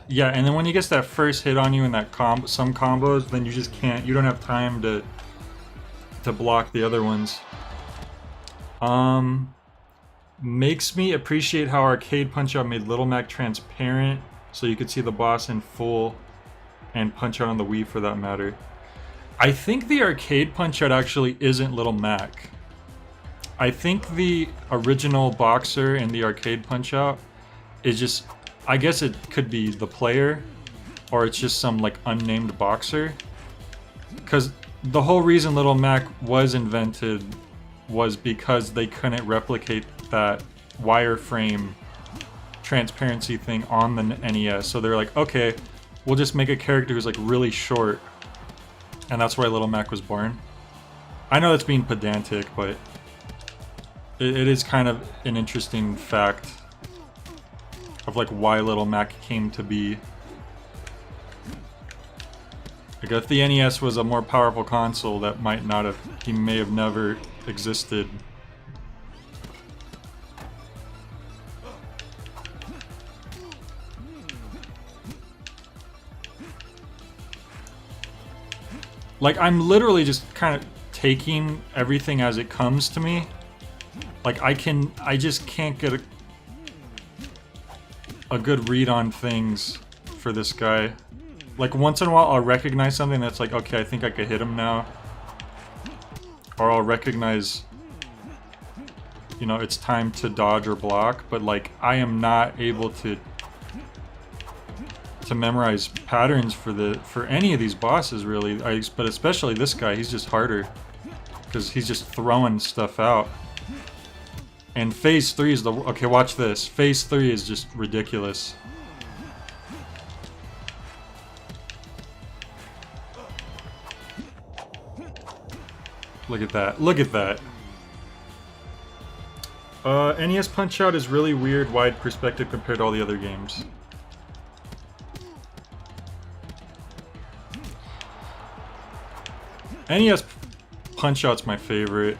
Yeah, and then when he gets that first hit on you in that some combos, then you just can't. You don't have time to block the other ones. Makes me appreciate how Arcade Punch-Out made Little Mac transparent, so you could see the boss in full, and Punch-Out on the Wii for that matter. I think the Arcade Punch-Out actually isn't Little Mac. I think the original Boxer and the Arcade Punch-Out is just... I guess it could be the player, or it's just some like unnamed boxer. Because the whole reason Little Mac was invented was because they couldn't replicate that wireframe transparency thing on the NES. So they're like, okay, we'll just make a character who's like really short. And that's why Little Mac was born. I know that's being pedantic, but it is kind of an interesting fact of like why Little Mac came to be. Like if the NES was a more powerful console, that might not have, he may have never existed. Like I'm literally just kind of taking everything as it comes to me. Like I just can't get a good read on things for this guy. Like once in a while I'll recognize something that's like, okay, I think I could hit him now. Or I'll recognize, you know, it's time to dodge or block, but like I am not able to memorize patterns for any of these bosses really. But especially this guy, he's just harder because he's just throwing stuff out. And phase 3 is the... Okay, watch this. Phase 3 is just ridiculous. Look at that. Look at that. NES Punch-Out is really weird, wide perspective compared to all the other games. NES Punch-Out's my favorite.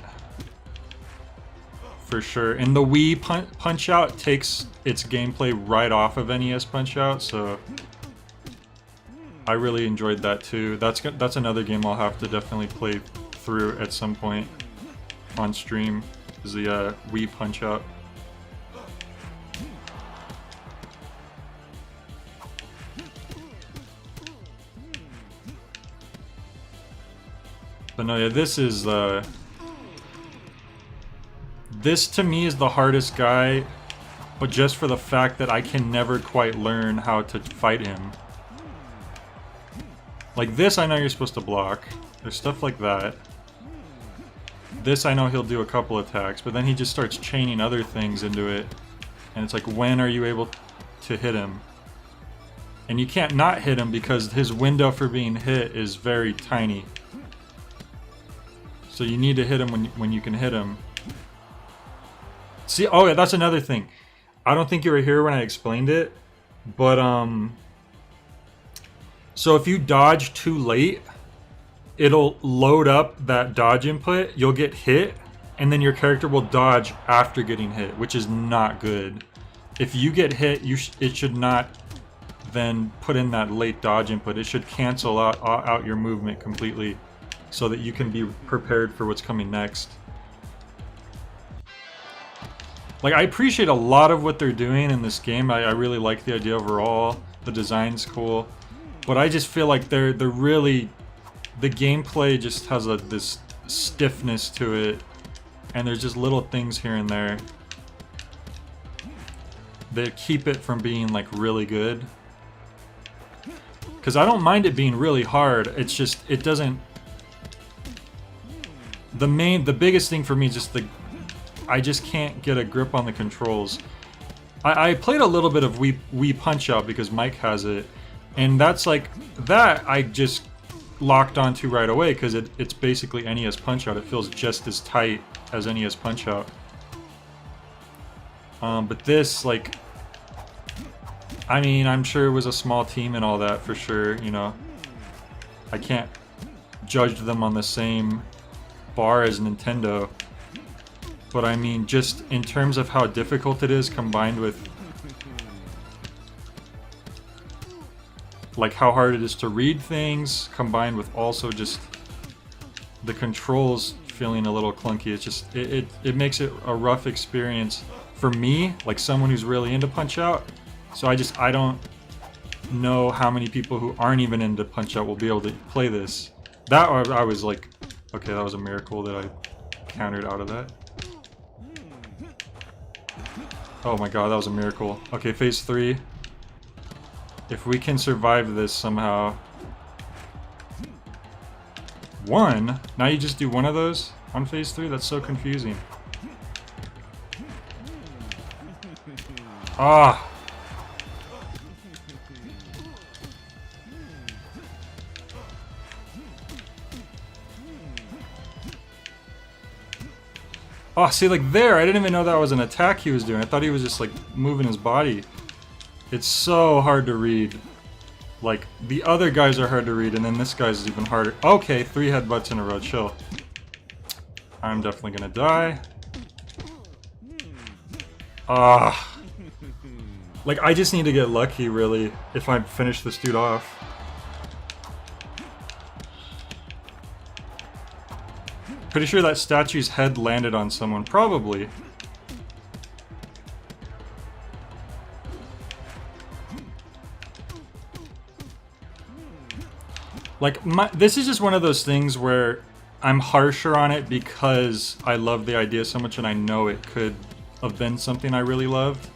For sure. And the Wii Punch-Out takes its gameplay right off of NES Punch-Out, so I really enjoyed that too. That's another game I'll have to definitely play through at some point on stream, is the Wii Punch-Out. But no, yeah, this is this to me is the hardest guy, but just for the fact that I can never quite learn how to fight him. Like this, I know you're supposed to block. There's stuff like that. This, I know he'll do a couple attacks, but then he just starts chaining other things into it. And it's like, when are you able to hit him? And you can't not hit him because his window for being hit is very tiny. So you need to hit him when you can hit him. See, oh yeah, that's another thing. I don't think you were here when I explained it, but so if you dodge too late, it'll load up that dodge input, you'll get hit, and then your character will dodge after getting hit, which is not good. If you get hit, it should not then put in that late dodge input. It should cancel out your movement completely so that you can be prepared for what's coming next. Like, I appreciate a lot of what they're doing in this game. I really like the idea overall. The design's cool. But I just feel like they're really... The gameplay just has this stiffness to it. And there's just little things here and there that keep it from being, like, really good. Because I don't mind it being really hard. It's just, it doesn't... The biggest thing for me is just I just can't get a grip on the controls. I played a little bit of Wii Punch Out because Mike has it, and that's like, that I just locked onto right away because it's basically NES Punch Out. It feels just as tight as NES Punch Out. But this, like, I mean, I'm sure it was a small team and all that for sure, you know. I can't judge them on the same bar as Nintendo. But I mean, just in terms of how difficult it is combined with like how hard it is to read things, combined with also just the controls feeling a little clunky. It's just, it makes it a rough experience for me, like someone who's really into Punch Out. So I don't know how many people who aren't even into Punch Out will be able to play this. That I was like, okay, that was a miracle that I countered out of that. Oh my god, that was a miracle. Okay, phase 3. If we can survive this somehow. 1? Now you just do one of those on phase 3? That's so confusing. Ah! Oh, see, like there, I didn't even know that was an attack he was doing. I thought he was just like moving his body. It's so hard to read. Like, the other guys are hard to read, and then this guy's even harder. Okay, 3 headbutts in a row, chill. I'm definitely gonna die. Ah. Like, I just need to get lucky, really, if I finish this dude off. Pretty sure that statue's head landed on someone. Probably. Like, this is just one of those things where I'm harsher on it because I love the idea so much and I know it could have been something I really loved.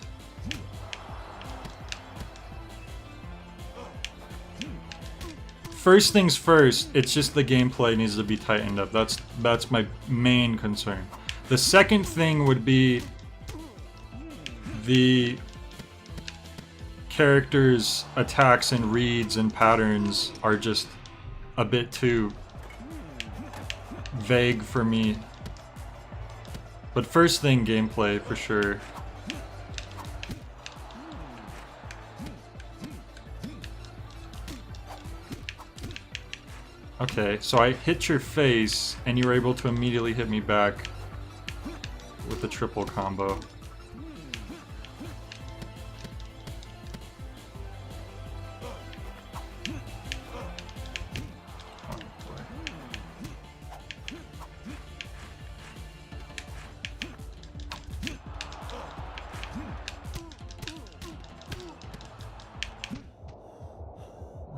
First things first, it's just the gameplay needs to be tightened up. That's my main concern. The second thing would be the characters' attacks and reads and patterns are just a bit too vague for me. But first thing, gameplay for sure. Okay, so I hit your face, and you were able to immediately hit me back with the triple combo.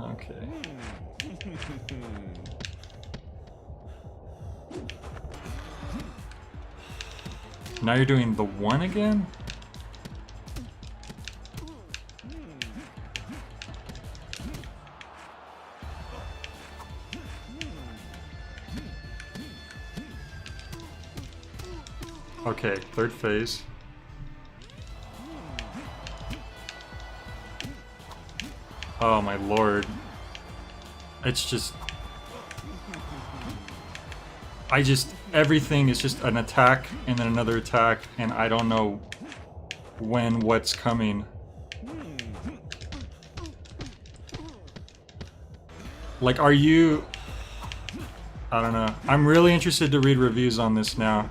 Okay. Now you're doing the 1 again? Okay, third phase. Oh my lord. It's just... everything is just an attack and then another attack, and I don't know when what's coming. Like, are you... I don't know. I'm really interested to read reviews on this now.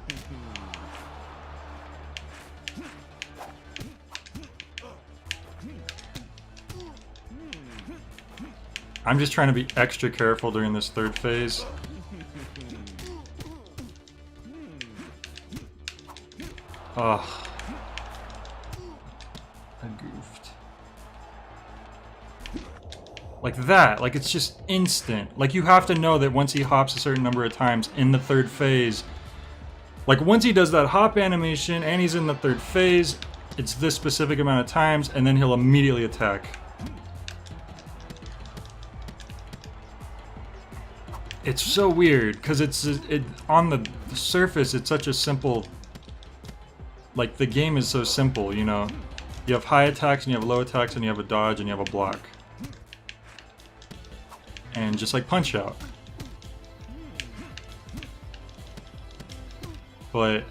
I'm just trying to be extra careful during this third phase. Ugh. I goofed. Like that. Like, it's just instant. Like, you have to know that once he hops a certain number of times in the third phase, like, once he does that hop animation and he's in the third phase, it's this specific amount of times, and then he'll immediately attack. It's so weird, because on the surface, it's such a simple Like, the game is so simple, you know? You have high attacks, and you have low attacks, and you have a dodge, and you have a block. And just like Punch Out. But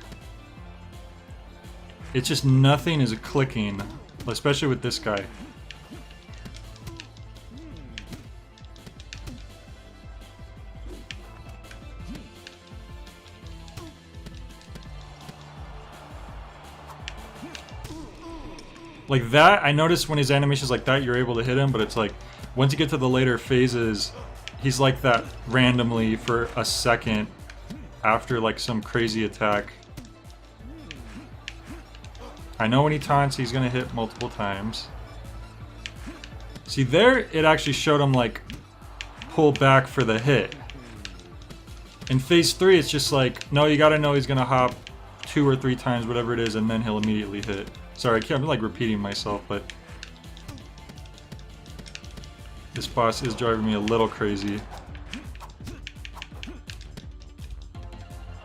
it's just nothing is clicking, especially with this guy. Like that, I noticed when his animation's like that, you're able to hit him, but it's like, once you get to the later phases, he's like that randomly for a second after like some crazy attack. I know when he taunts, he's gonna hit multiple times. See there, it actually showed him like pull back for the hit. In phase 3, it's just like, no, you gotta know he's gonna hop 2 or 3 times, whatever it is, and then he'll immediately hit. Sorry, I'm like repeating myself, but this boss is driving me a little crazy.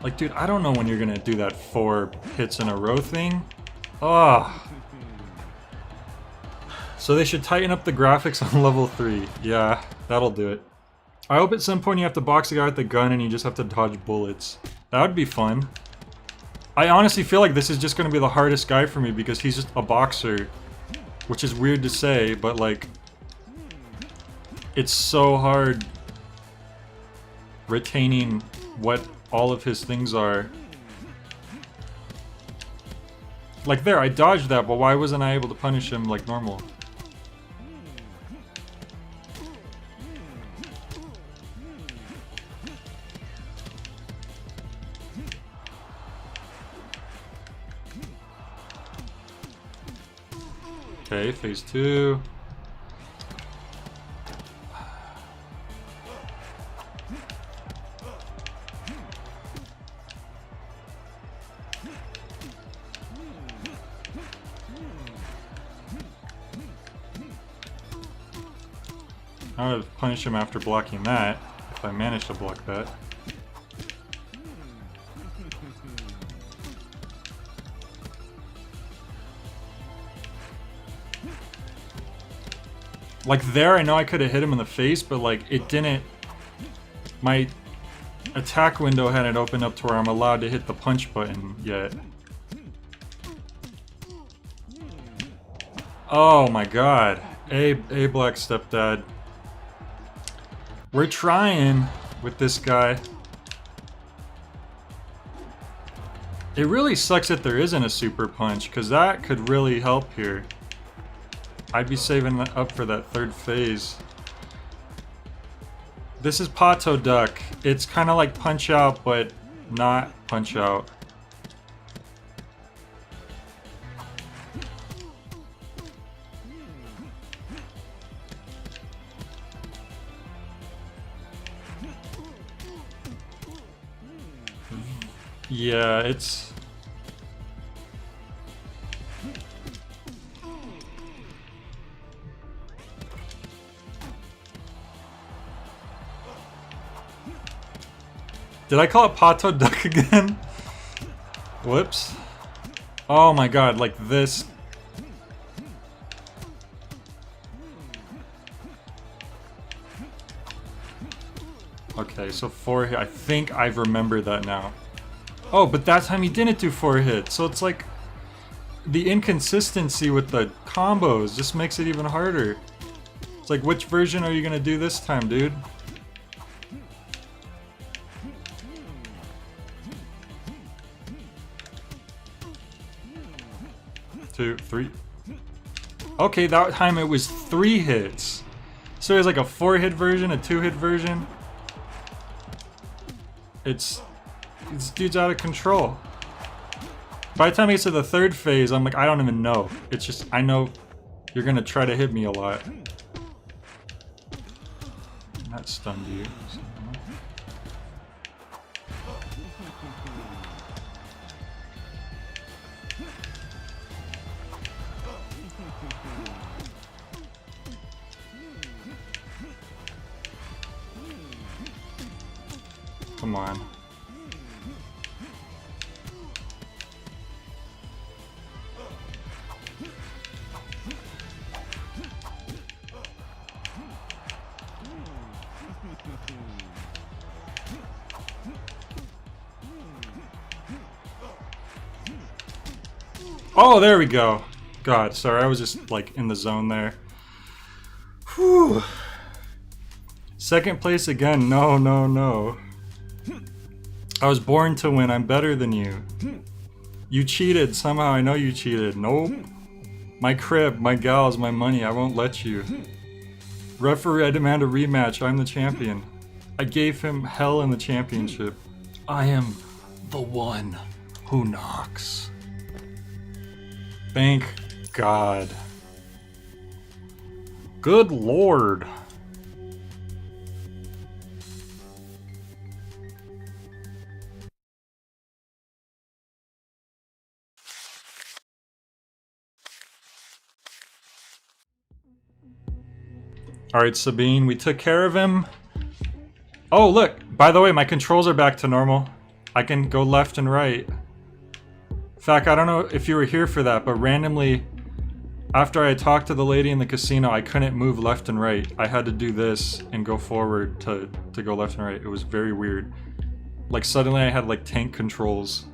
Like, dude, I don't know when you're gonna do that 4 hits in a row thing. Ugh. So they should tighten up the graphics on level 3. Yeah, that'll do it. I hope at some point you have to box a guy with the gun and you just have to dodge bullets. That would be fun. I honestly feel like this is just going to be the hardest guy for me because he's just a boxer. Which is weird to say, but like... it's so hard retaining what all of his things are. Like there, I dodged that, but why wasn't I able to punish him like normal? Okay, phase 2. I would punish him after blocking that, if I manage to block that. Like there, I know I could have hit him in the face, but like it didn't... my attack window hadn't opened up to where I'm allowed to hit the punch button yet. Oh my god. A Black Stepdad. We're trying with this guy. It really sucks that there isn't a super punch, because that could really help here. I'd be saving that up for that 3rd phase. This is Pato Duck. It's kind of like Punch Out, but not Punch Out. Yeah, it's... Did I call it Pato Duck again? Whoops. Oh my god, like this. Okay, so 4 hits. I think I've remembered that now. Oh, but that time he didn't do 4 hits, so it's like... the inconsistency with the combos just makes it even harder. It's like, which version are you gonna do this time, dude? Two, 3. Okay, that time it was 3 hits. So there's like a 4-hit version, a 2-hit version. This dude's out of control. By the time he gets to the 3rd phase, I'm like, I don't even know. It's just, I know you're gonna try to hit me a lot. That stunned you. Come on. Oh, there we go. God, sorry, I was just like in the zone there. Whew. Second place again. No, no, no. I was born to win. I'm better than you. You cheated. Somehow I know you cheated. Nope. My crib, my gals, my money. I won't let you. Referee, I demand a rematch. I'm the champion. I gave him hell in the championship. I am the one who knocks. Thank God. Good Lord. Alright, Sabine, we took care of him. Oh, look! By the way, my controls are back to normal. I can go left and right. In fact, I don't know if you were here for that, but randomly, after I talked to the lady in the casino, I couldn't move left and right. I had to do this and go forward to go left and right. It was very weird. Like, suddenly I had, like, tank controls.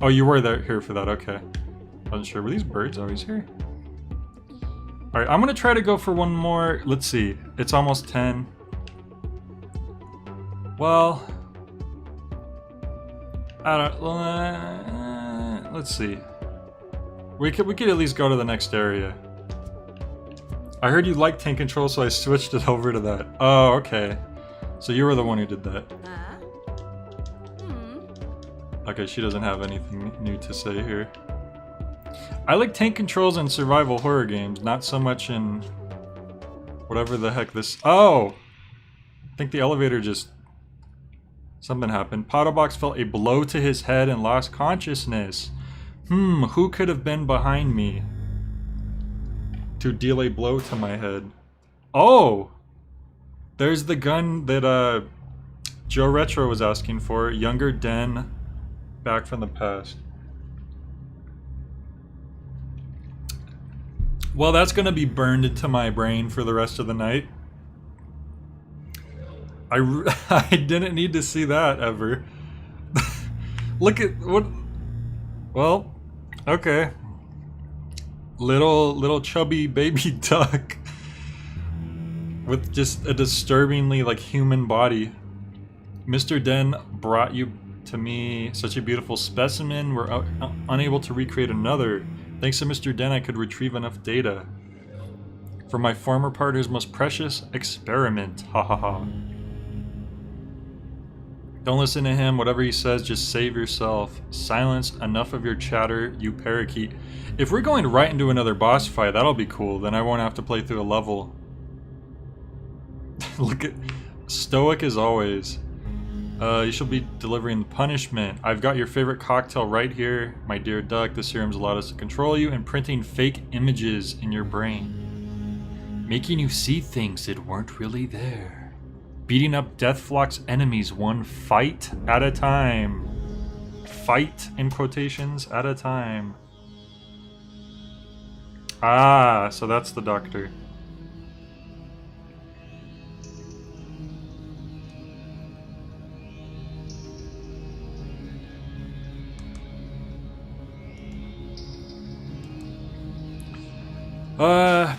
Oh, you were here for that, okay. I wasn't sure. Were these birds always here? Alright, I'm gonna try to go for one more. Let's see. It's almost 10. Well, I don't. Let's see. We could at least go to the next area. I heard you liked tank control, so I switched it over to that. Oh, okay. So you were the one who did that. Okay, she doesn't have anything new to say here. I like tank controls in survival horror games, not so much in whatever the heck this. Oh, I think the elevator just. Something happened. Pato Box felt a blow to his head and lost consciousness. Who could have been behind me to deal a blow to my head? Oh! There's the gun that Joe Retro was asking for. Younger Den, back from the past. Well, that's gonna be burned into my brain for the rest of the night. I didn't need to see that ever. Look at what. Well, okay. Little chubby baby duck with just a disturbingly like human body. Mr. Den brought you to me such a beautiful specimen. We're unable to recreate another. Thanks to Mr. Den, I could retrieve enough data for my former partner's most precious experiment. Ha ha ha. Don't listen to him. Whatever he says, just save yourself. Silence. Enough of your chatter, you parakeet. If we're going right into another boss fight, that'll be cool. Then I won't have to play through a level. Look at... Stoic as always. You shall be delivering the punishment. I've got your favorite cocktail right here. My dear duck, the serum's allowed us to control you and printing fake images in your brain. Making you see things that weren't really there. Beating up Deathflock's enemies one fight at a time. Fight, in quotations, at a time. Ah, so that's the doctor.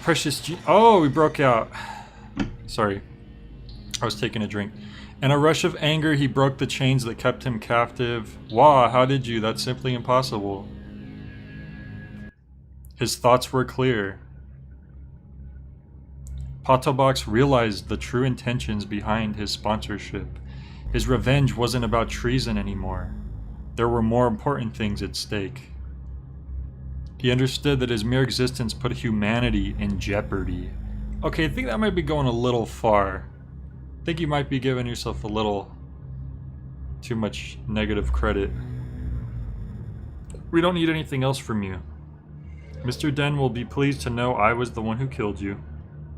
Precious G. Oh, we broke out. Sorry. I was taking a drink. In a rush of anger, he broke the chains that kept him captive. Wah, how did you? That's simply impossible. His thoughts were clear. Pato Box realized the true intentions behind his sponsorship. His revenge wasn't about treason anymore. There were more important things at stake. He understood that his mere existence put humanity in jeopardy. Okay, I think that might be going a little far. I think you might be giving yourself a little too much negative credit. We don't need anything else from you. Mr. Den will be pleased to know I was the one who killed you.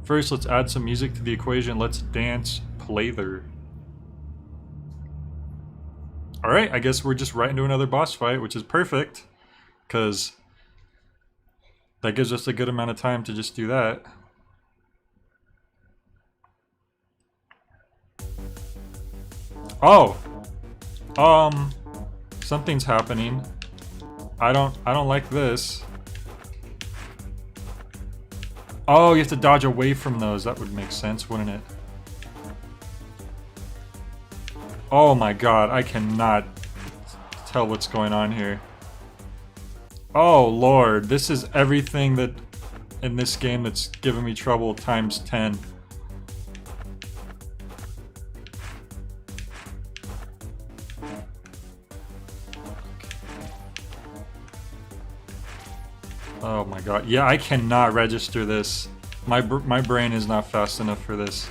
First, let's add some music to the equation. Let's dance Playther. Alright, I guess we're just right into another boss fight, which is perfect. Because that gives us a good amount of time to just do that. Oh! Something's happening. I don't like this. Oh, you have to dodge away from those. That would make sense, wouldn't it? Oh my god, I cannot tell what's going on here. Oh lord, this is everything that in this game that's giving me trouble times 10. Oh my god. Yeah, I cannot register this. My brain is not fast enough for this.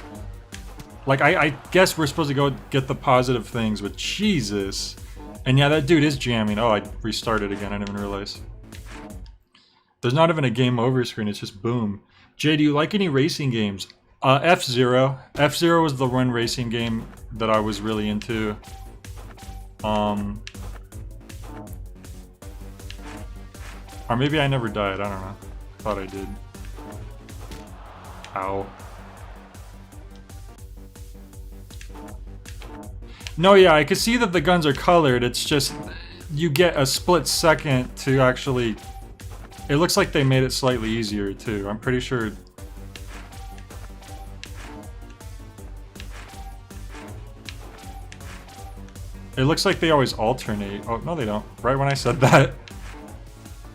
Like, I guess we're supposed to go get the positive things, but Jesus. And yeah, that dude is jamming. Oh, I restarted again. I didn't even realize. There's not even a game over screen. It's just boom. Jay, do you like any racing games? F-Zero. F-Zero was the one racing game that I was really into. Or maybe I never died, I don't know. I thought I did. Ow. No, yeah, I could see that the guns are colored, it's just... You get a split second to actually... It looks like they made it slightly easier, too. I'm pretty sure... It looks like they always alternate. Oh, no they don't. Right when I said that.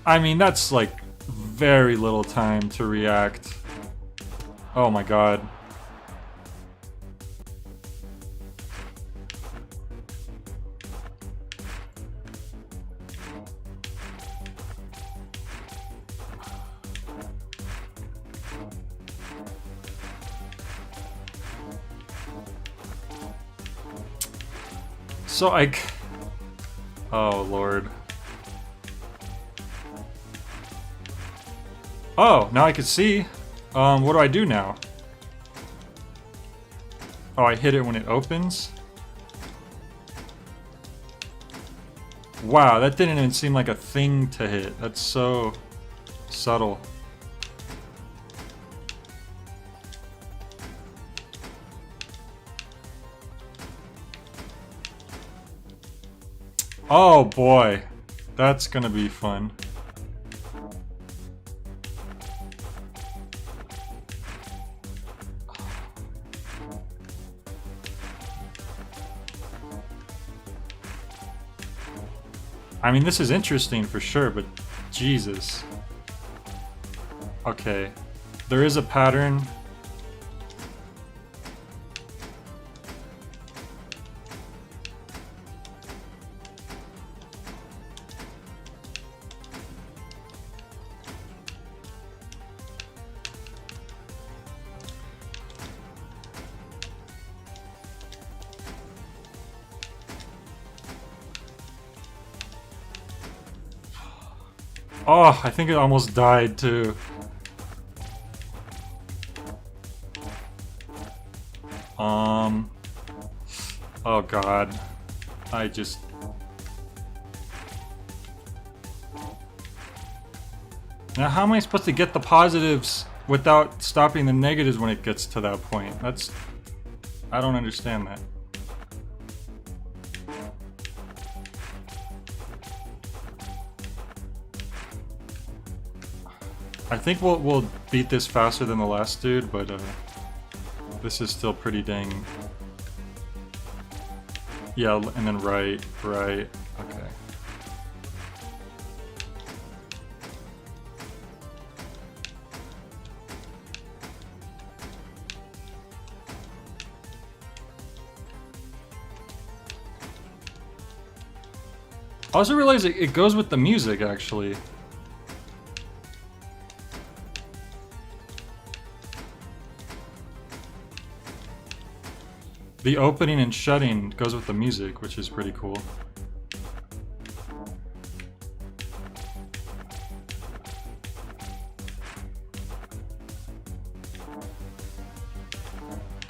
I mean, that's like very little time to react. Oh my god. So oh lord. Oh, now I can see. What do I do now? Oh, I hit it when it opens? Wow, that didn't even seem like a thing to hit. That's so subtle. Oh boy, that's gonna be fun. I mean, this is interesting for sure, but Jesus. Okay, there is a pattern. Oh, I think it almost died too. Oh god. I just... Now how am I supposed to get the positives without stopping the negatives when it gets to that point? That's... I don't understand that. I think we'll beat this faster than the last dude, but this is still pretty dang... Yeah, and then right, okay. I also realized it goes with the music, actually. The opening and shutting goes with the music, which is pretty cool.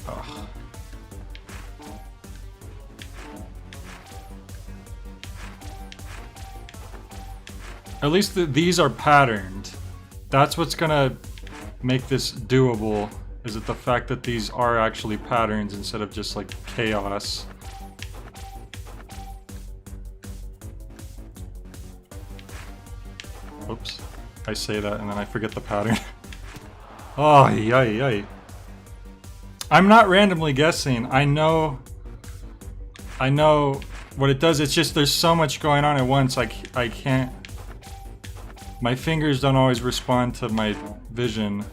Ugh. At least these are patterned. That's what's gonna make this doable. Is it the fact that these are actually patterns instead of just like chaos? Oops. I say that and then I forget the pattern. Oh, yay. I'm not randomly guessing. I know what it does. It's just there's so much going on at once. I can't. My fingers don't always respond to my vision.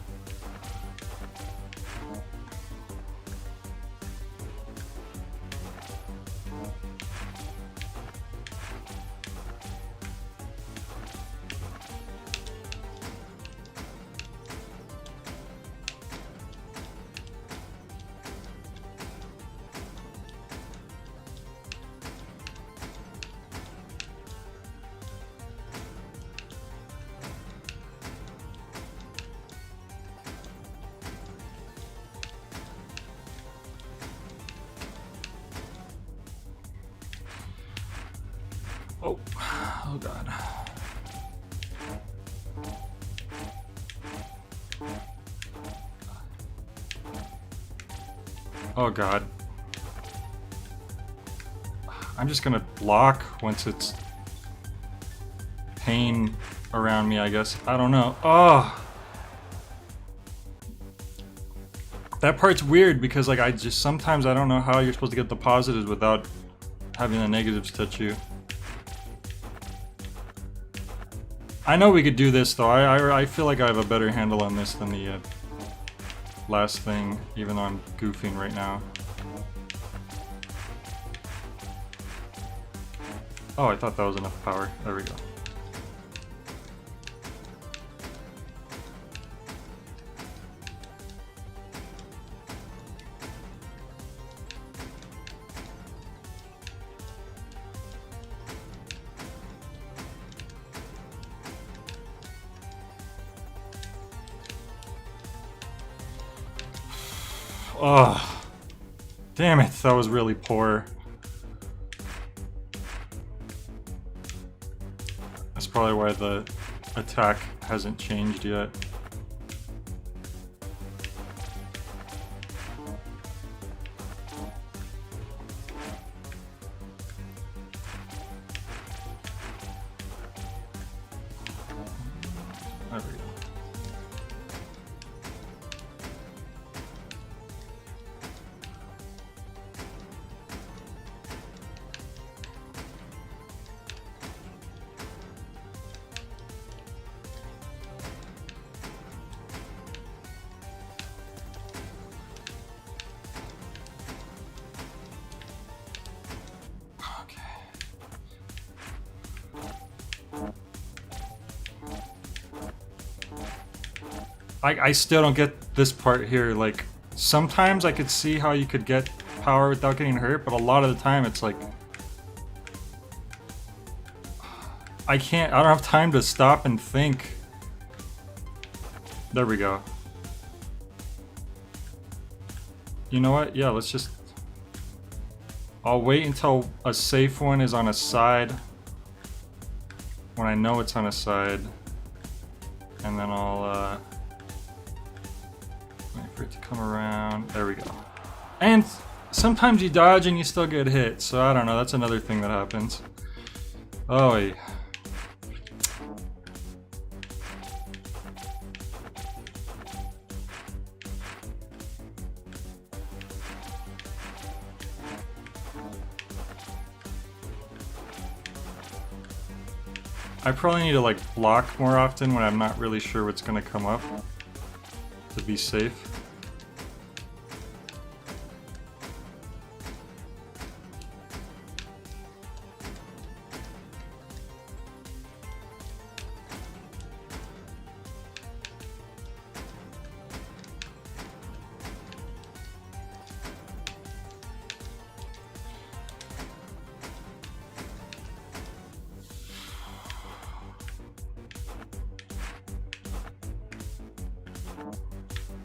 Oh god. Oh god. I'm just gonna block once it's pain around me, I guess. I don't know. Oh! That part's weird because like sometimes I don't know how you're supposed to get the positives without having the negatives touch you. I know we could do this though. I feel like I have a better handle on this than the last thing, even though I'm goofing right now. Oh, I thought that was enough power. There we go. Oh, damn it, that was really poor. That's probably why the attack hasn't changed yet. There we go. I still don't get this part here. Like, sometimes I could see how you could get power without getting hurt, but a lot of the time it's like... I don't have time to stop and think. There we go. You know what? Yeah, let's just... I'll wait until a safe one is on a side. When I know it's on a side. And then I'll, wait for it to come around. There we go. And sometimes you dodge and you still get hit, so I don't know, that's another thing that happens. Oh, yeah. I probably need to like block more often when I'm not really sure what's gonna come up to be safe.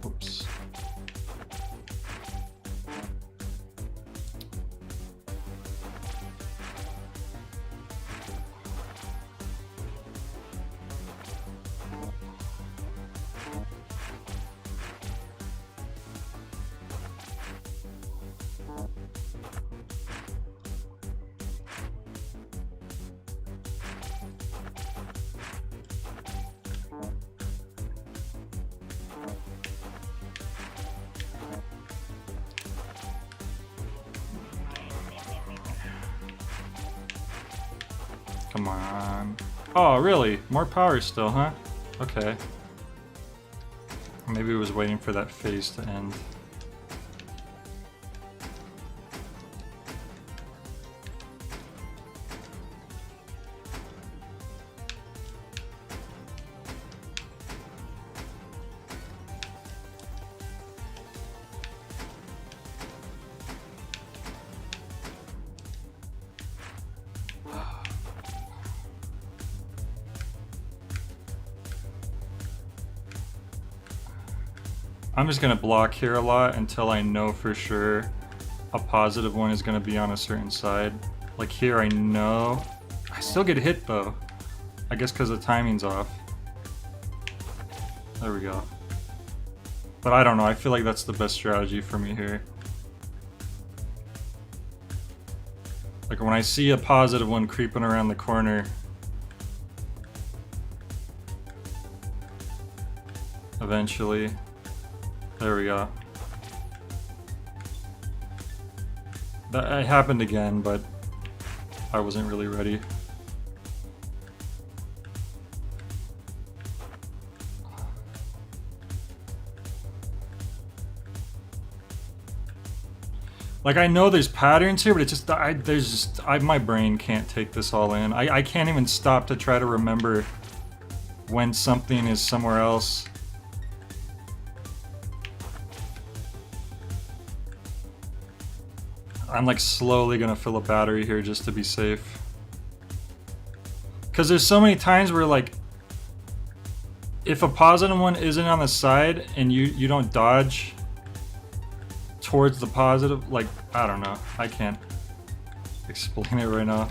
Oops. Come on. Oh, really? More power still, huh? Okay. Maybe it was waiting for that phase to end. I'm just gonna block here a lot until I know for sure a positive one is gonna be on a certain side. Like here I know. I still get hit though. I guess because the timing's off. There we go. But I don't know, I feel like that's the best strategy for me here. Like when I see a positive one creeping around the corner, eventually. There we go. That happened again, but I wasn't really ready. Like I know there's patterns here, but it's just my brain can't take this all in. I can't even stop to try to remember when something is somewhere else. I'm like slowly gonna fill a battery here just to be safe. Cause there's so many times where like, if a positive one isn't on the side and you don't dodge towards the positive, like, I don't know. I can't explain it right now.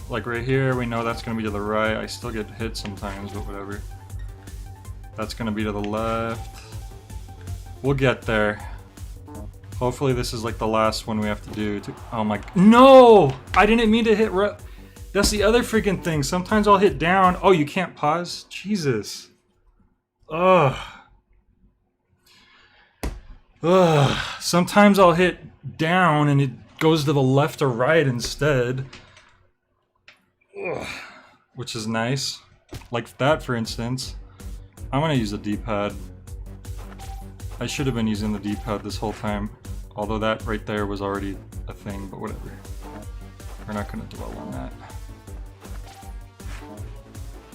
Like right here, we know that's gonna be to the right. I still get hit sometimes, but whatever. That's gonna be to the left. We'll get there. Hopefully this is like the last one we have to do. Oh my, no! I didn't mean to hit right. That's the other freaking thing. Sometimes I'll hit down. Oh, you can't pause? Jesus. Ugh. Ugh. Sometimes I'll hit down and it goes to the left or right instead. Ugh. Which is nice. Like that, for instance. I'm gonna use the D-pad. I should have been using the D-pad this whole time. Although that right there was already a thing, but whatever. We're not gonna dwell on that.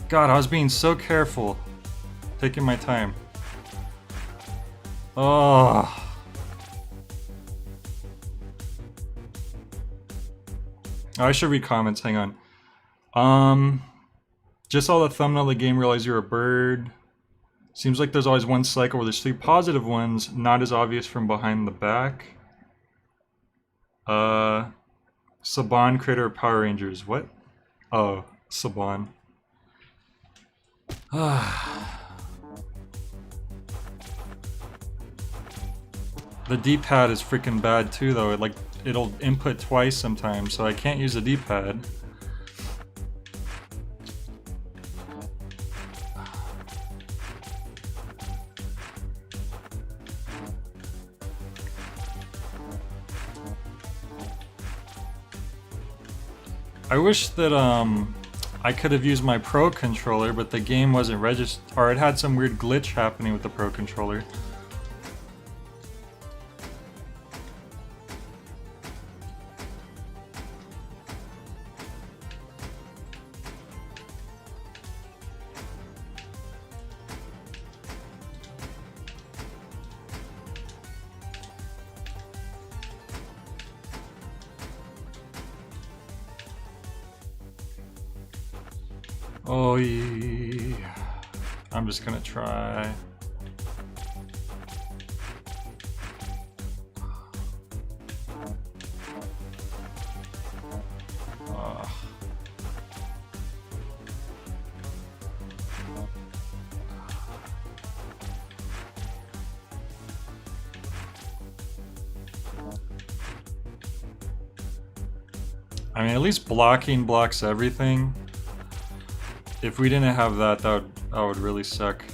God, I was being so careful. Taking my time. Oh. I should read comments, hang on. Just saw the thumbnail of the game, realized you're a bird. Seems like there's always one cycle where there's 3 positive ones, not as obvious from behind the back. Saban, creator of Power Rangers, what? Oh, Saban. The D-pad is freaking bad too though, it'll input twice sometimes, so I can't use the D-pad. I wish that I could have used my Pro controller, but the game wasn't registered, or it had some weird glitch happening with the Pro controller. Oh, yeah. I'm just gonna try. I mean, at least blocking blocks everything. If we didn't have that, that would really suck.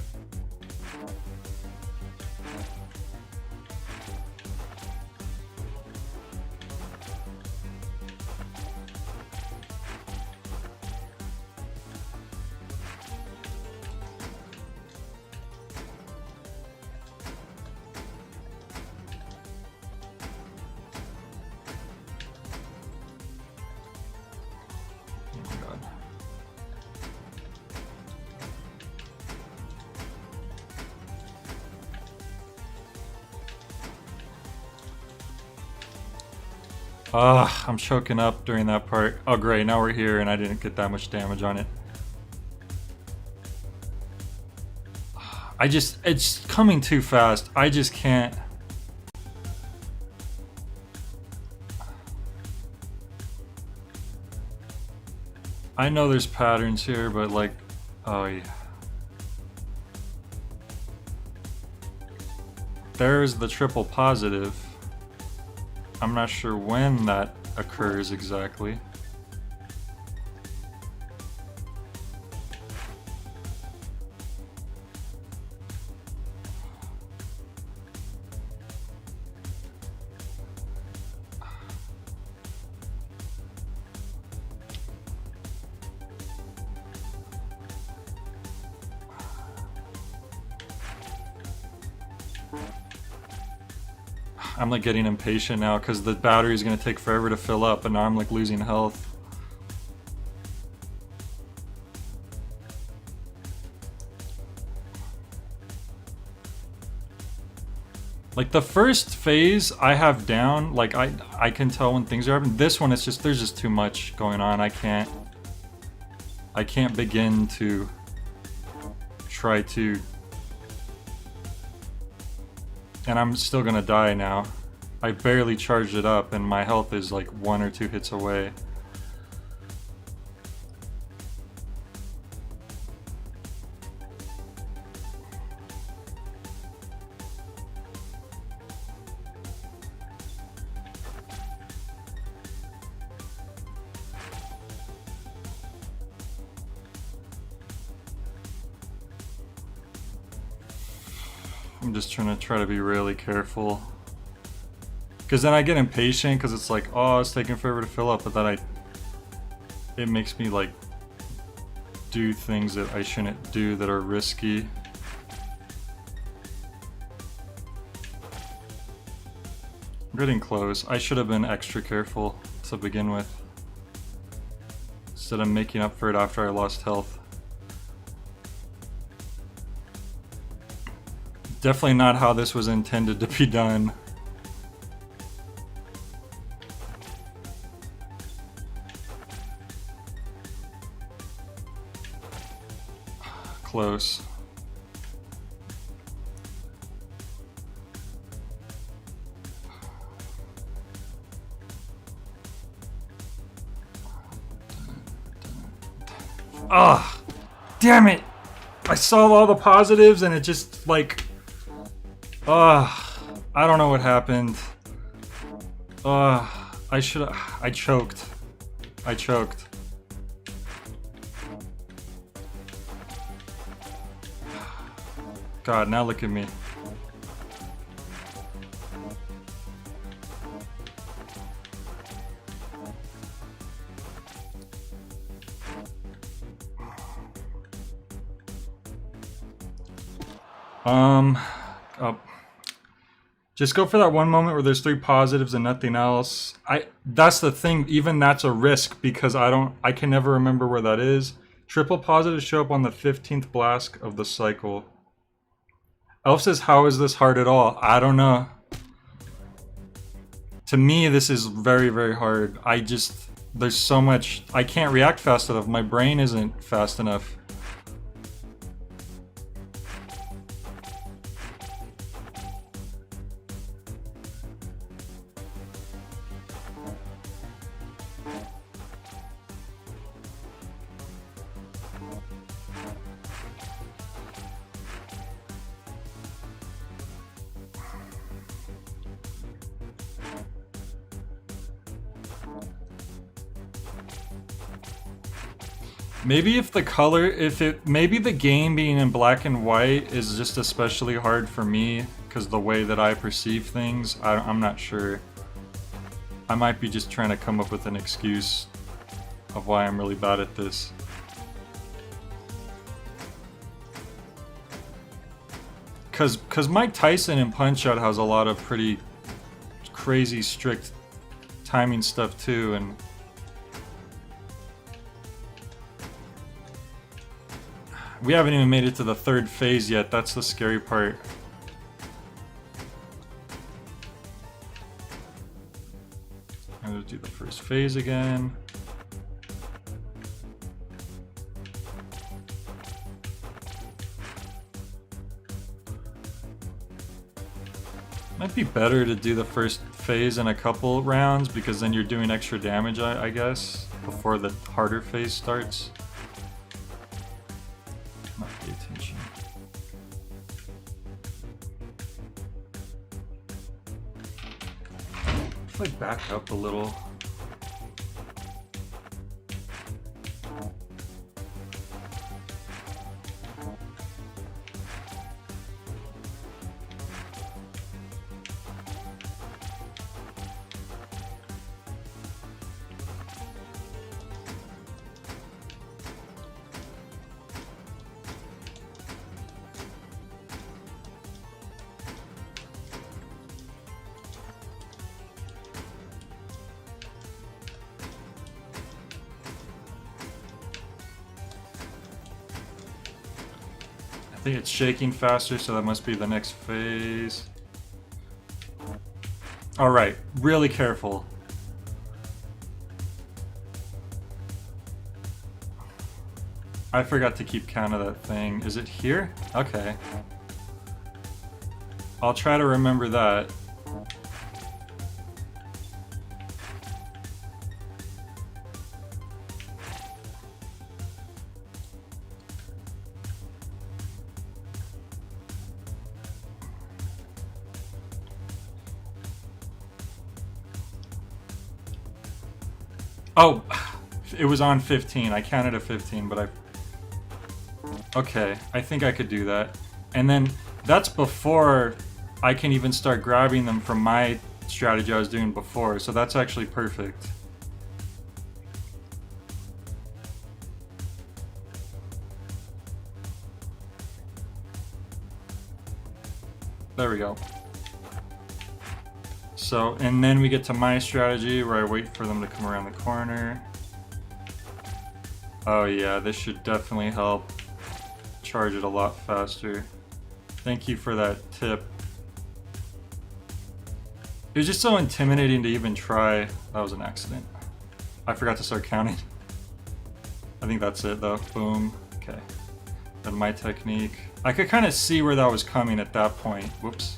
I'm choking up during that part. Oh great, now we're here and I didn't get that much damage on it. It's coming too fast. I just can't. I know there's patterns here, but like, oh yeah. There's the triple positive. I'm not sure when that occurs exactly. I'm like getting impatient now because the battery is going to take forever to fill up and now I'm like losing health. Like the first phase I have down, like I can tell when things are happening. This one it's just there's just too much going on. I can't begin to try to. And I'm still gonna die now. I barely charged it up and my health is like 1 or 2 hits away. I'm just trying to be really careful. Because then I get impatient because it's like, oh, it's taking forever to fill up, but then it makes me like do things that I shouldn't do that are risky. I'm getting close. I should have been extra careful to begin with, instead of making up for it after I lost health. Definitely not how this was intended to be done. Close. Ah, damn it! I saw all the positives and it just like, I don't know what happened. I choked. I choked. God, now look at me. Just go for that one moment where there's 3 positives and nothing else. That's the thing, even that's a risk because I can never remember where that is. Triple positives show up on the 15th blast of the cycle. Elf says, how is this hard at all? I don't know. To me, this is very, very hard. There's so much, I can't react fast enough. My brain isn't fast enough. Maybe if the color, maybe the game being in black and white is just especially hard for me because the way that I perceive things, I'm not sure. I might be just trying to come up with an excuse of why I'm really bad at this. Cause Mike Tyson in Punch-Out has a lot of pretty crazy strict timing stuff too, and we haven't even made it to the third phase yet. That's the scary part. I'm gonna do the first phase again. Might be better to do the first phase in a couple rounds because then you're doing extra damage, I guess, before the harder phase starts. Not pay attention. If I back up a little. I think it's shaking faster, so that must be the next phase. Alright, really careful. I forgot to keep count of that thing. Is it here? Okay. I'll try to remember that. Oh, it was on 15. I counted a 15, but okay, I think I could do that. And then that's before I can even start grabbing them from my strategy I was doing before, so that's actually perfect. There we go. So, and then we get to my strategy where I wait for them to come around the corner. Oh yeah, this should definitely help charge it a lot faster. Thank you for that tip. It was just so intimidating to even try. That was an accident. I forgot to start counting. I think that's it though. Boom. Okay. Then my technique. I could kind of see where that was coming at that point. Whoops.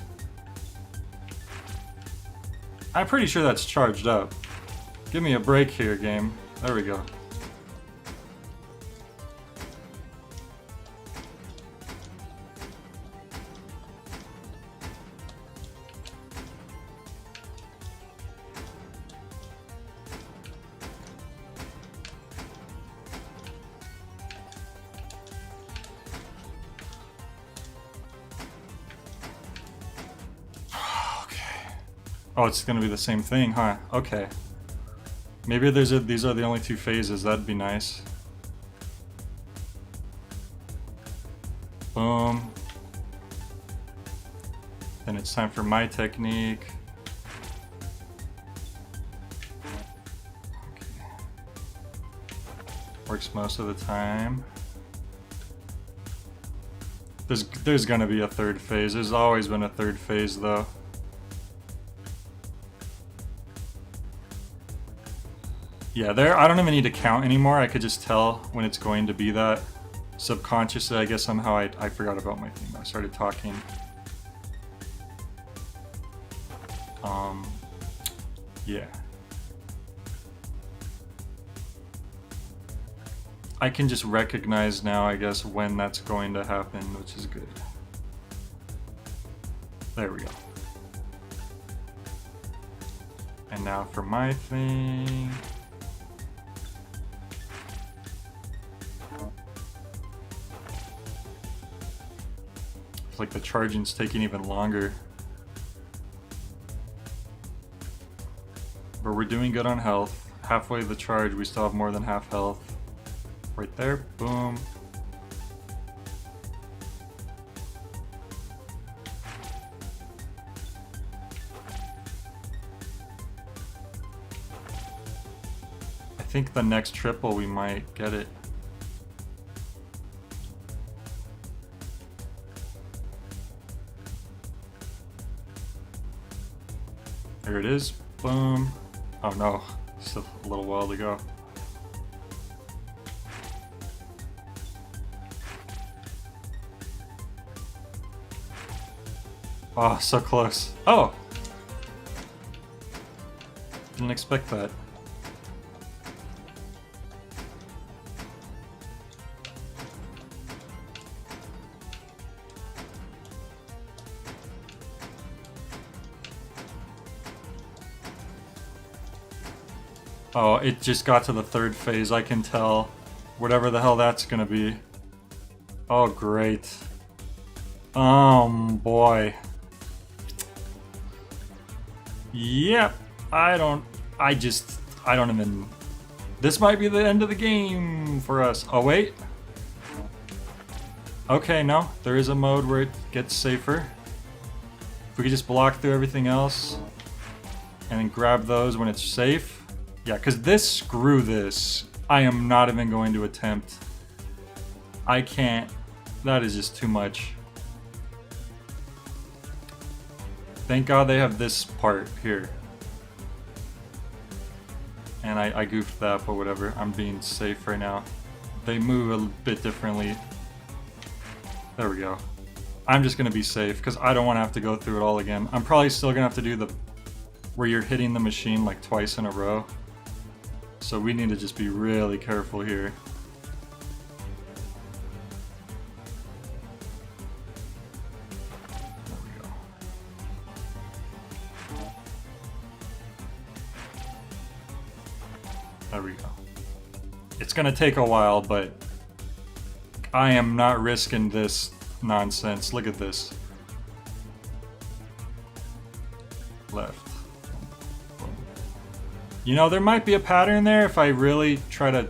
I'm pretty sure that's charged up. Give me a break here, game. There we go. Oh, it's gonna be the same thing, huh? Okay. Maybe these are the only two phases. That'd be nice. Boom. Then it's time for my technique. Okay. Works most of the time. There's gonna be a third phase. There's always been a third phase though. Yeah, I don't even need to count anymore. I could just tell when it's going to be that. Subconsciously, I guess somehow I forgot about my thing. I started talking. Yeah. I can just recognize now, I guess, when that's going to happen, which is good. There we go. And now for my thing. It's like the charging's taking even longer. But we're doing good on health. Halfway the charge, we still have more than half health. Right there, boom. I think the next triple we might get it. There it is, boom. Oh no, still a little while to go. Oh, so close. Oh! Didn't expect that. Oh, it just got to the third phase, I can tell. Whatever the hell that's gonna be. Oh, great. Boy. Yep, I don't even... This might be the end of the game for us. Oh, wait. Okay, no, there is a mode where it gets safer. If we could just block through everything else and then grab those when it's safe. Yeah, because this, screw this. I am not even going to attempt. I can't. That is just too much. Thank God they have this part here. And I goofed that, but whatever. I'm being safe right now. They move a bit differently. There we go. I'm just going to be safe because I don't want to have to go through it all again. I'm probably still going to have to do the... where you're hitting the machine like twice in a row. So we need to just be really careful here. There we go. There we go. It's gonna take a while, but I am not risking this nonsense. Look at this. Left. You know, there might be a pattern there if I really try to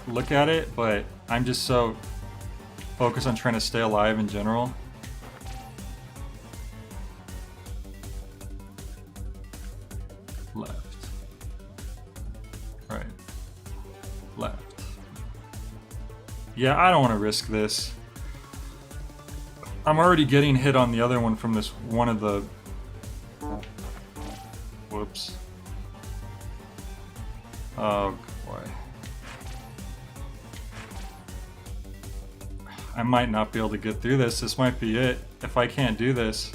look at it, but I'm just so focused on trying to stay alive in general. Left. Right. Left. Yeah, I don't want to risk this. I'm already getting hit on the other one from this one of the... Whoops. Oh boy. I might not be able to get through this. This might be it. If I can't do this.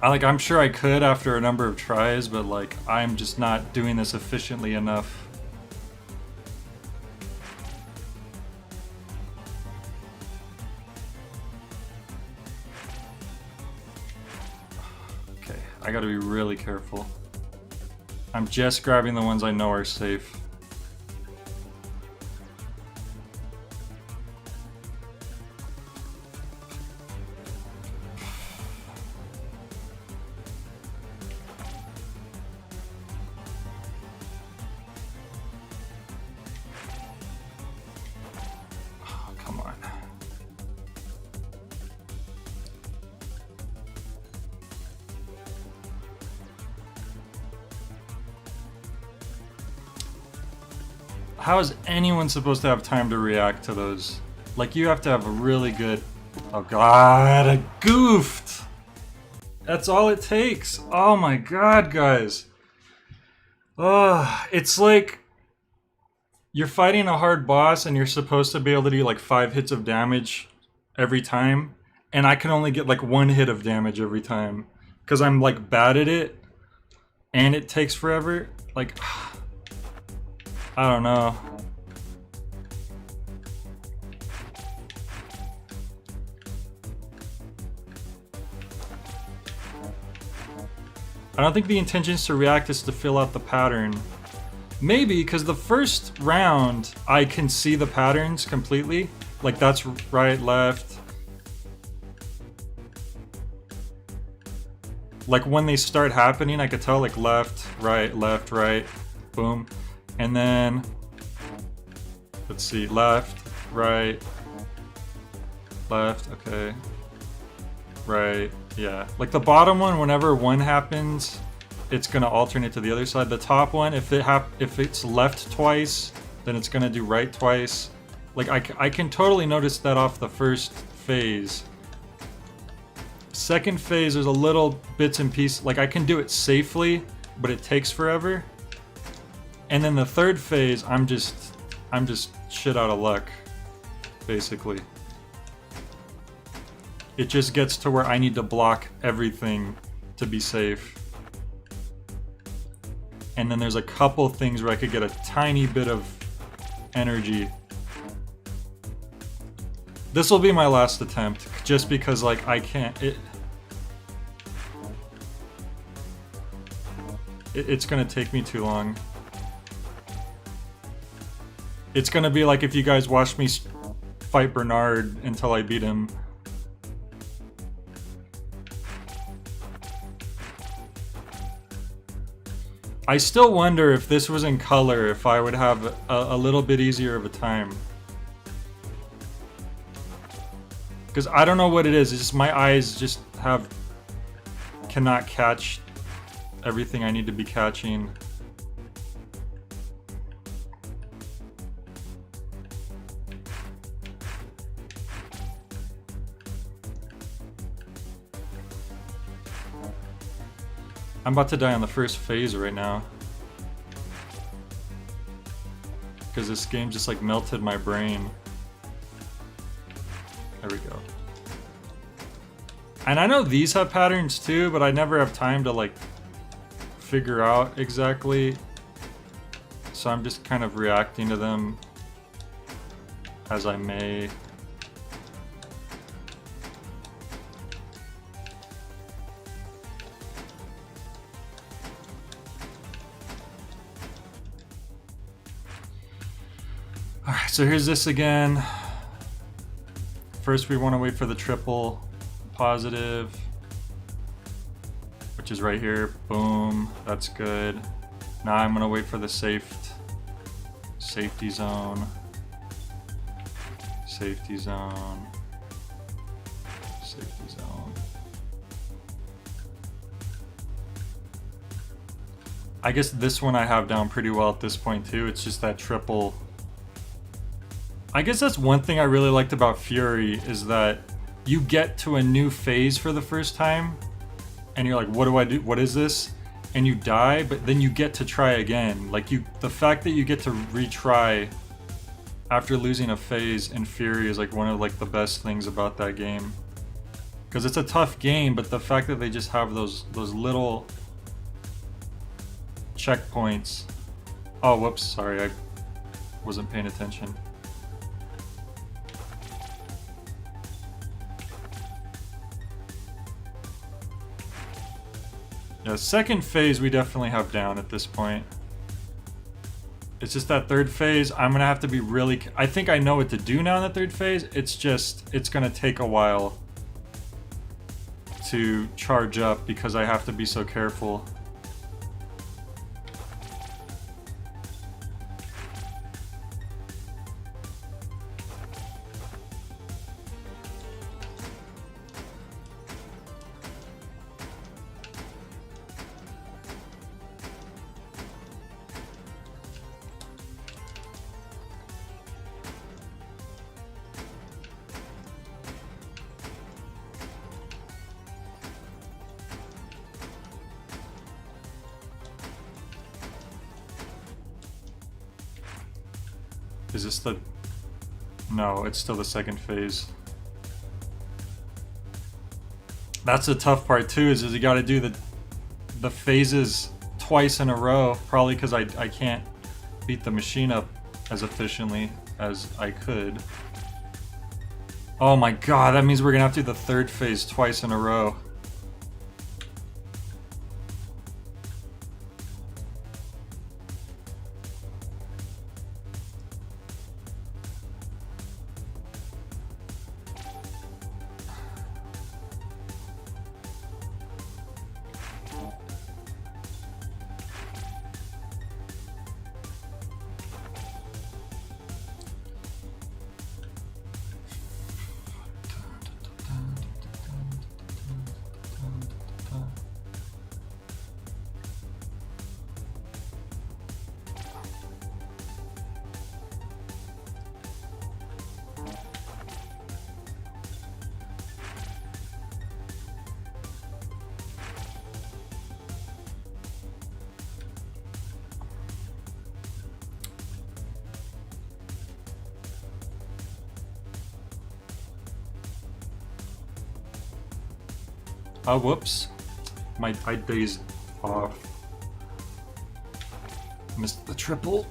I'm sure I could after a number of tries, but like, I'm just not doing this efficiently enough. Okay, I gotta be really careful. I'm just grabbing the ones I know are safe. Oh, come on. How is anyone supposed to have time to react to those? Like, you have to have a really good... Oh god, I goofed! That's all it takes. Oh my god, guys. It's like... You're fighting a hard boss and you're supposed to be able to do like 5 hits of damage every time. And I can only get like 1 hit of damage every time. Because I'm like bad at it. And it takes forever. Like... I don't know. I don't think the intention is to react is to fill out the pattern. Maybe, because the first round, I can see the patterns completely. Like, that's right, left. Like, when they start happening, I could tell, like, left, right, boom. And then, let's see, left, right, left, okay. Right, yeah. Like, the bottom one, whenever one happens, it's gonna alternate to the other side. The top one, if it's left twice, then it's gonna do right twice. Like, I can totally notice that off the first phase. Second phase, there's a little bits and pieces. Like, I can do it safely, but it takes forever. And then the third phase, I'm just shit out of luck, basically. It just gets to where I need to block everything to be safe. And then there's a couple things where I could get a tiny bit of energy. This will be my last attempt, just because, like, I can't... It's gonna take me too long. It's gonna be like if you guys watched me fight Bernard until I beat him. I still wonder if this was in color, if I would have a little bit easier of a time. Because I don't know what it is, it's just my eyes just cannot catch everything I need to be catching. I'm about to die on the first phase right now. Because this game just like melted my brain. There we go. And I know these have patterns too, but I never have time to like figure out exactly. So I'm just kind of reacting to them as I may. Alright, so here's this again. First we want to wait for the triple positive, which is right here. Boom, that's good. Now I'm going to wait for the safety zone. Safety zone. Safety zone. I guess this one I have down pretty well at this point too. It's just that triple. I guess that's one thing I really liked about Fury, is that you get to a new phase for the first time and you're like, what do I do? What is this? And you die, but then you get to try again. Like, the fact that you get to retry after losing a phase in Fury is like one of like the best things about that game. Because it's a tough game, but the fact that they just have those little checkpoints. Oh, whoops, sorry, I wasn't paying attention. Yeah, second phase we definitely have down at this point. It's just that third phase, I'm gonna have to be really... I think I know what to do now in the third phase. It's just, it's gonna take a while to charge up because I have to be so careful. Is this the... No, it's still the second phase. That's the tough part too, is you gotta do the phases twice in a row, probably because I can't beat the machine up as efficiently as I could. Oh my god, that means we're gonna have to do the third phase twice in a row. Oh, whoops. I dazed off. Missed the triple.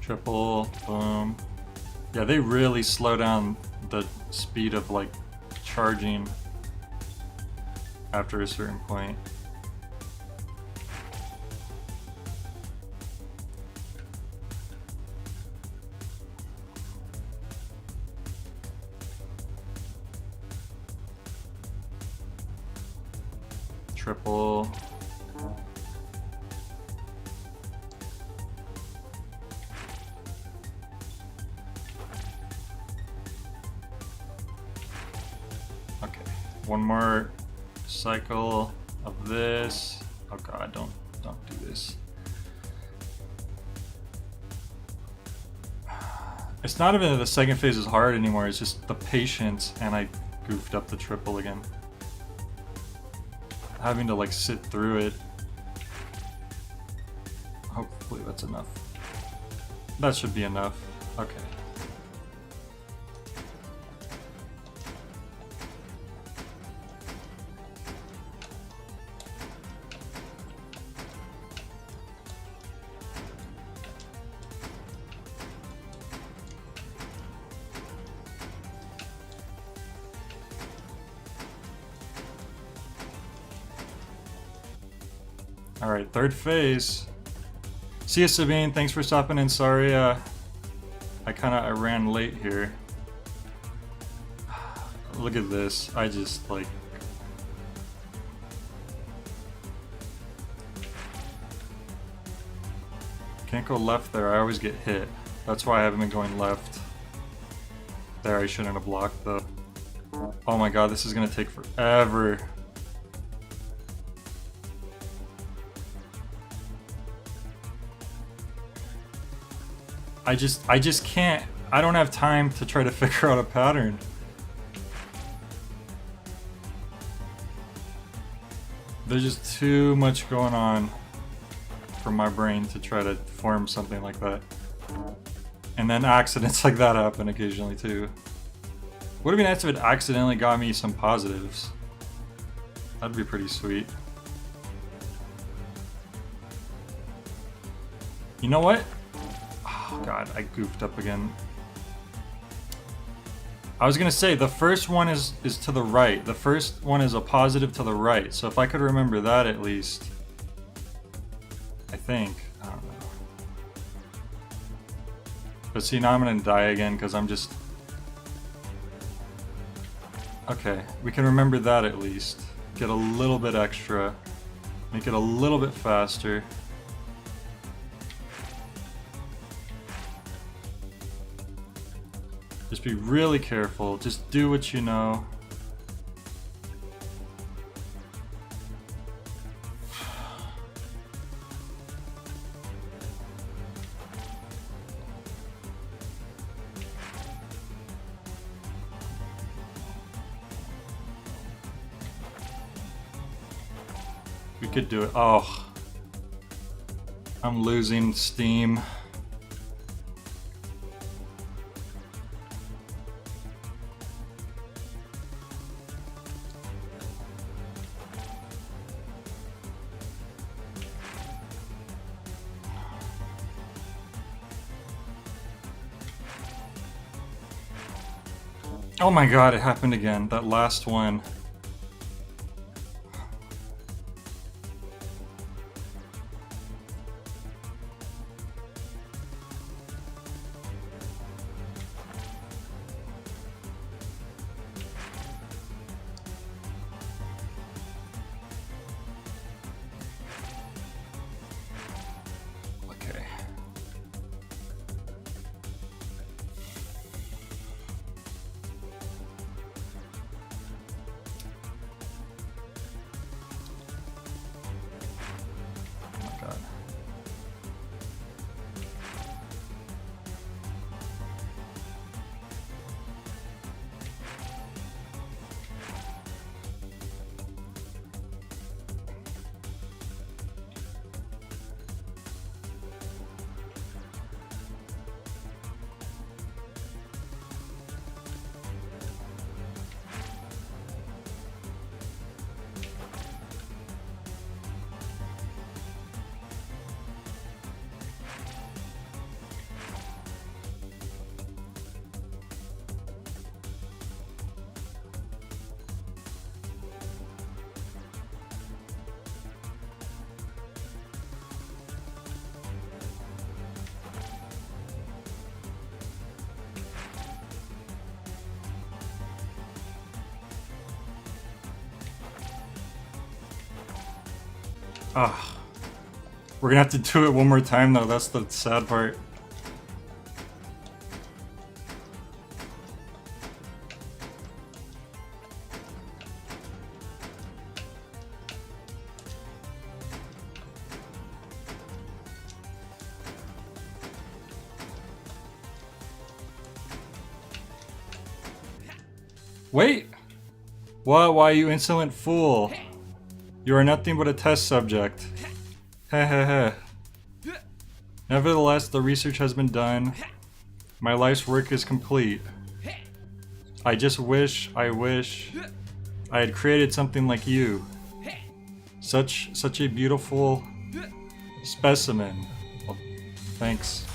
Triple, boom. Yeah, they really slow down the speed of like charging after a certain point. Triple. Okay, one more cycle of this. Oh god, don't do this. It's not even that the second phase is hard anymore, it's just the patience, and I goofed up the triple again. Having to like sit through it. Hopefully that's enough. That should be enough. Okay. Alright, third phase. See ya, Sabine. Thanks for stopping in. Sorry, I ran late here. Look at this. I just, like... Can't go left there. I always get hit. That's why I haven't been going left. There, I shouldn't have blocked, though. Oh my god, this is gonna take forever. I just can't. I don't have time to try to figure out a pattern. There's just too much going on for my brain to try to form something like that. And then accidents like that happen occasionally too. Would have been nice if it accidentally got me some positives. That'd be pretty sweet. You know what? God, I goofed up again. I was gonna say, the first one is to the right. The first one is a positive to the right. So if I could remember that at least. I think. I don't know. But see, now I'm gonna die again because I'm just... Okay, we can remember that at least. Get a little bit extra. Make it a little bit faster. Just be really careful. Just do what you know. We could do it. Oh. I'm losing steam. Oh my god, it happened again. That last one. Okay. Ah, we're gonna have to do it one more time though, that's the sad part. Wait! What? Why, you insolent fool? You are nothing but a test subject. Hehehe. Nevertheless, the research has been done. My life's work is complete. I just wish I had created something like you. Such a beautiful specimen. Well, thanks.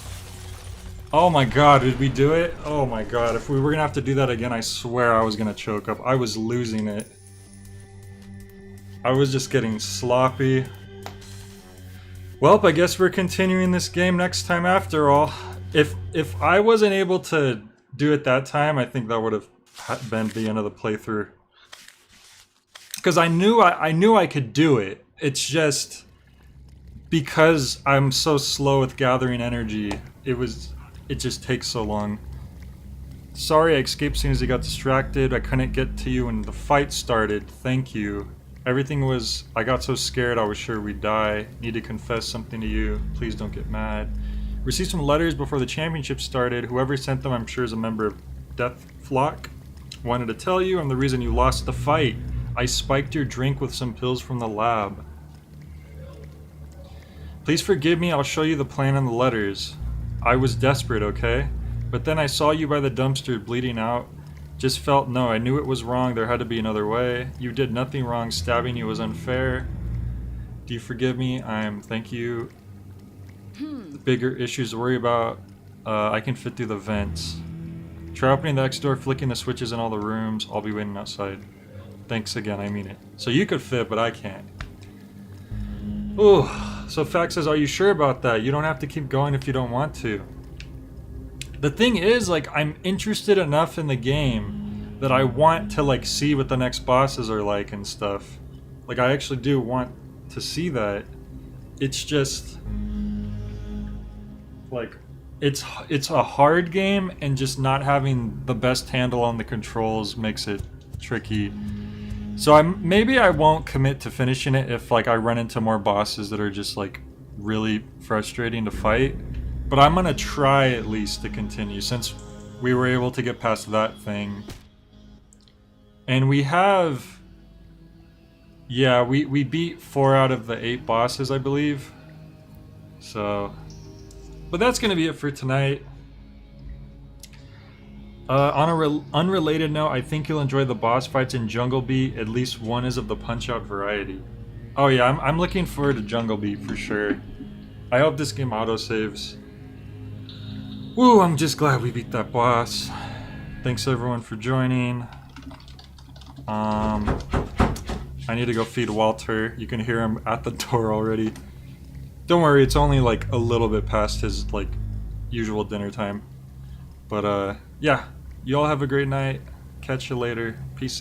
Oh my god, did we do it? Oh my god, if we were gonna have to do that again, I swear I was gonna choke up. I was losing it. I was just getting sloppy. Well, I guess we're continuing this game next time after all. If I wasn't able to do it that time, I think that would have been the end of the playthrough. Because I knew I could do it. It's just because I'm so slow with gathering energy, it just takes so long. Sorry, I escaped as soon as I got distracted. I couldn't get to you when the fight started. Thank you. I got so scared I was sure we'd die. Need to confess something to you. Please don't get mad. Received some letters before the championship started. Whoever sent them I'm sure is a member of Death Flock. Wanted to tell you I'm the reason you lost the fight. I spiked your drink with some pills from the lab. Please forgive me, I'll show you the plan in the letters. I was desperate, okay? But then I saw you by the dumpster bleeding out. Just felt no, I knew it was wrong, there had to be another way. You did nothing wrong, stabbing you was unfair. Do you forgive me? Thank you. Bigger issues to worry about. I can fit through the vents. Try opening the X door, flicking the switches in all the rooms. I'll be waiting outside. Thanks again, I mean it. So you could fit, but I can't. Ooh, so Fact says, are you sure about that? You don't have to keep going if you don't want to. The thing is, like, I'm interested enough in the game that I want to, like, see what the next bosses are like and stuff. Like, I actually do want to see that. It's just... like, it's a hard game, and just not having the best handle on the controls makes it tricky. So maybe I won't commit to finishing it if, like, I run into more bosses that are just, like, really frustrating to fight. But I'm gonna try at least to continue, since we were able to get past that thing. And we have... yeah, we beat 4 out of the 8 bosses, I believe. So... but that's gonna be it for tonight. On a unrelated note, I think you'll enjoy the boss fights in Jungle Beat. At least one is of the punch-out variety. Oh yeah, I'm looking forward to Jungle Beat for sure. I hope this game autosaves. Woo, I'm just glad we beat that boss. Thanks everyone for joining. I need to go feed Walter. You can hear him at the door already. Don't worry, it's only like a little bit past his like usual dinner time. But yeah, you all have a great night. Catch you later. Peace.